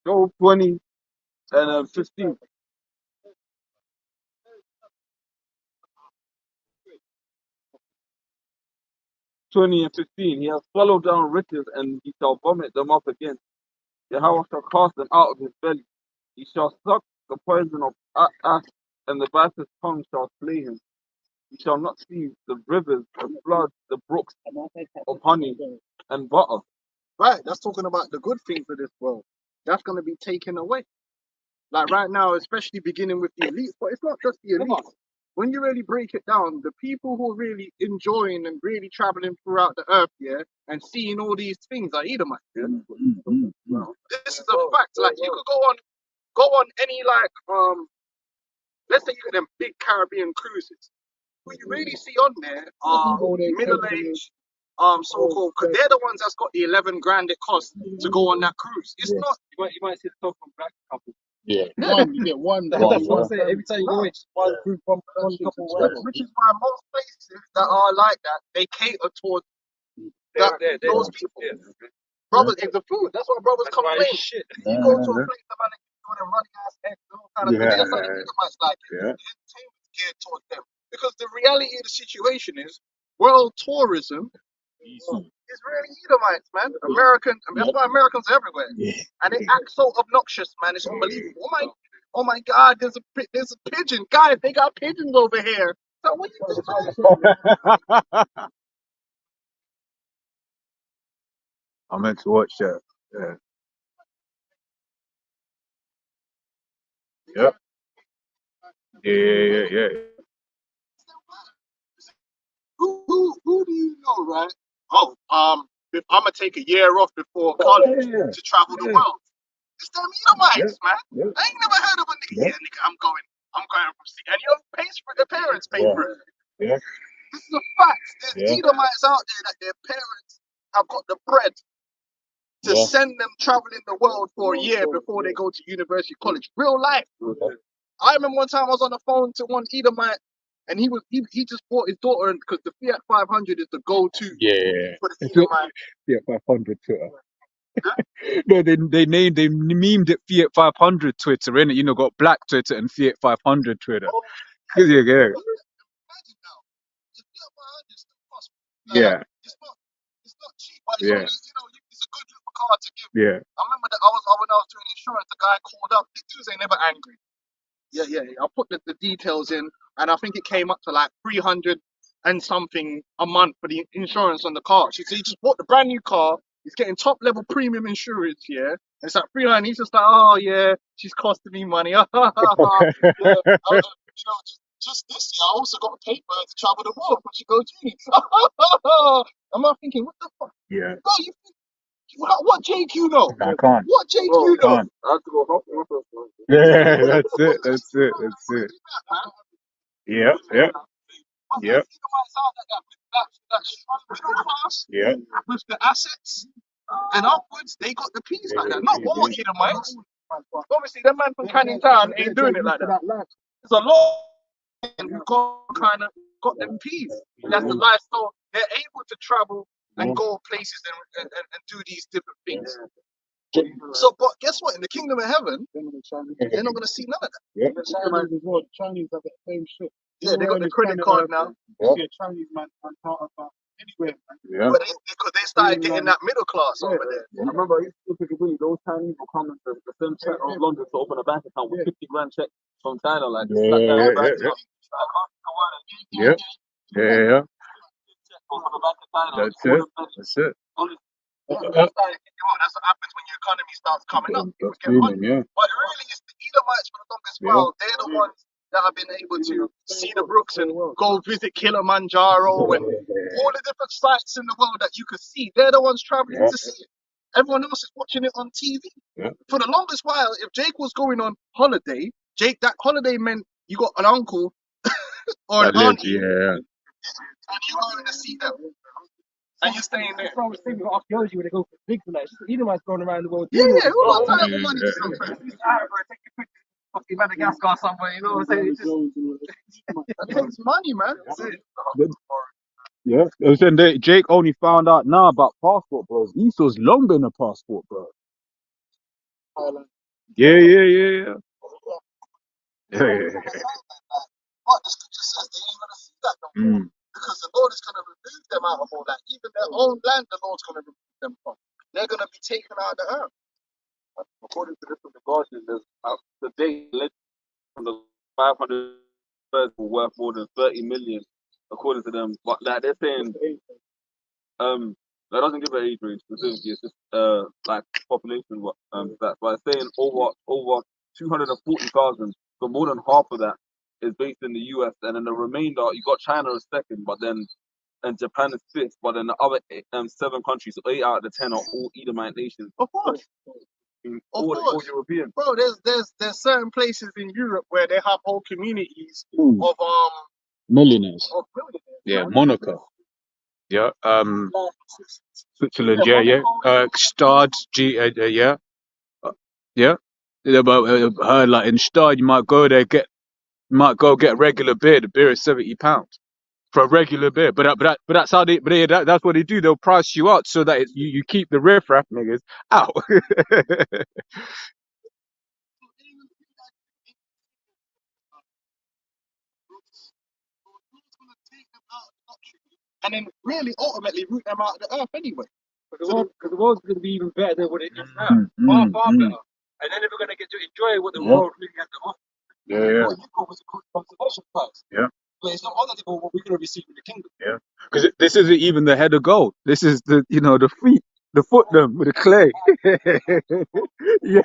Job 20 and 15. 20 and 15. He has swallowed down riches and he shall vomit them up again. Yahweh shall cast them out of his belly. He shall suck the poison of ash, and the viper's tongue shall slay him. He shall not see the rivers, the floods, the brooks of honey and butter. Right, that's talking about the good things of this world. That's going to be taken away. Like right now, especially beginning with the elites, but it's not just the elites. When you really break it down, the people who are really enjoying and really traveling throughout the earth, yeah, and seeing all these things are Edomites. Yeah? This is a fact. Like you could go on any let's say you get them big Caribbean cruises. What you really see on there are middle-aged, so-called, because they're the ones that's got the 11 grand it costs to go on that cruise. It's not. You might see the top from black couple. Yeah. You get one. That's what I'm saying. Every time you go in, one group from one couple. Which is why most places that are like that, they cater towards those people. Brothers, it's the food. That's why brothers complain. Shit. If you go to a place about it, you know, running ass eggs, all kind of thing. That's how the Edomites like it. The entertainment is geared towards them. Because the reality of the situation is, world tourism is really Edomites, man. That's why Americans are everywhere. And they act so obnoxious, man. It's unbelievable. Oh my God, there's a pigeon. Guys, they got pigeons over here. So what you doing? I meant to watch that. Yeah. Yep. Yeah. Who do you know, right? Oh, I'm gonna take a year off before college to travel the world. It's them Edomites, man. I ain't never heard of a nigga. Yeah, nigga, I'm going from sea. And your the parents pay for it. Yeah. This is a fact. There's Edomites out there that their parents have got the bread to send them traveling the world for a year before they go to university, college. Real life. I remember one time I was on the phone to one Edomite, and he just bought his daughter because the Fiat 500 is the go-to for the Edomite. Fiat 500 Twitter. No, they memed it Fiat 500 Twitter, innit? You know, got black Twitter and Fiat 500 Twitter. Yeah. Imagine now, the Fiat 500 still costs. It's not cheap, but it's only, it's a good car to give. Yeah. I remember that when I was doing insurance, the guy called up. These dudes ain't never angry. Yeah. I put the details in, and I think it came up to like 300 and something a month for the insurance on the car. So he just bought the brand new car. He's getting top level premium insurance, yeah. And it's like 300. He's just like, oh yeah, she's costing me money. Yeah, just this year, I also got a paper to travel the world when she goes uni. I'm not thinking, what the fuck? Yeah. Bro, what Jake you know? I can't. What Jake you know? Can't. I have to go help my first one. Yeah, that's it. That's it. That's it. Yeah. Yeah. Yeah. That strong middle class Yeah. with the assets and upwards, they got the peas like that. Not all Edomites. Obviously, them man from Canning Town ain't doing it like that. There's a lot who got them peas. That's the lifestyle. They're able to travel and go places and do these different things. So, but guess what? In the kingdom of heaven, they're not gonna see none of that. Yeah. Chinese as well. The Chinese have the same shit. Yeah, they got the credit card now. You see a Chinese man out about anywhere, man. Yeah. But because they started getting that middle class over there. I remember I used to pick a bully. Those Chinese were coming to the same center of London to open a bank account with 50 grand check from China, like Yeah. that Yeah. bank Yeah. account. Yeah. Yeah. Open a bank account. That's it. That's it. That's what happens when your economy starts coming up. People That's get money. booming. Yeah. But really, it's the Edomites for the longest while. They're the ones that have been able to see the brooks and go visit Kilimanjaro and all the different sites in the world that you could see. They're the ones traveling to see it. Everyone else is watching it on TV. Yeah. For the longest while, if Jake was going on holiday, that holiday meant you got an uncle or an auntie, Yeah. and you're going to see them. And you're staying there. That's what I was saying with archaeology when they go for digs and that. It's just Edomites going around the world. Yeah, doing who it. got time and money to some friends? Take your pictures. Fucking Madagascar somewhere, you know what I'm saying? It's just, That takes money, man. Yeah. I was saying that Jake only found out now about passport, bro. Esau's long been a passport, bro. Yeah. Yeah. But the scripture says they ain't gonna see that no more. Because the Lord is gonna remove them out of all that. Even their own land, the Lord's gonna remove them from. They're gonna be taken out of the earth. According to this from the Guardian, there's the day led from the 500 birds were worth more than 30 million, according to them. But like they're saying, that doesn't give an age range specifically. It's just like population. But it's saying over 240,000. So more than half of that is based in the US, and then the remainder you got China as second, but then and Japan is fifth. But then the other 7 countries, so 8 out of the 10 are all Edomite nations. Of course. All European. Bro, there's certain places in Europe where they have whole communities Ooh. of Millionaires. millionaires. Yeah. Monaco. Yeah. Switzerland. Yeah. Stad. Yeah. Yeah. But heard like in Stad, you might go there get regular beer. The beer is £70 for a regular beer. But that's how that's what they do. They'll price you out so that you keep the riffraff niggas out. And then really ultimately root them out of the earth anyway. because the world's going to be even better than what it is now. Far better. And then we're going to get to enjoy what the world really has to offer. Yeah. What you call was a good conservation prize. Yeah. But it's not other than what we're going to receive in the kingdom. Yeah. Because this isn't even the head of gold. This is the feet, the foot them with the clay. Yeah.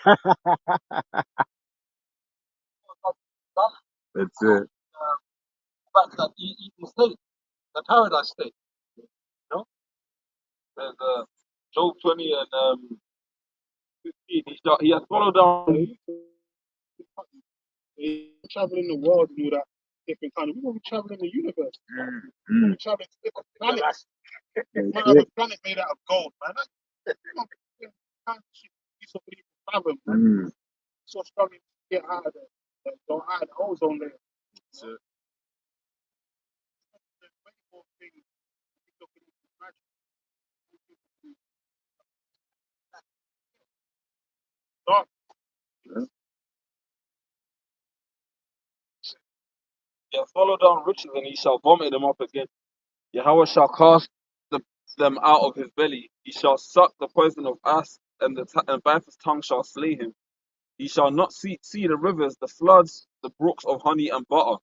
That's it. Back to that Eden state, the paradise state. You know? There's Job 20 and 15. He has followed down. Traveling the world and all that different kind of. We want to travel in the universe. We want to travel to different planets. Man, have a planet made out of gold, man. Piece of people fathom, man. So struggling to get out of the ozone layer. So, way more things you can imagine. Dark. He has followed down riches and he shall vomit them up again. Yahweh shall cast the them out of his belly. He shall suck the poison of asp, and and viper's tongue shall slay him. He shall not see the rivers, the floods, the brooks of honey and butter.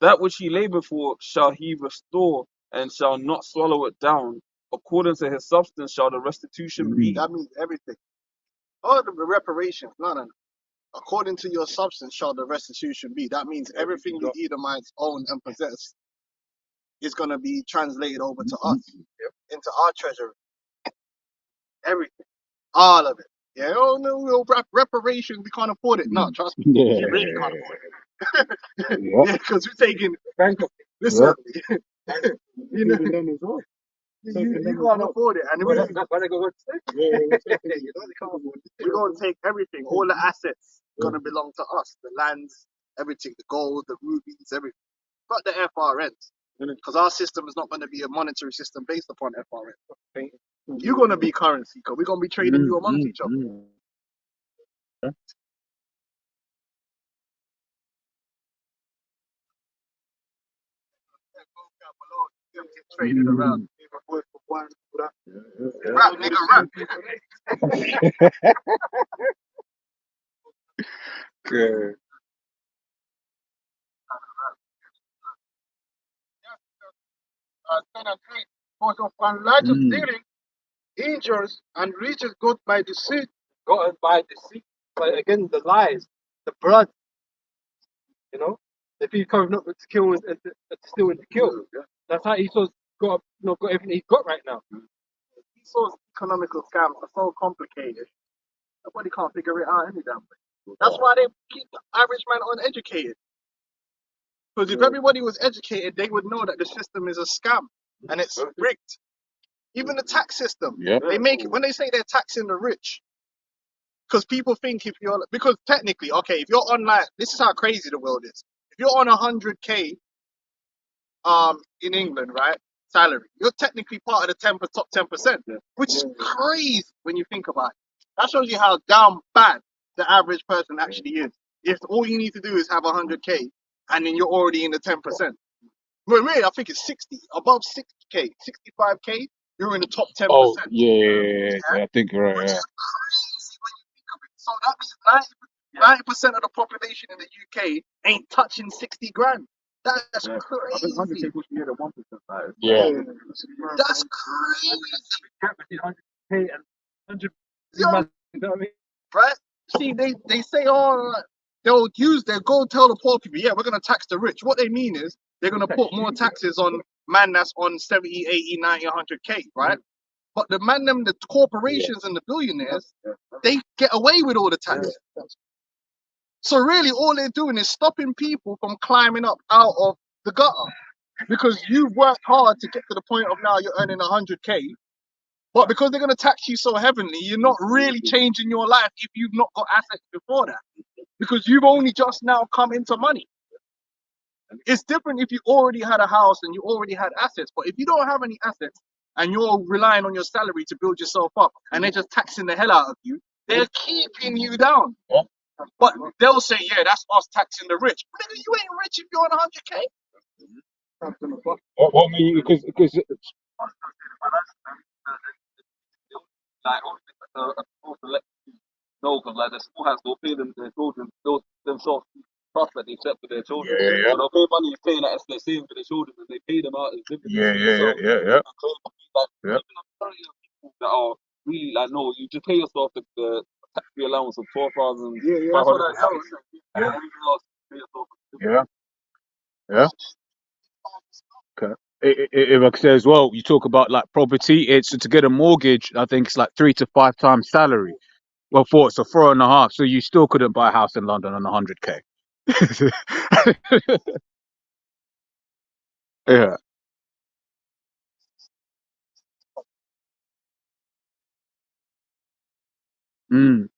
That which he labored for shall he restore, and shall not swallow it down. According to his substance shall the restitution be. That means everything. All the reparations, no. According to your substance shall the restitution be. That means everything the Edomites own and possess is going to be translated over to us, into our treasury. Everything. All of it. Yeah, oh no, reparations, we can't afford it. No, trust me, Yeah. we really can't afford it. Yeah. Yeah, because we're taking, Bankruptcy. listen, you know, Even them as well. you can't afford it. And Well, we, that's why they go to say. Yeah, You know, they can't afford it. we're going to take everything, all the assets going to belong to us, the lands, everything, the gold, the rubies, everything. But the FRNs, because our system is not going to be a monetary system based upon FRN. You're going to be currency, because we're going to be trading you amongst each other. Traded around. Rap, nigga, rap. Okay. Son and three, because of unrighteous dealing, injures and reaches God by deceit. Gotten by deceit. But again, the lies, the blood, you know, the people coming up to kill and to steal and to kill. That's how Esau's got, got everything he's got right now. Esau's economical scams are so complicated. Nobody can't figure it out any damn way. That's why they keep the average man uneducated. Because if everybody was educated, they would know that the system is a scam and it's rigged. Even the tax system, Yeah. they make it when they say they're taxing the rich. Because people think if you're, because technically, okay, if you're on like, this is how crazy the world is. If you're on 100K in England, right, salary, you're technically part of the top 10%, which is crazy when you think about it. That shows you how down bad the average person actually is. If all you need to do is have 100K and then you're already in the 10%. But really, I think it's 60, above 60K, 65K, you're in the top 10%. Oh, yeah. I think you're right. Which Yeah. is crazy when you think of it. So that means 90% of the population in the UK ain't touching 60 grand. That's crazy. Yeah. That's crazy. Gap between 100K and 100. Yo, You know what I mean? right? See, they say, oh, they'll go tell the poor people, yeah, we're going to tax the rich. What they mean is they're going to put more taxes on man that's on 70, 80, 90, 100K, right? But the man, them, the corporations and the billionaires, they get away with all the taxes. So really, all they're doing is stopping people from climbing up out of the gutter. Because you've worked hard to get to the point of now you're earning 100K. But because they're going to tax you so heavily, you're not really changing your life if you've not got assets before that. Because you've only just now come into money. It's different if you already had a house and you already had assets. But if you don't have any assets and you're relying on your salary to build yourself up and they're just taxing the hell out of you, they're keeping you down. But they'll say, yeah, that's us taxing the rich. Nigga, you ain't rich if you're on 100K. What made you? Because Like, also let you know, because like the school has to pay them their children, themselves trust that they set for their children. Yeah. So they'll pay money saying that it's the same for their children, and they pay them out as dividends. Yeah. Like, Yeah. even the majority of people that are really like, no, you just pay yourself the tax-free allowance of 12,500. Yeah, that's what I know. And everything else, you pay yourself. Yeah. Okay. If I could say as well, you talk about like property. It's to get a mortgage. I think it's like 3 to 5 times salary. Well, so 4.5. So you still couldn't buy a house in London on 100K. Yeah. Mm.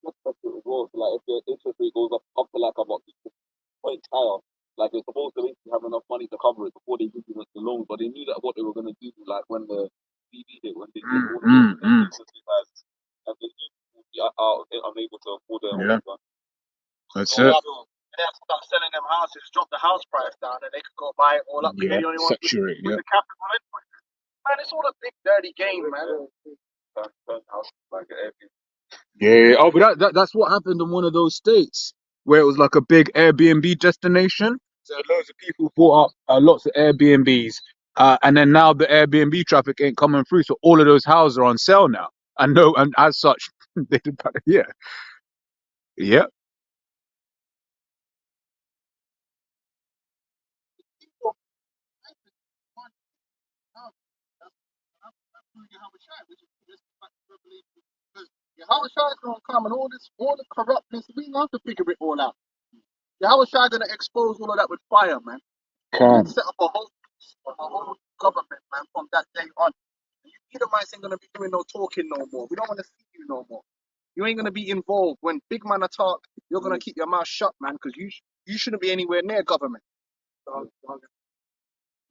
So like if the interest rate goes up to like about 6 points higher, like you're supposed to basically have enough money to cover it before they give you the loan. But they knew that what they were gonna do, like when the CD hit, when they did all the loans and interest rate hikes, and they knew people would be unable to afford their Yeah. homes. That's So it. and they have to start selling them houses, drop the house price down, and they could go buy it all up. But Yeah, they're the only ones saturate. with Yeah. the capital anyway. Man, it's all a big dirty game, man. Like an Airbnb. Yeah. Oh, but that's what happened in one of those states where it was like a big Airbnb destination. So loads of people bought up lots of Airbnbs, and then now the Airbnb traffic ain't coming through, so all of those houses are on sale now. And no, and as such, they did that. Yeah, yeah, Yahweh Shai is gonna come and all the corruptness, we have to figure it all out. Yahweh Shai gonna expose all of that with fire, man. can. Set up a whole government, man, from that day on. You Edomites ain't gonna be doing no talking no more. We don't wanna see you no more. You ain't gonna be involved. When big man talk, you're gonna keep your mouth shut, man, because you shouldn't be anywhere near government.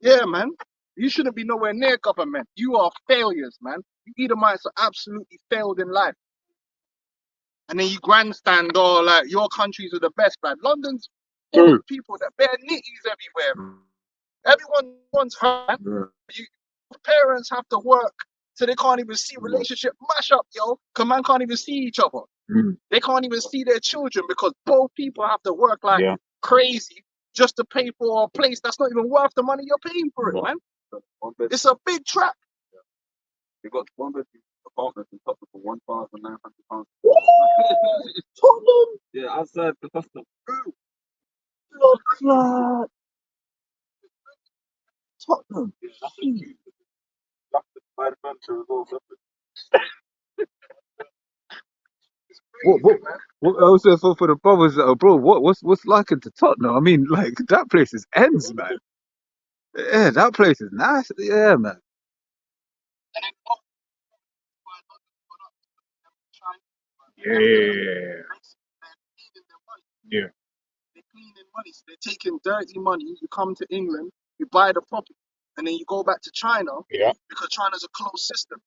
Yeah, man. You shouldn't be nowhere near government. You are failures, man. You Edomites are absolutely failed in life. And then you grandstand all like your countries are the best, man. London's full True. of people that bear nitties everywhere. Everyone's hurt. You parents have to work so they can't even see relationship mash up, yo. Cause man can't even see each other. Mm. They can't even see their children because both people have to work like Yeah. crazy just to pay for a place that's not even worth the money you're paying for it, man. One bed. It's a big trap. They got one bed apartments in Tottenham for £1,900. Tottenham, Yeah, outside the custom. look at Tottenham. Yeah, that's huge. That's the by the furniture as well. What also for the brothers that are abroad? What's like it to Tottenham? I mean, like that place is ends, man. Yeah, that place is nice. Yeah, man. Yeah, yeah, They're cleaning money. So they're taking dirty money. You come to England, you buy the property, and then you go back to China yeah, because China's a closed system.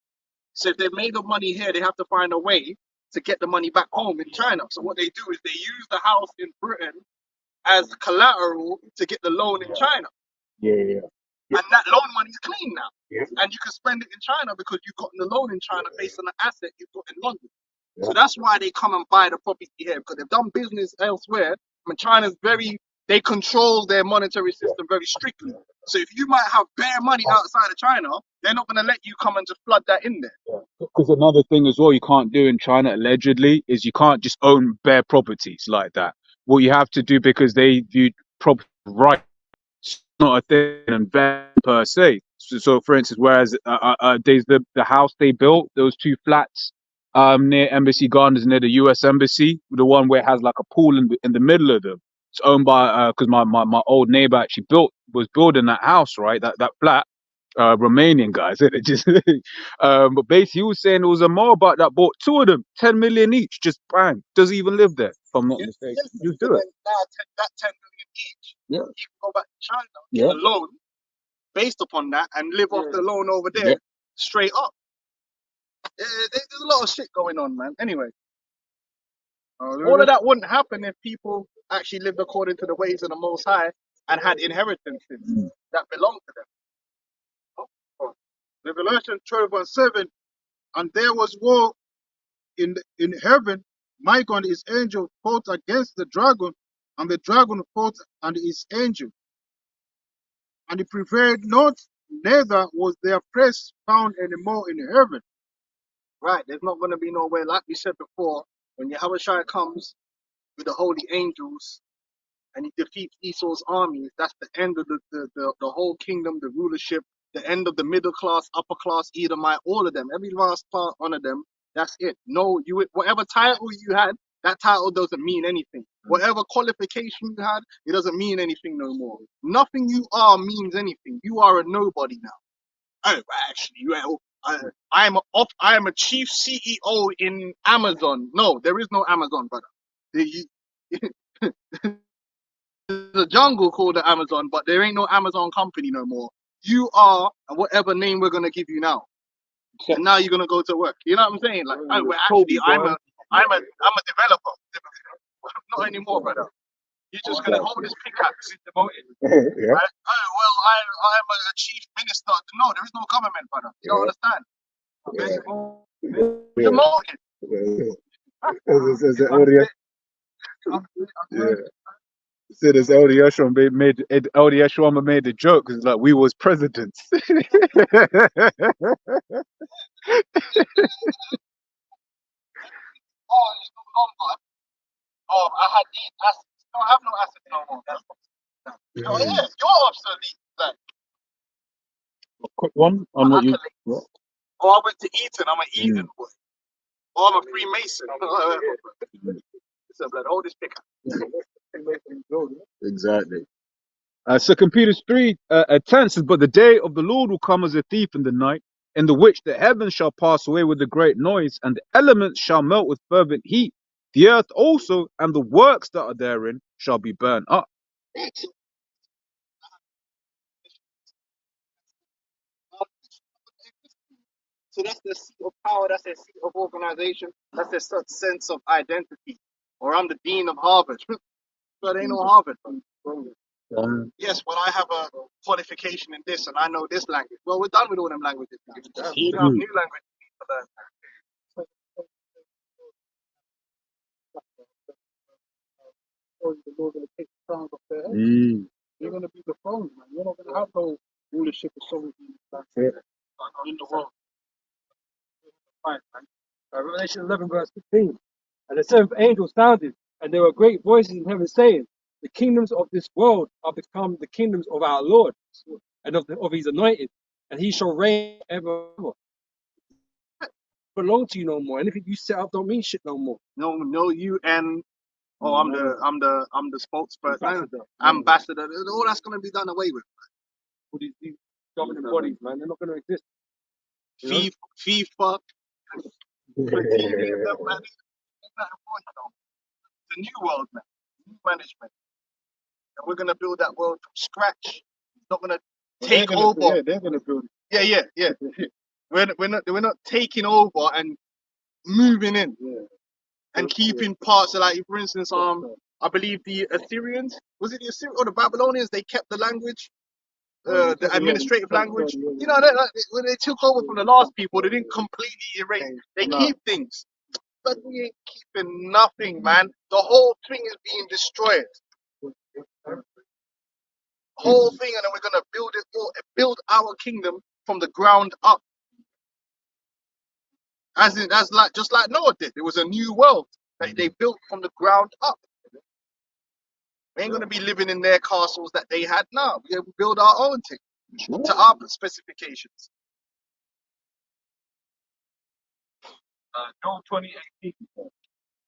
So if they've made the money here, they have to find a way to get the money back home in China. So what they do is they use the house in Britain as collateral to get the loan in China. yeah, And that loan money is clean now. yeah. And you can spend it in China because you've gotten the loan in China based on the asset you've got in London. Yeah. So that's why they come and buy the property here because they've done business elsewhere. I mean, China's they control their monetary system very strictly. So if you might have bare money outside of China, they're not going to let you come and just flood that in there. Because another thing as well you can't do in China allegedly is you can't just own bare properties like that. What you have to do, because they view property right, it's not a thing and invest per se. So for instance, whereas there's the house they built, those two flats near Embassy Gardens near the US Embassy, the one where it has like a pool in the middle of them. It's owned by because my old neighbor actually was building that house, right? That flat. Romanian guys, it just but basically he was saying there was a Moabite that bought two of them, 10 million each, just bang. Doesn't even live there, if I'm not mistaken. Yes, You and do then it. now that 10 million each, Yeah. you can go back to China, Yeah. get a loan based upon that, and live off the loan over there Yeah. straight up. There's a lot of shit going on, man. Anyway, all of that wouldn't happen if people actually lived according to the ways of the Most High and had inheritances that belong to them. Revelation 12:7. And there was war in heaven. Michael and his angel fought against the dragon, and the dragon fought and his angel, and he prevailed not, neither was their place found any more in heaven. Right, there's not going to be nowhere, like we said before, when Yahweh Shai comes with the holy angels and he defeats Esau's armies, that's the end of the whole kingdom, the rulership, the end of the middle class, upper class, Edomite, all of them, every last part, one of them, that's it. No, whatever title you had, that title doesn't mean anything. Whatever qualification you had, it doesn't mean anything no more. Nothing you are means anything. You are a nobody now. Oh, actually, I am a chief CEO in Amazon. No, there is no Amazon, brother. There's a jungle called the Amazon, but there ain't no Amazon company no more. You are whatever name we're gonna give you now, and now you're gonna go to work. You know what I'm saying? Like, oh, well, actually, I'm a developer. Not anymore, brother. You're just gonna hold this pickaxe. Demoted. Yeah. Right? Oh, well, I'm a chief minister. No, there is no government, brother. You don't understand. Yeah. Demoted. As the audio, yeah. Said as Elder Yeshua Elder Yeshua made the joke. It's like we was presidents. Oh, it's no longer. Oh, I had these assets. You don't have no assets no more. Oh, yeah, you're obsolete. Like, Quick one on my what you. accolades. What? Oh, I went to Eton. I'm an Eden boy. Oh, I'm a Freemason. Listen, blood, hold this pickaxe. Exactly. 2 Peter 3, 10 says, "But the day of the Lord will come as a thief in the night, in the which the heavens shall pass away with a great noise, and the elements shall melt with fervent heat. The earth also and the works that are therein shall be burned up." So that's the seat of power, that's their seat of organization, that's their such sense of identity. Or I'm the dean of Harvard. But ain't no Harvard. Yes, well, I have a qualification in this and I know this language. Well, we're done with all them languages now. You have new language to learn. The Lord going to take the crowns off their heads. You're going to be the throne, man. You're not going to have no rulership or sovereignty in the world. Fine, man. Revelation 11 verse 15. And the seventh angel sounded, and there were great voices in heaven saying, the kingdoms of this world are become the kingdoms of our Lord and of his anointed, and he shall reign ever. Belong to you no more. Anything you set up don't mean shit no more. No UN. Oh, I'm the spokesperson, ambassador. All that's going to be done away with. All these governing bodies, man, they're not going to exist. FIFA, them, man. The new world, man. New management. And we're gonna build that world from scratch. It's not gonna take over. Yeah, they're gonna build it. Yeah. We're not taking over and moving in and keeping parts of, like, for instance, I believe the Assyrians, was it the Assyrians or the Babylonians? They kept the language, the administrative language. You know, when they took over from the last people, they didn't completely erase. They keep things, but we ain't keeping nothing, man. The whole thing is being destroyed. Whole thing, and then we're gonna build our kingdom from the ground up, as like just like Noah did. It was a new world that they built from the ground up. We ain't gonna be living in their castles that they had now. We build our own thing to our specifications. Job 28.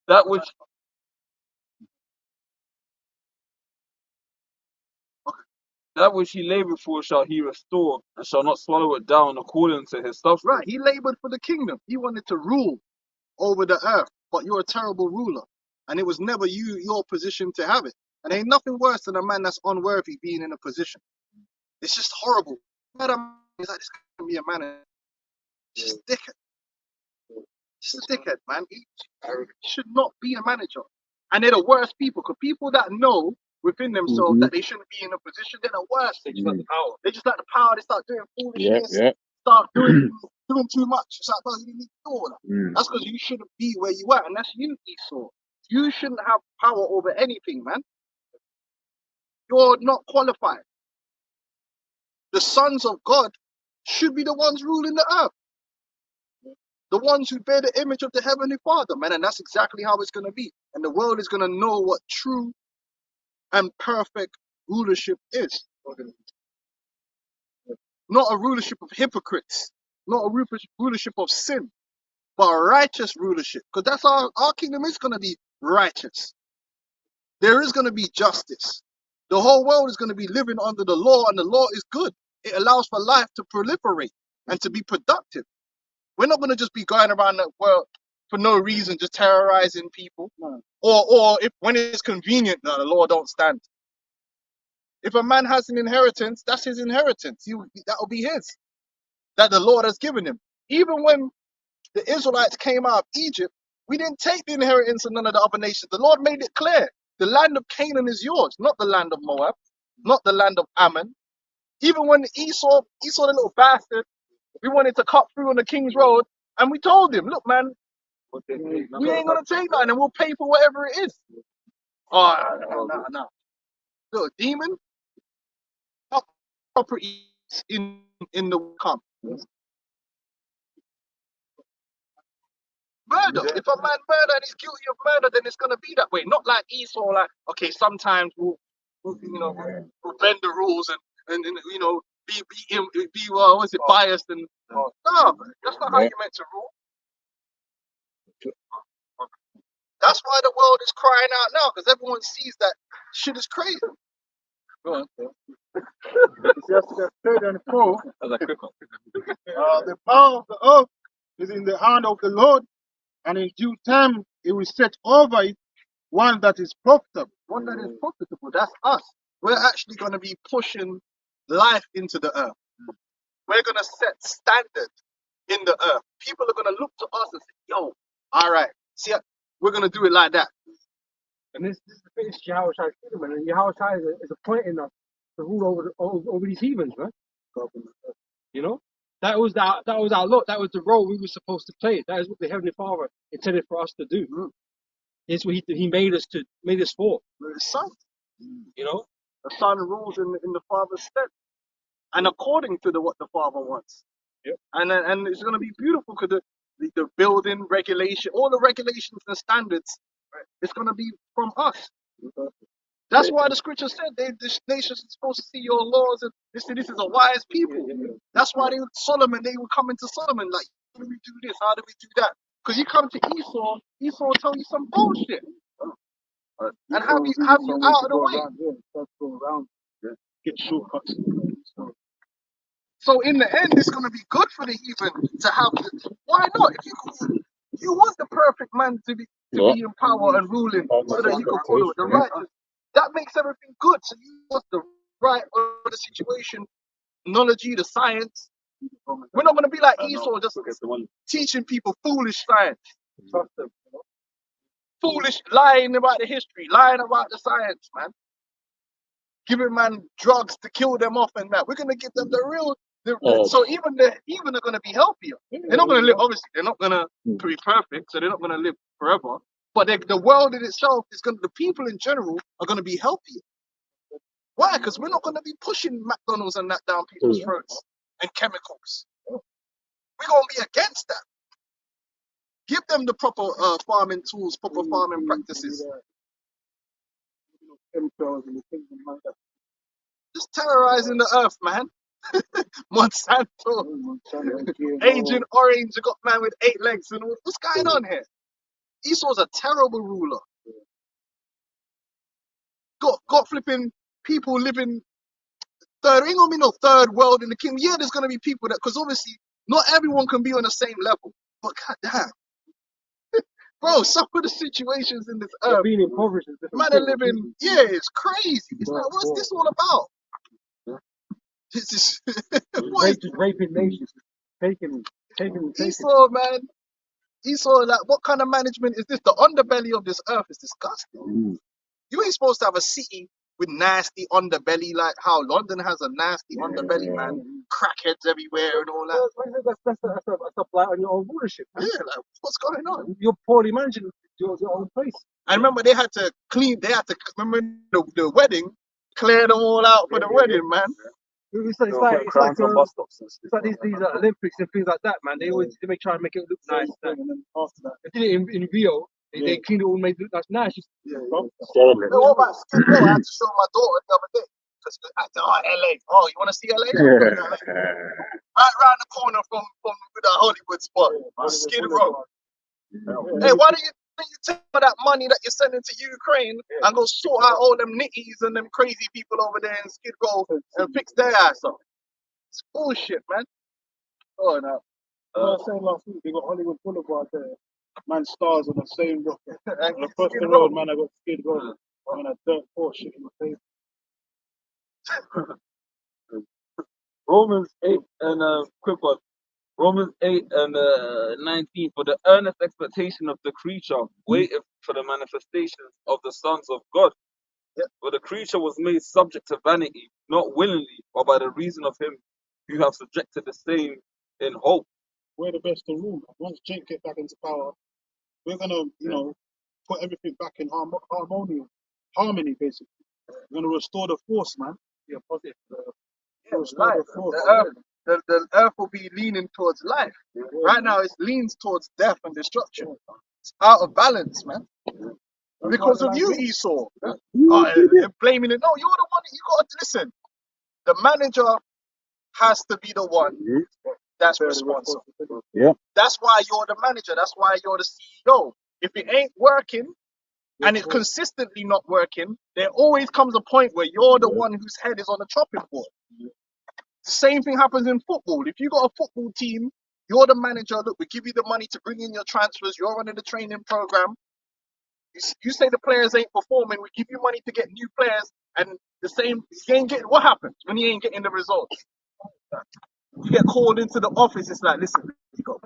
That which he labored for shall he restore, and shall not swallow it down according to his substance. Right, he labored for the kingdom. He wanted to rule over the earth, but you're a terrible ruler, and it was never your position to have it. And ain't nothing worse than a man that's unworthy being in a position. It's just horrible. He's like, this can be a man. It's just dickhead. Just a dickhead, man. He should not be a manager. And they're the worst people, because people that know within themselves that they shouldn't be in a position, they're the worst. They just like the power. They just like the power. They start doing foolishness. Start doing too much. It's like, well, you didn't need to do all that. That's because you shouldn't be where you are, and that's you, Esau. You shouldn't have power over anything, man. You're not qualified. The sons of God should be the ones ruling the earth. The ones who bear the image of the Heavenly Father, man. And that's exactly how it's going to be. And the world is going to know what true and perfect rulership is. Not a rulership of hypocrites. Not a rulership of sin. But a righteous rulership. Because that's our kingdom is going to be righteous. There is going to be justice. The whole world is going to be living under the law, and the law is good. It allows for life to proliferate and to be productive. We're not going to just be going around the world for no reason, just terrorizing people. No. Or if when it's convenient, no, the law don't stand. If a man has an inheritance, that's his inheritance. That will be his. That the Lord has given him. Even when the Israelites came out of Egypt, we didn't take the inheritance of none of the other nations. The Lord made it clear. The land of Canaan is yours, not the land of Moab, not the land of Ammon. Even when Esau the little bastard, we wanted to cut through on the King's Road, and we told him, look, man, we ain't gonna take nothing, and we'll pay for whatever it is. Oh, no. Little demon, property in the camp. Murder. If a man murder and he's guilty of murder, then it's gonna be that way. Not like Esau, like, okay, sometimes we'll bend the rules and what's it, biased and no, that's not how you're meant to rule. That's why the world is crying out now, because everyone sees that shit is crazy. It's just third and fourth. The power of the earth is in the hand of the Lord, and in due time he will set over it one that is profitable. One that is profitable, that's us. We're actually going to be pushing life into the earth. We're going to set standard in the earth. People are going to look to us and say, yo, all right, see, we're going to do it like that. And this is the finish Yahweh's kingdom, and Yahweh is appointing us to rule over these heathens, man. You know, that was our lot. That was the role we were supposed to play. That is what the Heavenly Father intended for us to do. It's what He made us for. We're His son. You know, the son rules in the father's stead, and according to what the father wants. Yep. And it's going to be beautiful because the building regulation, all the regulations and standards, it's going to be from us. That's why the scripture said this nation is supposed to see your laws, and this is a wise people. That's why they would come into Solomon like, how do we do this? How do we do that? Because you come to Esau will tell you some bullshit. And have you out of the way. Get shortcuts. So in the end, it's going to be good for the heathen to have. Why not? If you want the perfect man to be in power and ruling, so that you can follow the righteous, that makes everything good. So you want the right of the situation, knowledge, the science. We're not going to be like Esau, just teaching people foolish science. Trust them. Foolish, lying about the history, lying about the science, man. Giving man drugs to kill them off and that. We're going to give them the real. So even are going to be healthier. They're not going to live, obviously, they're not going to be perfect, so they're not going to live forever. But the world in itself is going to, the people in general are going to be healthier. Why? Because we're not going to be pushing McDonald's and that down people's throats and chemicals. We're going to be against that. Give them the proper farming tools, proper farming practices. Just terrorizing the earth, man. Monsanto. Agent Orange got man with 8 legs and all. What's going on here? Esau's a terrible ruler. Got flipping people living third. Ain't gonna be no third world in the kingdom. Yeah, there's gonna be people that, because obviously not everyone can be on the same level. But goddamn. Bro, some of the situations in this earth, being impoverished, man, are living. Yeah, it's crazy. It's like, what's this all about? This is raping nations, taking. Esau, man. Esau, like, what kind of management is this? The underbelly of this earth is disgusting. You ain't supposed to have a city with nasty underbelly like how London has a nasty underbelly, man. Crackheads everywhere and all that. That's a blight on your own rulership. Yeah, like, what's going on? You're poorly managing your own place. And remember, they had to remember the wedding, clear them all out for the wedding, man. It's like these Olympics and things like that, man. They may try and make it look nice. And then after that, they did it in Rio. They cleaned it all, made it look nice. What about Skid Row? I had to show my daughter the other day. Because LA. Oh, you want to see LA? Right round the corner from the Hollywood spot. Skid Row. Hey, why don't you take that money that you're sending to Ukraine and go sort out all them nitties and them crazy people over there in Skid Row and fix their ass up? It's bullshit, man. Oh no. I was saying last week, they got Hollywood Boulevard there. Man, stars on the same rock. And across the road, man, I got Skid Row. I'm in a dirt poor shit in my face. Romans 8 and quick one. Romans 8 and 19. For the earnest expectation of the creature waiteth for the manifestations of the sons of God. For the creature was made subject to vanity, not willingly, or by the reason of him who have subjected the same in hope. We're the best to rule. Once Jake get back into power, we're gonna, put everything back in harmony, basically. We're gonna restore the force, man. Yeah, positive. Restore the force. The earth will be leaning towards life. Right now, it leans towards death and destruction. It's out of balance, man. Because of you, Esau. They're blaming it. No, you're the one that you got to listen. The manager has to be the one that's responsible. Yeah. That's why you're the manager. That's why you're the CEO. If it ain't working and it's consistently not working, there always comes a point where you're the one whose head is on the chopping board. The same thing happens in football. If you got a football team, you're the manager. Look, we give you the money to bring in your transfers. You're running the training program. You say the players ain't performing. We give you money to get new players, and the same. You ain't getting. What happens when you ain't getting the results? You get called into the office. It's like, listen, you got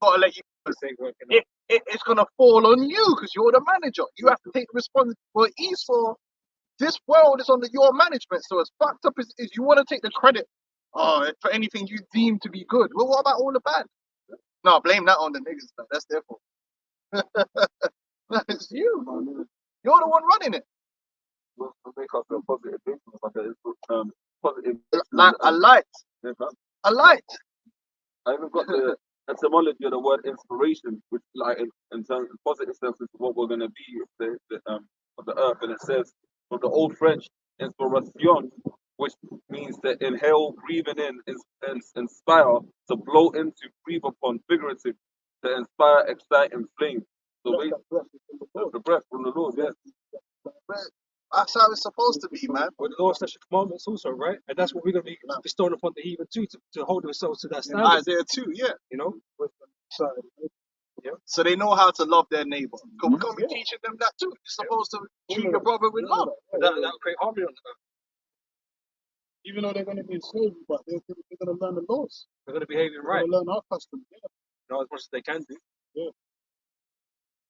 to let you. It's gonna fall on you because you're the manager. You have to take responsibility. Well, Esau, this world is under your management. So as fucked up as you want to take the credit for anything you deem to be good. Well, what about all the bad? No, blame that on the niggas. Man. That's their fault. It's you, man. You're the one running it. Make us a positive influence, like a positive. Like a light. A light. I even got the etymology of the word inspiration, which, like, in terms of positive sense, is what we're going to be of the earth. And it says from the Old French, inspiration, which means to inhale, breathing in, inspire, to blow into, breathe upon, figurative, to inspire, excite, inflame. The breath from the Lord, yes. That's how it's supposed to be, man. With the law, such commandments also, right? And that's what we're going to be bestowing upon the heathen too, to hold themselves to that standard. Isaiah 2, yeah. You know? So they know how to love their neighbor. Because we're going to be teaching them that too. You're supposed to treat your brother with love. That will create harmony on the earth. Even though they're going to be in slavery, but they're going to learn the laws. They're going to behave right. They're going to learn our customs. Yeah. You know, as much as they can do. Yeah.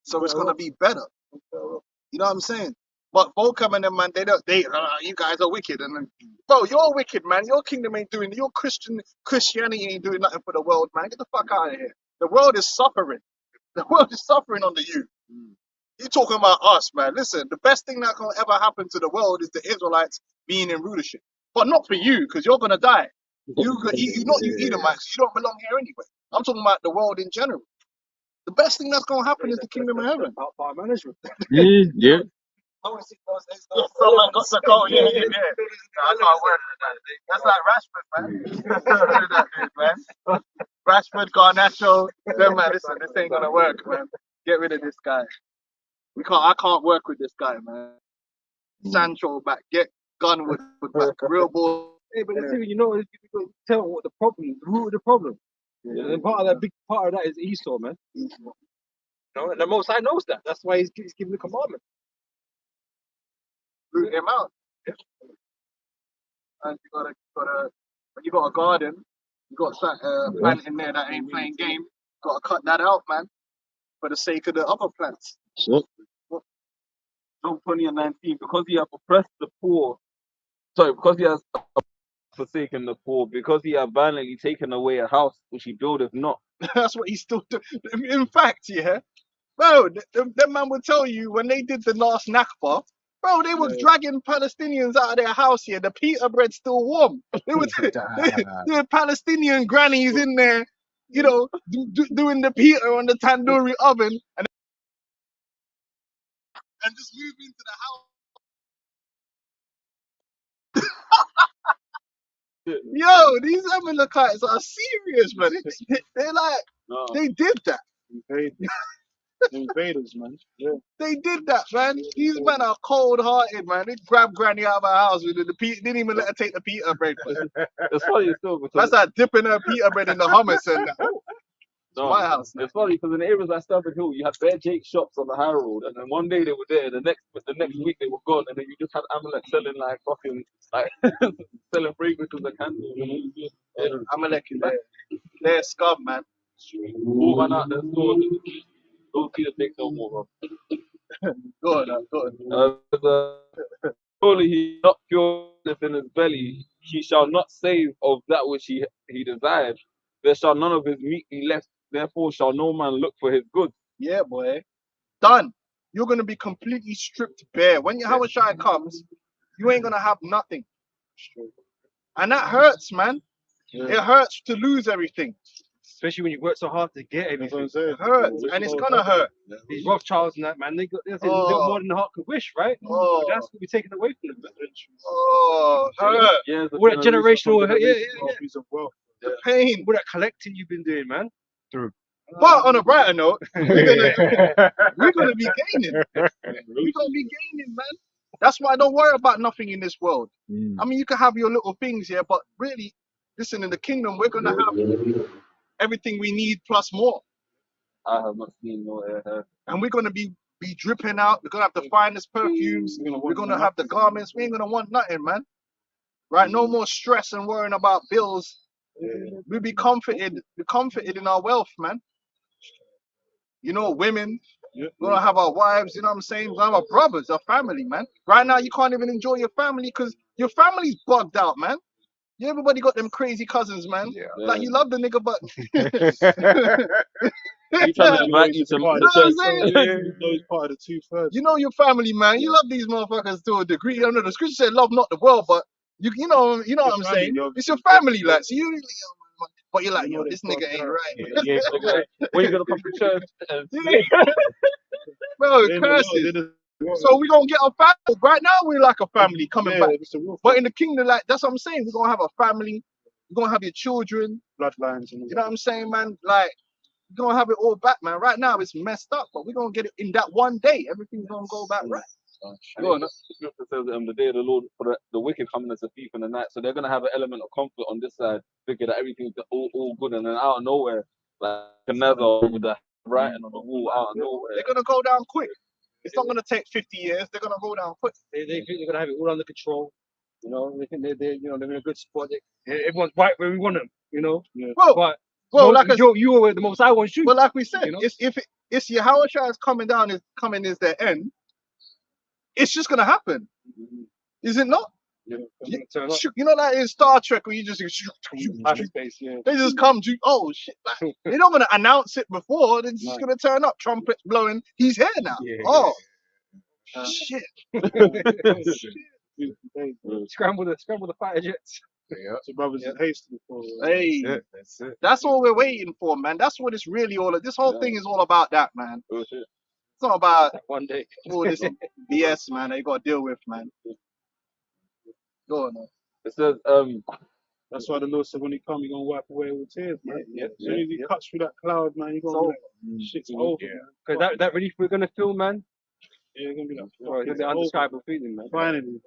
So it's going to be better. You know what I'm saying? But Volcom and them, man, you guys are wicked. And then, bro, you're wicked, man. Your kingdom ain't doing, your Christianity ain't doing nothing for the world, man. Get the fuck out of here. The world is suffering. The world is suffering under you. You're talking about us, man. Listen, the best thing that can ever happen to the world is the Israelites being in rulership. But not for you, because you're going to die. You Edomites, you don't belong here anyway. I'm talking about the world in general. The best thing that's going to happen is the kingdom of heaven. Power management. Yeah. Someone got to go, yeah. I can't wear that. That's like Rashford, man. Rashford, Garnacho, them, man. Listen, this ain't gonna work, man. Get rid of this guy. I can't work with this guy, man. Sancho back, get Gunwood back, real ball. Hey, but the thing, you know, you can tell what the root of the problem. Yeah. And big part of that is Esau, man. You know, and the Most High knows that. That's why he's giving the commandment. Root him out. And when you got a garden, you got a plant in there that ain't playing game. Got to cut that out, man, for the sake of the other plants. Sure. Job 20 and 19, because he hath oppressed the poor. Because he has forsaken the poor, because he hath violently taken away a house which he buildeth not. That's what he's still doing. In fact, yeah, bro, that man would tell you when they did the last Nakba, bro, they were dragging Palestinians out of their house here. The pita bread's still warm. They were the Palestinian grannies in there, you know, doing the pita on the tandoori oven and just moving into the house. Yo, these Amalekites are serious, man. They're like, they did that. Invaders, man. Yeah. They did that, man. These men are cold-hearted, man. They grabbed Granny out of her house with didn't even let her take the pita bread. It's funny still because that's like dipping her pita bread in the hummus and that. No, my house. It's funny because in the areas like Stamford Hill, you had bare Jake shops on the high road, and then one day they were there, the next week they were gone, and then you just had Amalek selling like fucking like selling fragrances and candles. Amalek is they're scum, man. All ran out the store. Don't see the big no more, Go on, go on. bro. Surely he not pureness in his belly, he shall not save of that which he desired. There shall none of his meat be left, therefore shall no man look for his good. Yeah, boy. Done. You're gonna be completely stripped bare. When Yahweh Shai comes, you ain't gonna have nothing. And that hurts, man. It hurts to lose everything. Especially when you work so hard to get That's what everything. I'm saying. It hurts, and it's gonna hurt. These Rothschilds and that, man, they got there's a little more than the heart could wish, right? But Oh, that's what we taken away from them. Oh, hurt. Years of All that generation generational, upon yeah, generation. yeah, yeah. Piece of wealth. The pain. All that collecting you've been doing, man. But on a brighter note, we're gonna be gaining. We're gonna be gaining, man. That's why I don't worry about nothing in this world. I mean, you can have your little things here, but really, listen, in the kingdom, we're gonna have everything we need plus more, I have not seen no air. and we're gonna be dripping out. We're gonna have the finest perfumes. We're gonna have the garments. We ain't gonna want nothing, man. Right? No more stress and worrying about bills. We'll be comforted. Be comforted in our wealth, man. You know, women. We're gonna have our wives, you know what I'm saying? We're gonna have our brothers, our family, man. Right now, you can't even enjoy your family because your family's bugged out, man. You everybody got them crazy cousins, man. Like you love the nigga, but He trying to invite you to You know what I'm saying? No, he's part of the 2/3. you know your family, man. You love these motherfuckers to a degree. I know the scripture said love not the world, but you know what I'm family, saying? yo. It's your family, like so you. But you're like, You yo, know this they nigga ain't fucked right, up. when you gonna come to church? And bro. They Curses. did So we gonna get a family. Right now, we're like a family coming back. It's a real But in the kingdom, like that's what I'm saying. We're gonna have a family. You're gonna have your children. bloodlines and You know what I'm saying, man? Like you're gonna have it all back, man. Right now it's messed up, but we're gonna get it in that one day. Everything's gonna go back right. Go on. The scripture says the day of the Lord for the wicked coming as a thief in the night. So they're gonna have an element of comfort on this side, thinking that everything's all good, and then out of nowhere, like another with the writing on the wall out of nowhere. They're gonna go down quick. It's not gonna take 50 years. They're gonna go down quick. They think they're gonna have it all under control. You know, they think they're they're in a good spot. Everyone's right where we want them. You know, Well, but like you were the most I want you. well, like we said, You know? it's Yahweh Shai is coming down, is coming is their end. It's just gonna happen, is it not? Turn up. You know, like in Star Trek, where you just Hyperspace, yeah. they just come to shit. Like, they're not gonna announce it before. They're just gonna turn up, trumpets blowing. He's here now. Shit. Scramble the fighter jets. So brothers is hasty for Hey, That's it. that's all we're waiting for, man. That's what it's really all. This whole thing is all about that, man. Oh, shit. It's not about That one day. all this BS, man. That you got to deal with, man. Go on, man. It says That's why the Lord said when he come, he gonna wipe away all tears, man. Yeah, As soon as he cuts through that cloud, man, he gonna be like, shit's over, man. Because that relief we're gonna feel, man. Yeah, it's gonna be like, Well, it's it's an over. undescribable feeling, man. Finally.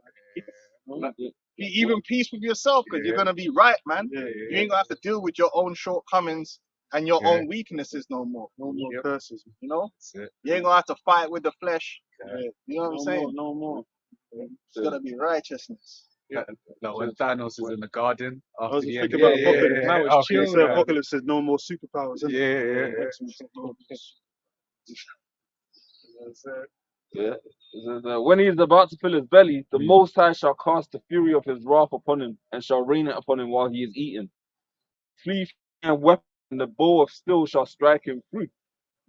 Be even peace with yourself, because you're gonna be right, man. Yeah, You ain't gonna have to deal with your own shortcomings and your own weaknesses no more. No more curses. You know, That's it. you ain't gonna have to fight with the flesh. Yeah. You know what I'm saying? No more. It's gonna be righteousness. Like when Thanos is in the garden I after was the just end. thinking about Apocalypse. Man was Okay, chill, So man. Apocalypse says no more superpowers. Isn't Yeah. Yeah. It says, when he is about to fill his belly, the Most High shall cast the fury of his wrath upon him, and shall rain it upon him while he is eating. Flee and weapon, and the bow of steel shall strike him through.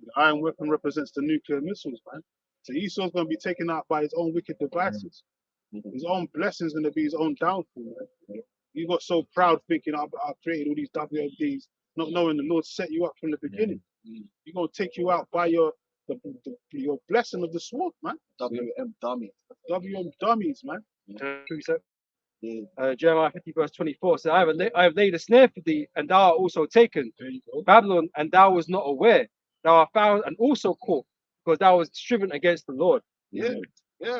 The iron weapon represents the nuclear missiles, man. So Esau's gonna be taken out by his own wicked devices. His own blessings gonna be his own downfall, man. You got so proud thinking I created all these WMDs, not knowing the Lord set you up from the beginning. He's gonna take you out by your blessing of the sword, man. WM dummy. WM dummies, man. Jeremiah 50 verse 24 says, I have laid a snare for thee, and thou art also taken. There you go. Babylon, and thou was not aware. Thou art found and also caught, because thou was striven against the Lord. Yeah,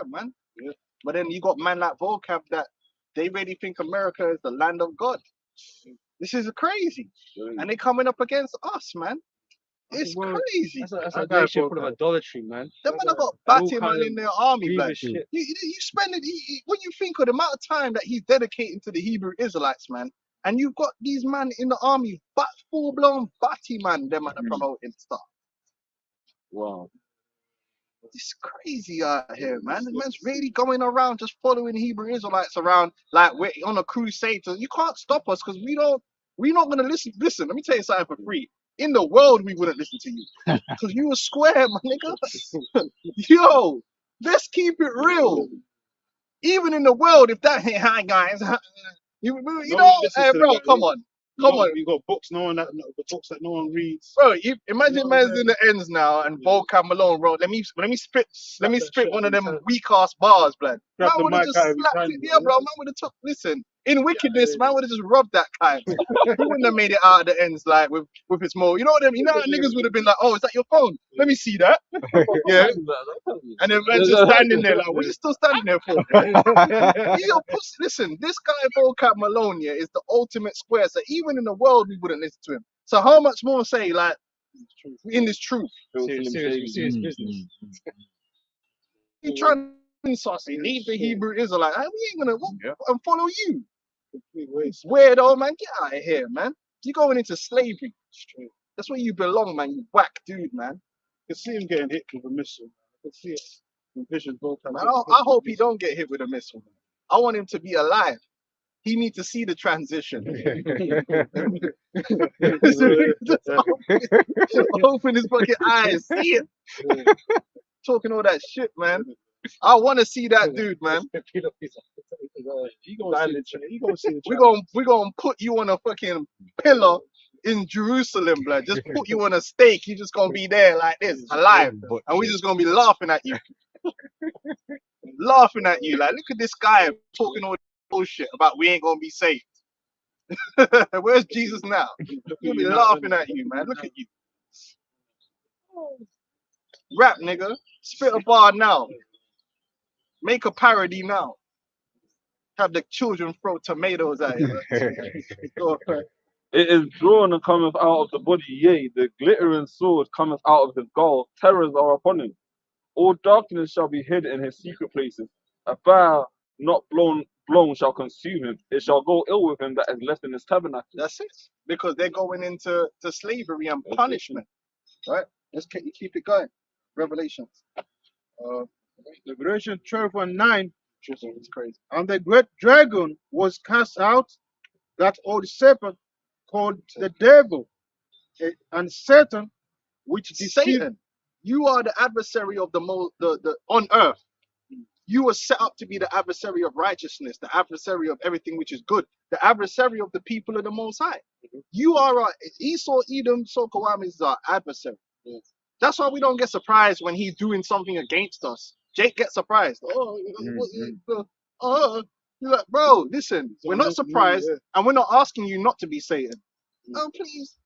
man. Yeah. But then you got man like Vocab that they really think America is the land of God. This is crazy. And they coming up against us, man. It's Well, crazy. That's I a got nation Vocab. full of idolatry, man. Them man have got all batty kind man of in their army, like. Grievous shit. You spend it, when you think of the amount of time that he's dedicating to the Hebrew Israelites, man, and you've got these man in the army, but full blown batty man, them man are promoting stuff. Wow. It's crazy out here, man. The man's really going around just following Hebrew Israelites around like we're on a crusade. You can't stop us because we're not gonna listen. Listen, let me tell you something for free. In the world, we wouldn't listen to you because you were square, my nigga. Yo, let's keep it real. Even in the world, if that, hey, hi guys, you No know, one listens hey, to the bro, guy. come on, come on. We got books the books that no one reads. Bro, imagine You know what I'm man's saying? in the ends now and Yeah. vocab Malone, bro. Let me spit Slap that shit one out of his them hand. weak ass bars, blood. Man Grab the would have mic just out of his slapped hand, it. bro. Yeah, bro. Man would have took. Listen, in wickedness, man would have just rubbed that guy. He wouldn't have made it out of the ends like with his mo. You know what I mean? You know how niggas would have been like, oh, is that your phone? Let me see that. Yeah. And then man just standing there like, what you still standing there for? Yo, listen, this guy vocab Malone, yeah, is the ultimate square. So even in the world, we wouldn't listen to him. So how much more say like in this truth? Serious business. You trying to saucy, leave the Hebrew Israelite. We ain't gonna and follow you. It's weirdo, man. Get out of here, man. You're going into slavery. That's where you belong, man. You whack dude, man. I can see him getting hit with a missile. I can see it. Vision both times. Man, I hope he don't get hit with a missile. I want him to be alive. He needs to see the transition. Open his fucking eyes, see it. Talking all that shit, man. I want to see that dude, man. We're gonna put you on a fucking pillar in Jerusalem, blood. Just put you on a stake. You just gonna be there like this, alive, and we're just gonna be laughing at you, laughing at you. Like, look at this guy talking all this bullshit about we ain't gonna be saved. Where's Jesus now? We'll be laughing at you, man. Look at you. Rap, nigga. Spit a bar now. Make a parody now. Have the children throw tomatoes at you. It is drawn and cometh out of the body, yea, the glittering sword cometh out of his gall. Terrors are upon him. All darkness shall be hid in his secret places. A fire not blown shall consume him. It shall go ill with him that is left in his tabernacle. That's it. Because they're going into slavery and punishment. Right? Let's keep it going. Revelations. Revelation 12:9. It's crazy. And the great dragon was cast out, that old serpent called the devil and Satan, which deceived. Satan, you are the adversary of the on earth. You were set up to be the adversary of righteousness, the adversary of everything which is good, the adversary of the people of the Most High. You are Esau, Edom, Sokowam is our adversary. That's why we don't get surprised when he's doing something against us. Jake gets surprised. You're like, bro, listen, we're not surprised, and we're not asking you not to be Satan. Oh, please,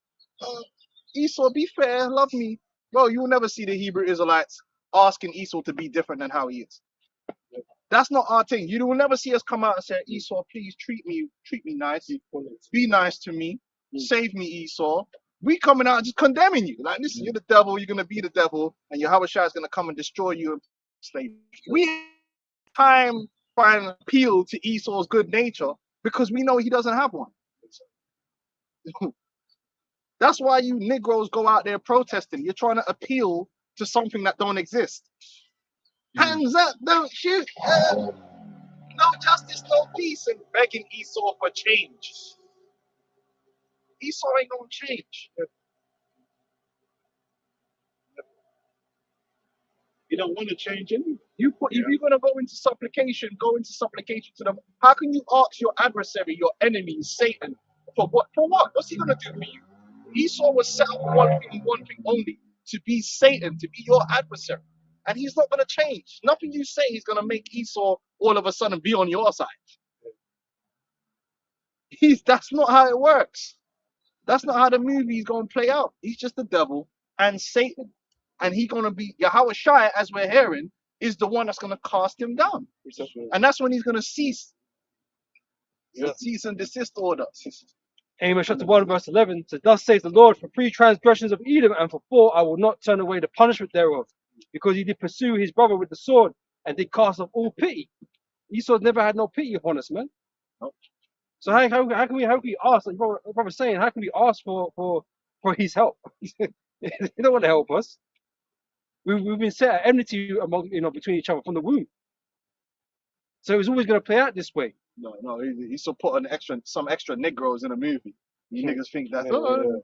Esau, be fair, love me. Bro, you will never see the Hebrew Israelites asking Esau to be different than how he is. That's not our thing. You will never see us come out and say, Esau, please treat me nice. Be nice to me. Save me, Esau. We coming out just condemning you. Like, listen, you're the devil, you're gonna be the devil, and Yahweh Shai is gonna come and destroy you and slave. We time try and appeal to Esau's good nature because we know he doesn't have one. That's why you Negroes go out there protesting. You're trying to appeal to something that don't exist. Hands up, don't shoot. No justice, no peace, and begging Esau for change. Esau ain't gonna change. You don't want to change anything. If you're gonna go into supplication to them. How can you ask your adversary, your enemy, Satan, for what? For what? What's he gonna do for you? Esau was set up for one thing only: to be Satan, to be your adversary, and he's not gonna change. Nothing you say is gonna make Esau all of a sudden be on your side. That's not how it works. That's not how the movie is gonna play out. He's just the devil and Satan, and he's gonna be Yahweh Shai, as we're hearing, is the one that's gonna cast him down, and that's when he's gonna cease and desist order. Amos chapter 1 verse 11 says, Thus says the Lord, for 3 transgressions of Edom, and for 4 I will not turn away the punishment thereof, because he did pursue his brother with the sword, and did cast off all pity. Esau never had no pity upon us, man. So how can we ask, like brother was saying, how can we ask for his help? He don't want to help us. We've been set at enmity among, between each other from the womb. So it's always going to play out this way. No, he still put some extra Negroes in a movie. You niggas think that's And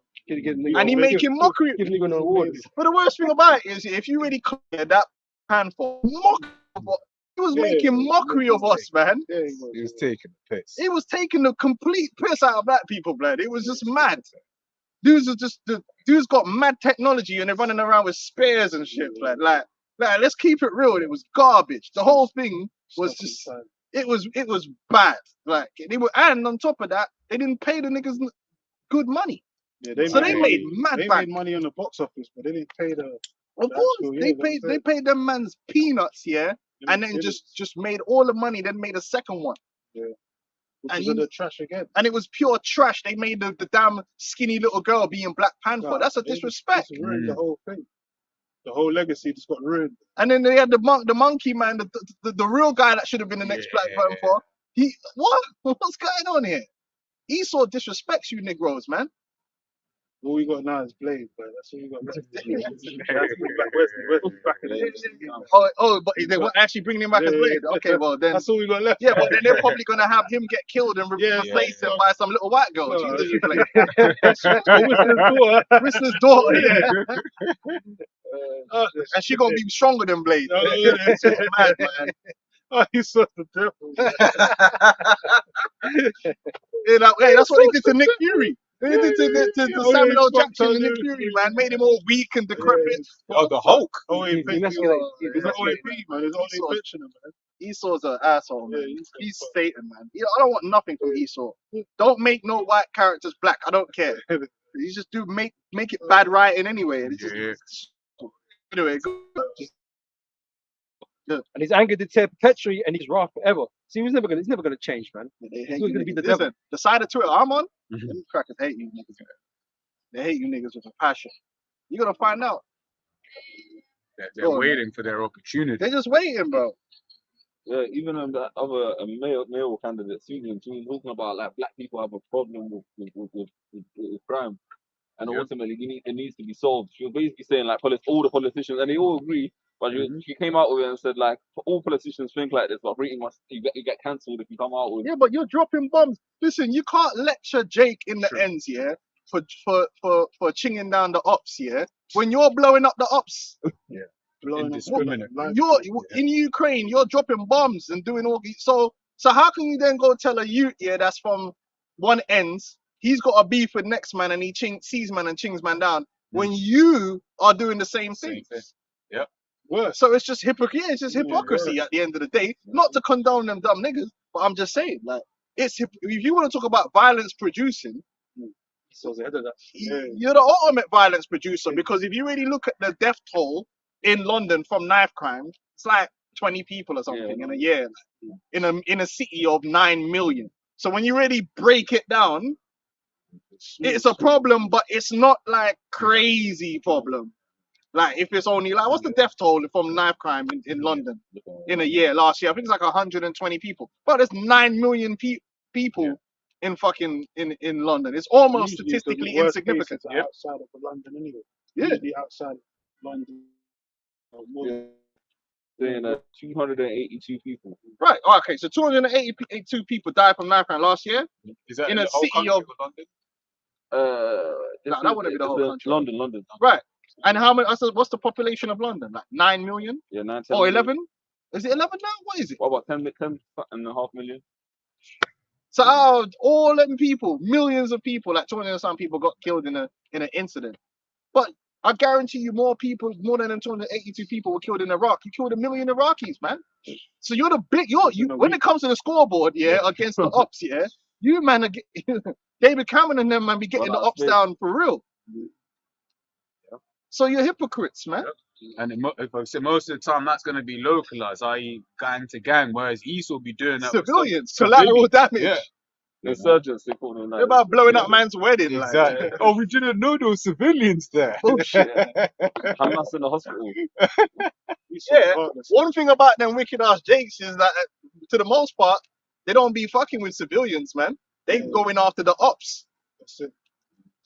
and he making mockery. Give nigga an award. But the worst thing about it is, if you really clear that handful, he was making mockery of us, man. He was taking the piss. He was taking the complete piss out of black people, blood. It was just mad. Dudes got mad technology and they're running around with spears and shit, blood. Like, let's keep it real. It was garbage. The whole thing was just, it was bad. Like, and on top of that, they didn't pay the niggas good money. Yeah, they made mad back. made money on the box office, but they didn't pay the. Of course, they paid them man's peanuts, yeah, and then just made all the money, then made a second one. Yeah. And Because of the trash again. And it was pure trash. They made the damn skinny little girl being Black Panther. That's a disrespect. It's ruined the whole thing. The whole legacy just got ruined. And then they had the monkey man, the real guy that should have been the next Black Panther. What's going on here? Esau disrespects you Negroes, man. All we got now is Blade, but that's all we got left. Wesley back in the But they were actually bringing him back as Blade. Okay, well then. That's all we got left. Yeah, but then they're probably gonna have him get killed and replace him by some little white girl. Whistler's daughter. Yeah. And she gonna be stronger than Blade. It's mad, man. Oh, he's such a devil. Hey, that's what they did to Nick Fury. They did to Samuel L. Jackson and Nick Fury, man. Made him all weak and decrepit. Oh, the Hulk. Oh, he's emasculated. OAP, man. He's only pitching him, man. Esau's an asshole, man. Yeah, He's Satan, man. I don't want nothing from Esau. Don't make no white characters black. I don't care. You just make it bad writing anyway. It's just, anyway, And his anger did tear perpetually, and his wrath forever. See, he's never gonna change, man. He's always gonna be the devil. The side of Twitter I'm on, them crackers hate you niggas. They hate you niggas with a passion. You're gonna find out. They're waiting for their opportunity. They're just waiting, bro. Yeah, even on that other male candidate, Susan, she was talking about like black people have a problem with crime, and ultimately it needs to be solved. She was basically saying like all the politicians, and they all agree. But she came out with it and said like all politicians think like this, but pretty much you get cancelled if you come out with. Yeah, but you're dropping bombs. Listen, you can't lecture Jake in the ends, yeah, for chinging down the ops, yeah. When you're blowing up the ops, Indiscriminate. You're in Ukraine, you're dropping bombs and doing all these. So how can you then go tell a youth, yeah, that's from one ends, he's got a beef with next man and he sees man and chings man down when you are doing the same thing. Yep. So it's just hypocrisy. It's just hypocrisy at the end of the day. Not to condone them dumb niggas, but I'm just saying, like, if you want to talk about violence producing, you're the ultimate violence producer, because if you really look at the death toll in London from knife crime, it's like 20 people or something in a year, in a city of 9 million. So when you really break it down, it's a problem, but it's not like crazy problem. Like if it's only like, what's the death toll from knife crime in London in a year last year? I think it's like 120 people. But there's 9 million people in fucking in London. It's almost statistically insignificant. Outside of London anyway. Yeah. Usually outside London. Saying 282 people. Right. Oh, okay. So 282 people died from knife crime last year. Is that in a the whole city country of London? That wouldn't be the whole country. London. Right. And how many? I said, what's the population of London? Like 9 million? Yeah, 9. Or 11? Is it 11 now? What is it? What about 10.5 million? So out of all them people, millions of people, like 200 and some people got killed in an incident. But I guarantee you more than 282 people were killed in Iraq. You killed 1 million Iraqis, man. So you're when it comes to the scoreboard, against the ops, you man are David Cameron and them man be getting the ops down for real. So you're hypocrites, man. And most of the time, that's going to be localized, i.e., gang to gang, whereas Esau will be doing that civilians, collateral damage. Yeah. Insurgents, they call them. They're about blowing up man's wedding. Exactly. Oh, we didn't know there were civilians there. Bullshit. Hamas in the hospital. One thing about them wicked ass Jakes is that, to the most part, they don't be fucking with civilians, man. They going after the ops. That's it.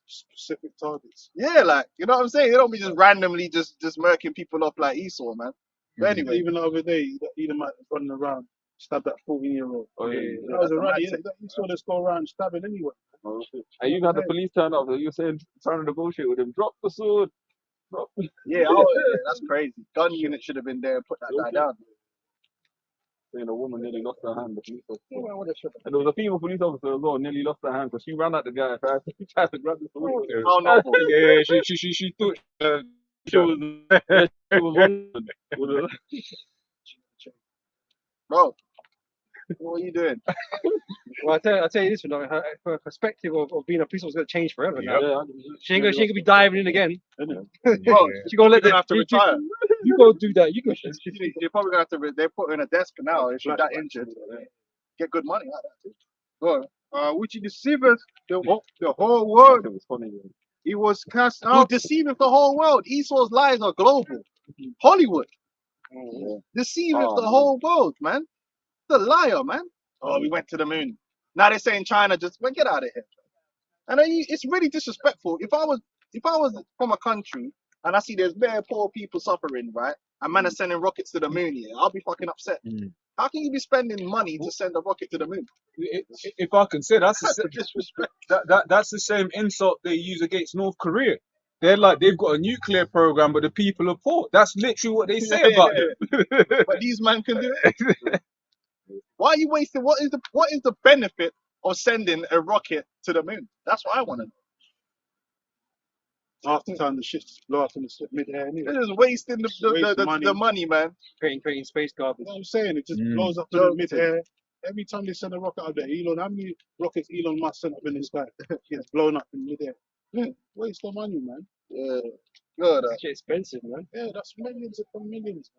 specific targets. Yeah, like, you know what I'm saying? They don't be just randomly just murking people up like Esau, man. But anyway, Even the other day, that Edomite was running around, stabbed that 14-year-old. Oh yeah. That was that's a the mad rally. thing. You saw this go around stabbing anyway. And you had the police turn up. You saying trying to negotiate with him. Drop the sword. Drop. Yeah, yeah, that's crazy. Gun unit should have been there and put that guy down. Saying a woman nearly lost her hand. The police officer. Yeah, man, what a shit. And there was a female police officer as well, nearly lost her hand because she ran at the guy and tried to grab the sword. Oh, no. Yeah, she thought she was she was one with a, Bro, what are you doing? Well, I tell you this, like, her perspective of being a police officer is going to change forever now. yeah. She ain't gonna be diving in again. Bro, She gonna let you're gonna have to retire. You go do that. You go. You're probably gonna have to. They put her in a desk now if she's that injured. Get good money out of that too. God, which deceiveth the whole world. It was funny. He was cast Who's out. deceiving the whole world? Esau's lies are global. Hollywood deceiving Oh, the man. whole world, man. The liar, man. Oh, we went to the moon. Now they're saying China just well, get out of here. And it's really disrespectful. If I was from a country and I see there's very poor people suffering, right? And man are sending rockets to the moon, yeah, I'll be fucking upset. How can you be spending money to send a rocket to the moon? If I can say, that's the, Disrespect. that's the same insult they use against North Korea. They're like, they've got a nuclear program, but the people are poor. That's literally what they say about them. But these men can do it. Why are you wasting? What is the benefit of sending a rocket to the moon? That's what I want to know. Half the time the shit just blow up in the mid-air anyway. They're just wasting Waste money. the money, man. Creating space garbage. You know what I'm saying? It just blows up in Joking. the mid-air. Every time they send a rocket up there, how many rockets Elon Musk sent up in the sky? Gets blown up in mid-air. Waste of money, man. Yeah, good. It's expensive, man. Yeah, that's millions upon millions.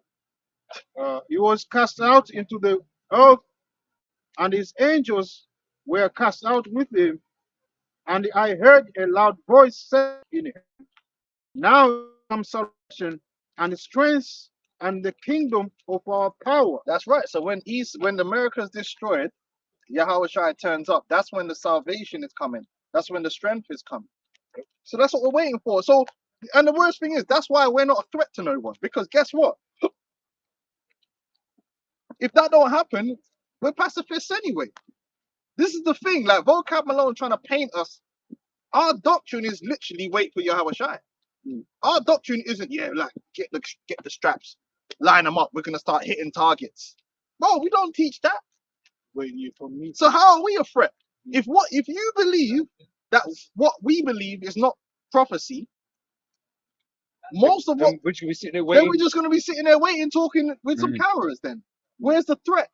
He was cast out into the earth, and his angels were cast out with him. And I heard a loud voice say in him, now comes salvation and strength and the kingdom of our power. That's right. So when America is destroyed, Yahweh Shai turns up. That's when the salvation is coming. That's when the strength is coming. So that's what we're waiting for. So, and the worst thing is, that's why we're not a threat to no one. Because guess what? If that don't happen, we're pacifists anyway. This is the thing. Like Vocab Malone trying to paint us. Our doctrine is literally wait for Yahweh Shai. Our doctrine isn't like get the straps, line them up. We're gonna start hitting targets. No, we don't teach that. Waiting you from me. So how are we a threat? If you believe that what we believe is not prophecy, most of what We're just gonna be sitting there then waiting. we're just gonna be sitting there waiting, talking with some cameras. Then where's the threat?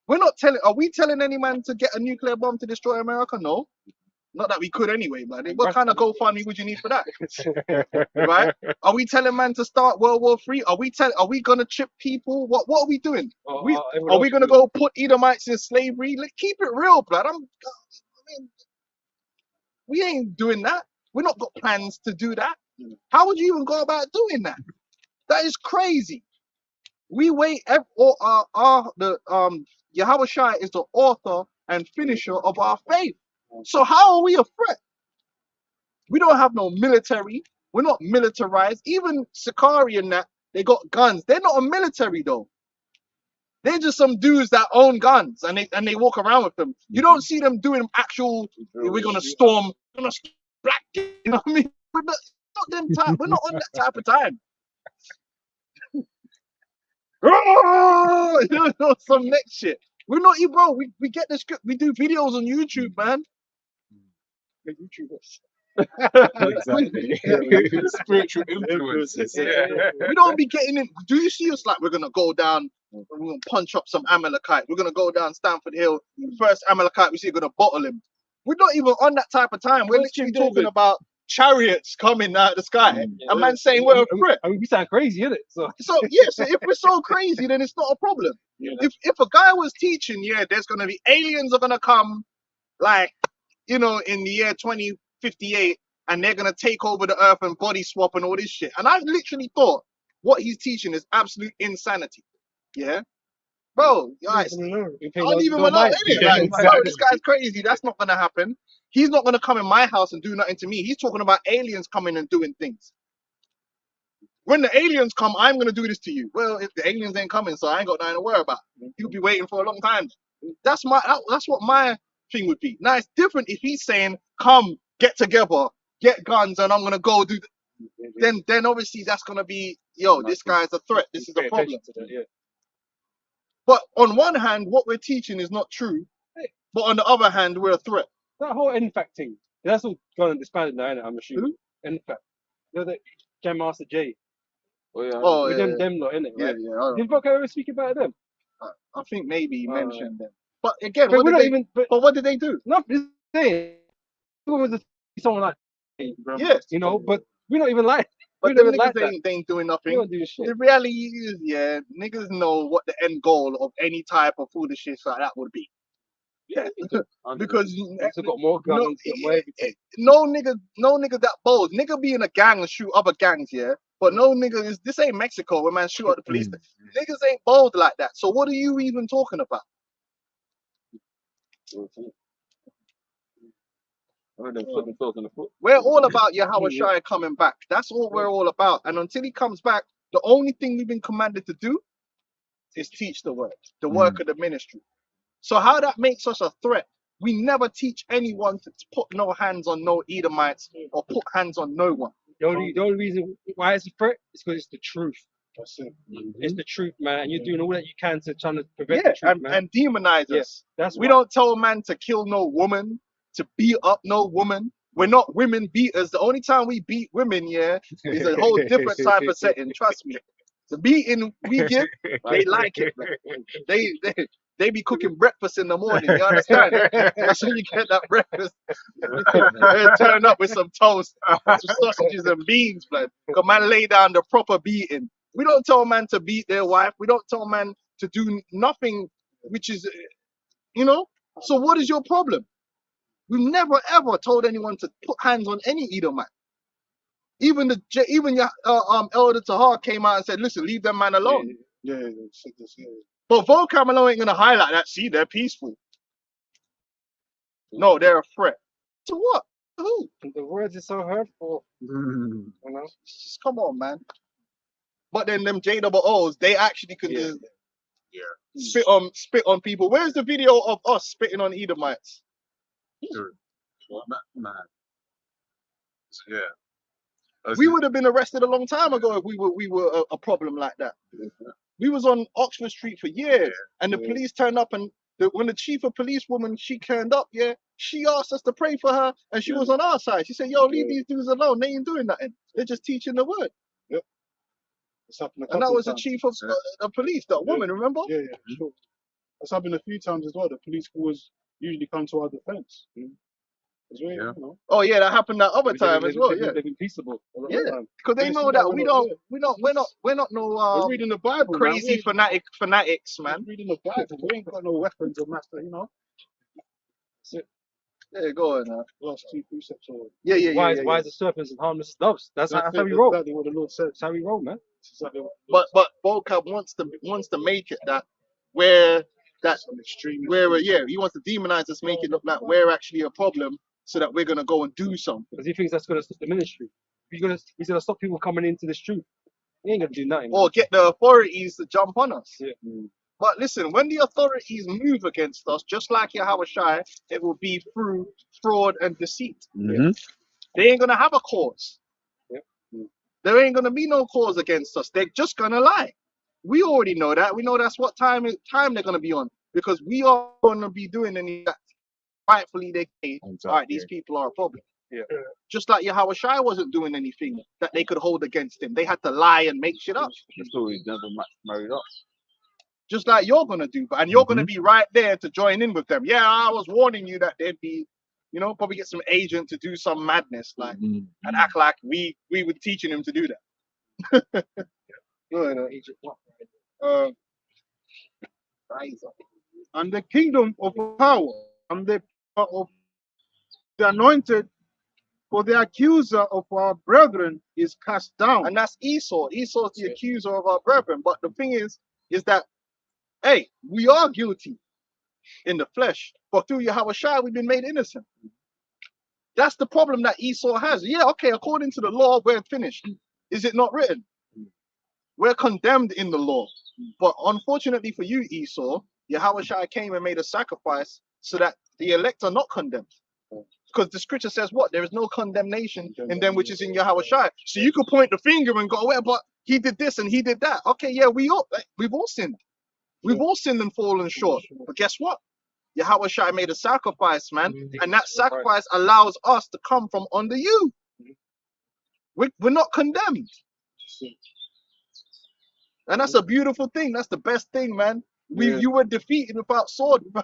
We're not telling. Are we telling any man to get a nuclear bomb to destroy America? No. Not that we could anyway, but what kind of GoFundMe would you need for that? Right? Are we telling man to start World War III? Are we gonna chip people? What are we doing? Are we gonna go put Edomites in slavery? Keep it real, blood. We ain't doing that. We're not got plans to do that. How would you even go about doing that? That is crazy. We wait. Yahweh Shai is the author and finisher of our faith. So how are we a threat? We don't have no military. We're not militarized. Even Sakari and that, they got guns. They're not a military though. They're just some dudes that own guns and they walk around with them. You don't see them doing actual. We're gonna storm. Black. You know what I mean? We're not them type. We're not on that type of time. You know, some next shit. We're not, bro. We get the script. We do videos on YouTube, man. We're YouTubers. Exactly. Spiritual influences. We don't be getting in. Do you see us like we're gonna go down? We're gonna punch up some Amalekite. We're gonna go down Stamford Hill. First Amalekite we see, we're gonna bottle him. We're not even on that type of time. We're literally talking about chariots coming out of the sky. A man saying we're a threat. I mean, we sound crazy, innit? So yes, if we're so crazy, then it's not a problem. If a guy was teaching, there's gonna be aliens are gonna come, like, in the year 2058, and they're gonna take over the earth and body swap and all this shit. And I literally thought what he's teaching is absolute insanity. Yeah. bro. Guys, I'll leave him alone, innit? Like, bro, this guy's crazy. That's not gonna happen. He's not gonna come in my house and do nothing to me. He's talking about aliens coming and doing things. When the aliens come, I'm gonna do this to you. Well, if the aliens ain't coming, so I ain't got nothing to worry about. You'll be waiting for a long time. That's what my thing would be. Now it's different if he's saying, "Come, get together, get guns, and I'm gonna go do." Then obviously that's gonna be, yo, this guy's a threat. This is a problem. But on one hand, what we're teaching is not true. But on the other hand, we're a threat. That whole NFAC thing, that's all gone and disbanded now, innit? I'm assuming. NFAC. You know the Jam Master J. Oh yeah. Oh, With yeah, them lot, innit? yeah, Right? yeah. I Did Vodka ever speak about them? think maybe he mentioned them. But again, But what we're did not they? even. But what did they do? Nothing. Saying. What was someone like? Yes. You know, but we're not even like. But We them don't niggas like that. they ain't doing We nothing. don't do shit. The reality is, yeah, niggas know what the end goal of any type of foolish shit like that would be. Yeah. Because It's got more guns, got more everything. no nigga that bold. Nigga be in a gang and shoot other gangs, yeah. But no nigga is, this ain't Mexico where man shoot at the police. Niggas ain't bold like that. So what are you even talking about? I heard them shot themselves in the foot. We're all about Yahweh Shai coming back. That's all we're all about. And until he comes back, the only thing we've been commanded to do is teach the word, the work of the ministry. So how that makes us a threat? We never teach anyone to put no hands on no Edomites or put hands on no one. The only reason why it's a threat is because it's the truth. That's it. It's the truth, man. And you're doing all that you can to try to prevent Yeah, the truth, man. and demonize Yeah, us. that's We why. don't tell a man to kill no woman, to beat up no woman. We're not women beaters. The only time we beat women, yeah, is a whole different type of setting. Trust me. The beating we give, they like it. Man. They be cooking breakfast in the morning. You understand? That's when you get that breakfast. They turn up with some toast, some sausages and beans, man. Cause man lay down the proper beating. We don't tell man to beat their wife. We don't tell man to do nothing, which is, you know. So what is your problem? We've never ever told anyone to put hands on any Edomite. Even your Elder Tahar came out and said, "Listen, leave them man alone." Yeah. But Vocab alone ain't gonna highlight that. See, they're peaceful. No, they're a threat. To what? To who? The words are so hurtful. You know? Just come on, man. But then them JOOs, they actually could just spit on people. Where's the video of us spitting on Edomites? Man. Yeah. We would have been arrested a long time ago if we were a problem like that. We was on Oxford Street for years, and the police turned up, and when the chief of police woman, she turned up, yeah, she asked us to pray for her, and she was on our side. She said, "Yo, leave these dudes alone. They ain't doing nothing. They're just teaching the word." It's happened a And that couple was the of times. chief of the police, that woman, remember? Yeah, sure. That's happened a few times as well. The police always usually come to our defense. It's really, you know. Oh yeah, that happened that other time as well. Yeah, They've been peaceable. A lot of yeah, time. because they Yes, know you that know, we're not no We're reading the Bible, man. crazy fanatics, man. We're reading the Bible. We ain't got no weapons or master, you know. Yeah, go on. Last two precepts or Yeah. Wise as serpents and harmless as doves. That's how we it, roll. exactly what the Lord said. That's how we roll, man. It's exactly what the Lord But Vocab wants to make it that where that said. Some extremist where things. he wants to demonize us, make it look like we're actually a problem, so that we're gonna go and do something. Because he thinks that's going to stop the ministry. He's going to stop people coming into this truth. He ain't going to do nothing. Or get the authorities to jump on us. Yeah. But listen, when the authorities move against us, just like Yahweh Shai, it will be through fraud and deceit. They ain't gonna have a cause. There ain't gonna be no cause against us. They're just gonna lie. We already know that. We know that's what time they're gonna be on, because we are gonna be doing any that. Rightfully, they say, all right, these people are a problem. Yeah. Just like Yahweh Shai wasn't doing anything that they could hold against him. They had to lie and make shit up. That's why we never married up. Just like you're gonna do, and you're gonna be right there to join in with them. Yeah, I was warning you that they'd be, you know, probably get some agent to do some madness, like, and act like we were teaching him to do that. And the kingdom of power and the power of the anointed, for the accuser of our brethren is cast down. And that's Esau. Esau's the accuser of our brethren. But the thing is that Hey, we are guilty in the flesh, but through Yahweh Shai, we've been made innocent. That's the problem that Esau has. Yeah, okay, according to the law, we're finished. Is it not written? We're condemned in the law. But unfortunately for you, Esau, Yahweh Shai came and made a sacrifice so that the elect are not condemned. Because the scripture says what? There is no condemnation in them which is in Yahweh Shai. So you could point the finger and go, well, but he did this and he did that. Okay, yeah, we've all sinned. We've all sinned and fallen short. But guess what? Yahweh Shai made a sacrifice, man. And that sacrifice allows us to come from under you. We're not condemned. And that's a beautiful thing. That's the best thing, man. You were defeated without sword. Go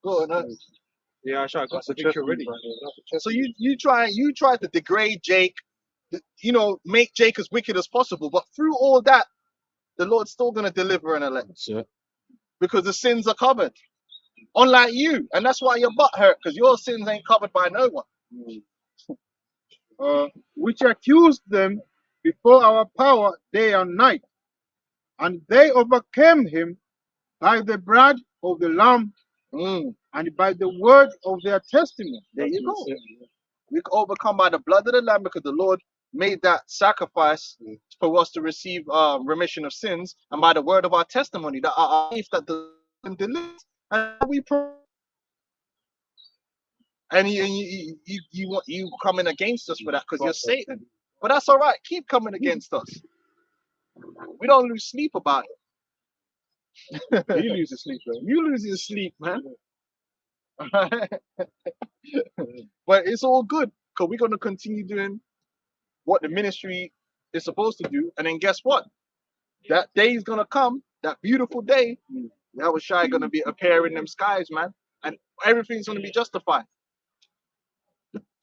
on, Yeah, I got the picture already. So you try to degrade Jake, make Jake as wicked as possible. But through all that, the Lord's still gonna deliver and elect. That's it. Because the sins are covered. Unlike you. And that's why your butt hurt, because your sins ain't covered by no one. Which accused them before our power day and night. And they overcame him by the blood of the Lamb and by the word of their testimony. There you go. We can overcome by the blood of the Lamb because the Lord made that sacrifice for us to receive remission of sins, and by the word of our testimony, that our faith that the Lord delivers, and we pray. And you coming against us for that because you're Satan. But that's all right. Keep coming against us. We don't lose sleep about it. He loses sleep, bro. You lose your sleep, man. But it's all good because we're going to continue doing what the ministry is supposed to do. And then guess what? That day is going to come, that beautiful day. Yahweh Shai going to be appearing in them skies, man. And everything's going to be justified.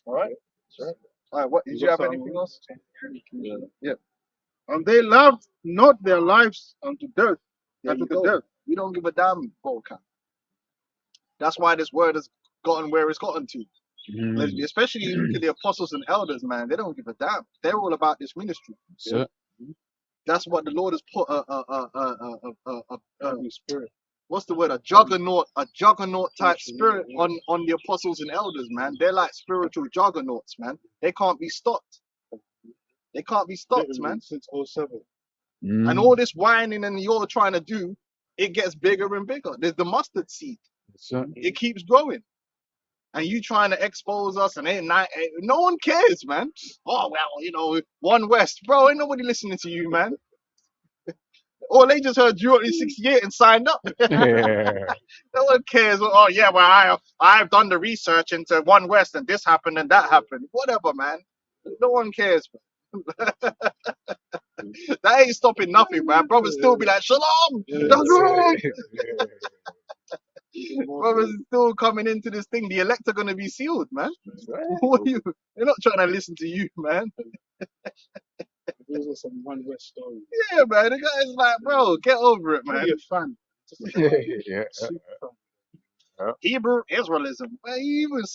All right? All right. What did you have anything else? Yeah. And they loved not their lives unto death. There you go. We don't give a damn, Volcan. That's why this word has gotten where it's gotten to. Especially you look at the apostles and elders, man. They don't give a damn. They're all about this ministry. That's it. That's what the Lord has put Spirit. what's the word? A juggernaut type spirit on the apostles and elders, man. They're like spiritual juggernauts, man. They can't be stopped. They can't be stopped, man. Since 07. And all this whining and you're trying to do, it gets bigger and bigger. There's the mustard seed. It keeps growing. And you trying to expose us and no one cares, man. Oh, well, One West. Bro, ain't nobody listening to you, man. Or they just heard you in 68 and signed up. No one cares. Oh, yeah, well, I've done the research into One West and this happened and that happened. Whatever, man. No one cares, man. That ain't stopping nothing, man. Brothers still be like, Shalom! Shalom! Brothers still coming into this thing. The elect are gonna be sealed, man. What are they're not trying to listen to you, man. Those are some One West stories. Yeah, man. The guy's like, bro, get over it, man. Be a fan. Yeah. Super fan. Hebrew Israelism. Man,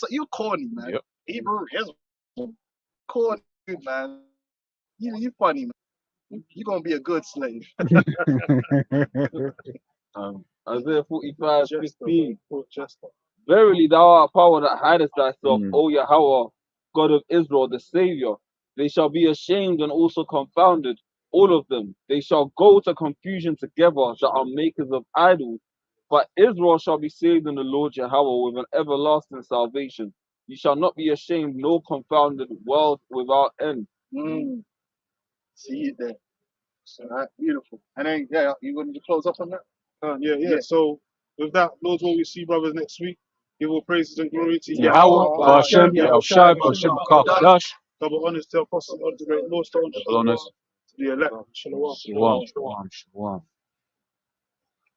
you're corny, man. Yep. Hebrew Israelism. Corny, man. You funny, man. You're gonna be a good slave. Isaiah 45:15. Verily thou art power that hidest thyself, O Yahweh, God of Israel, the Savior. They shall be ashamed and also confounded, all of them. They shall go to confusion together that are makers of idols. But Israel shall be saved in the Lord Yahweh with an everlasting salvation. You shall not be ashamed nor confounded, world without end. See it there. All right, beautiful. And then, yeah, you going to close up on that? Yeah. So with that, Lord, will we see brothers next week? Give all praises and glory to Yahweh, Hashem, Yahushai, Hashem, Kadash. Double honors to Apostle of the great Lord, to Double honors. the elect. Shalom. Shalom.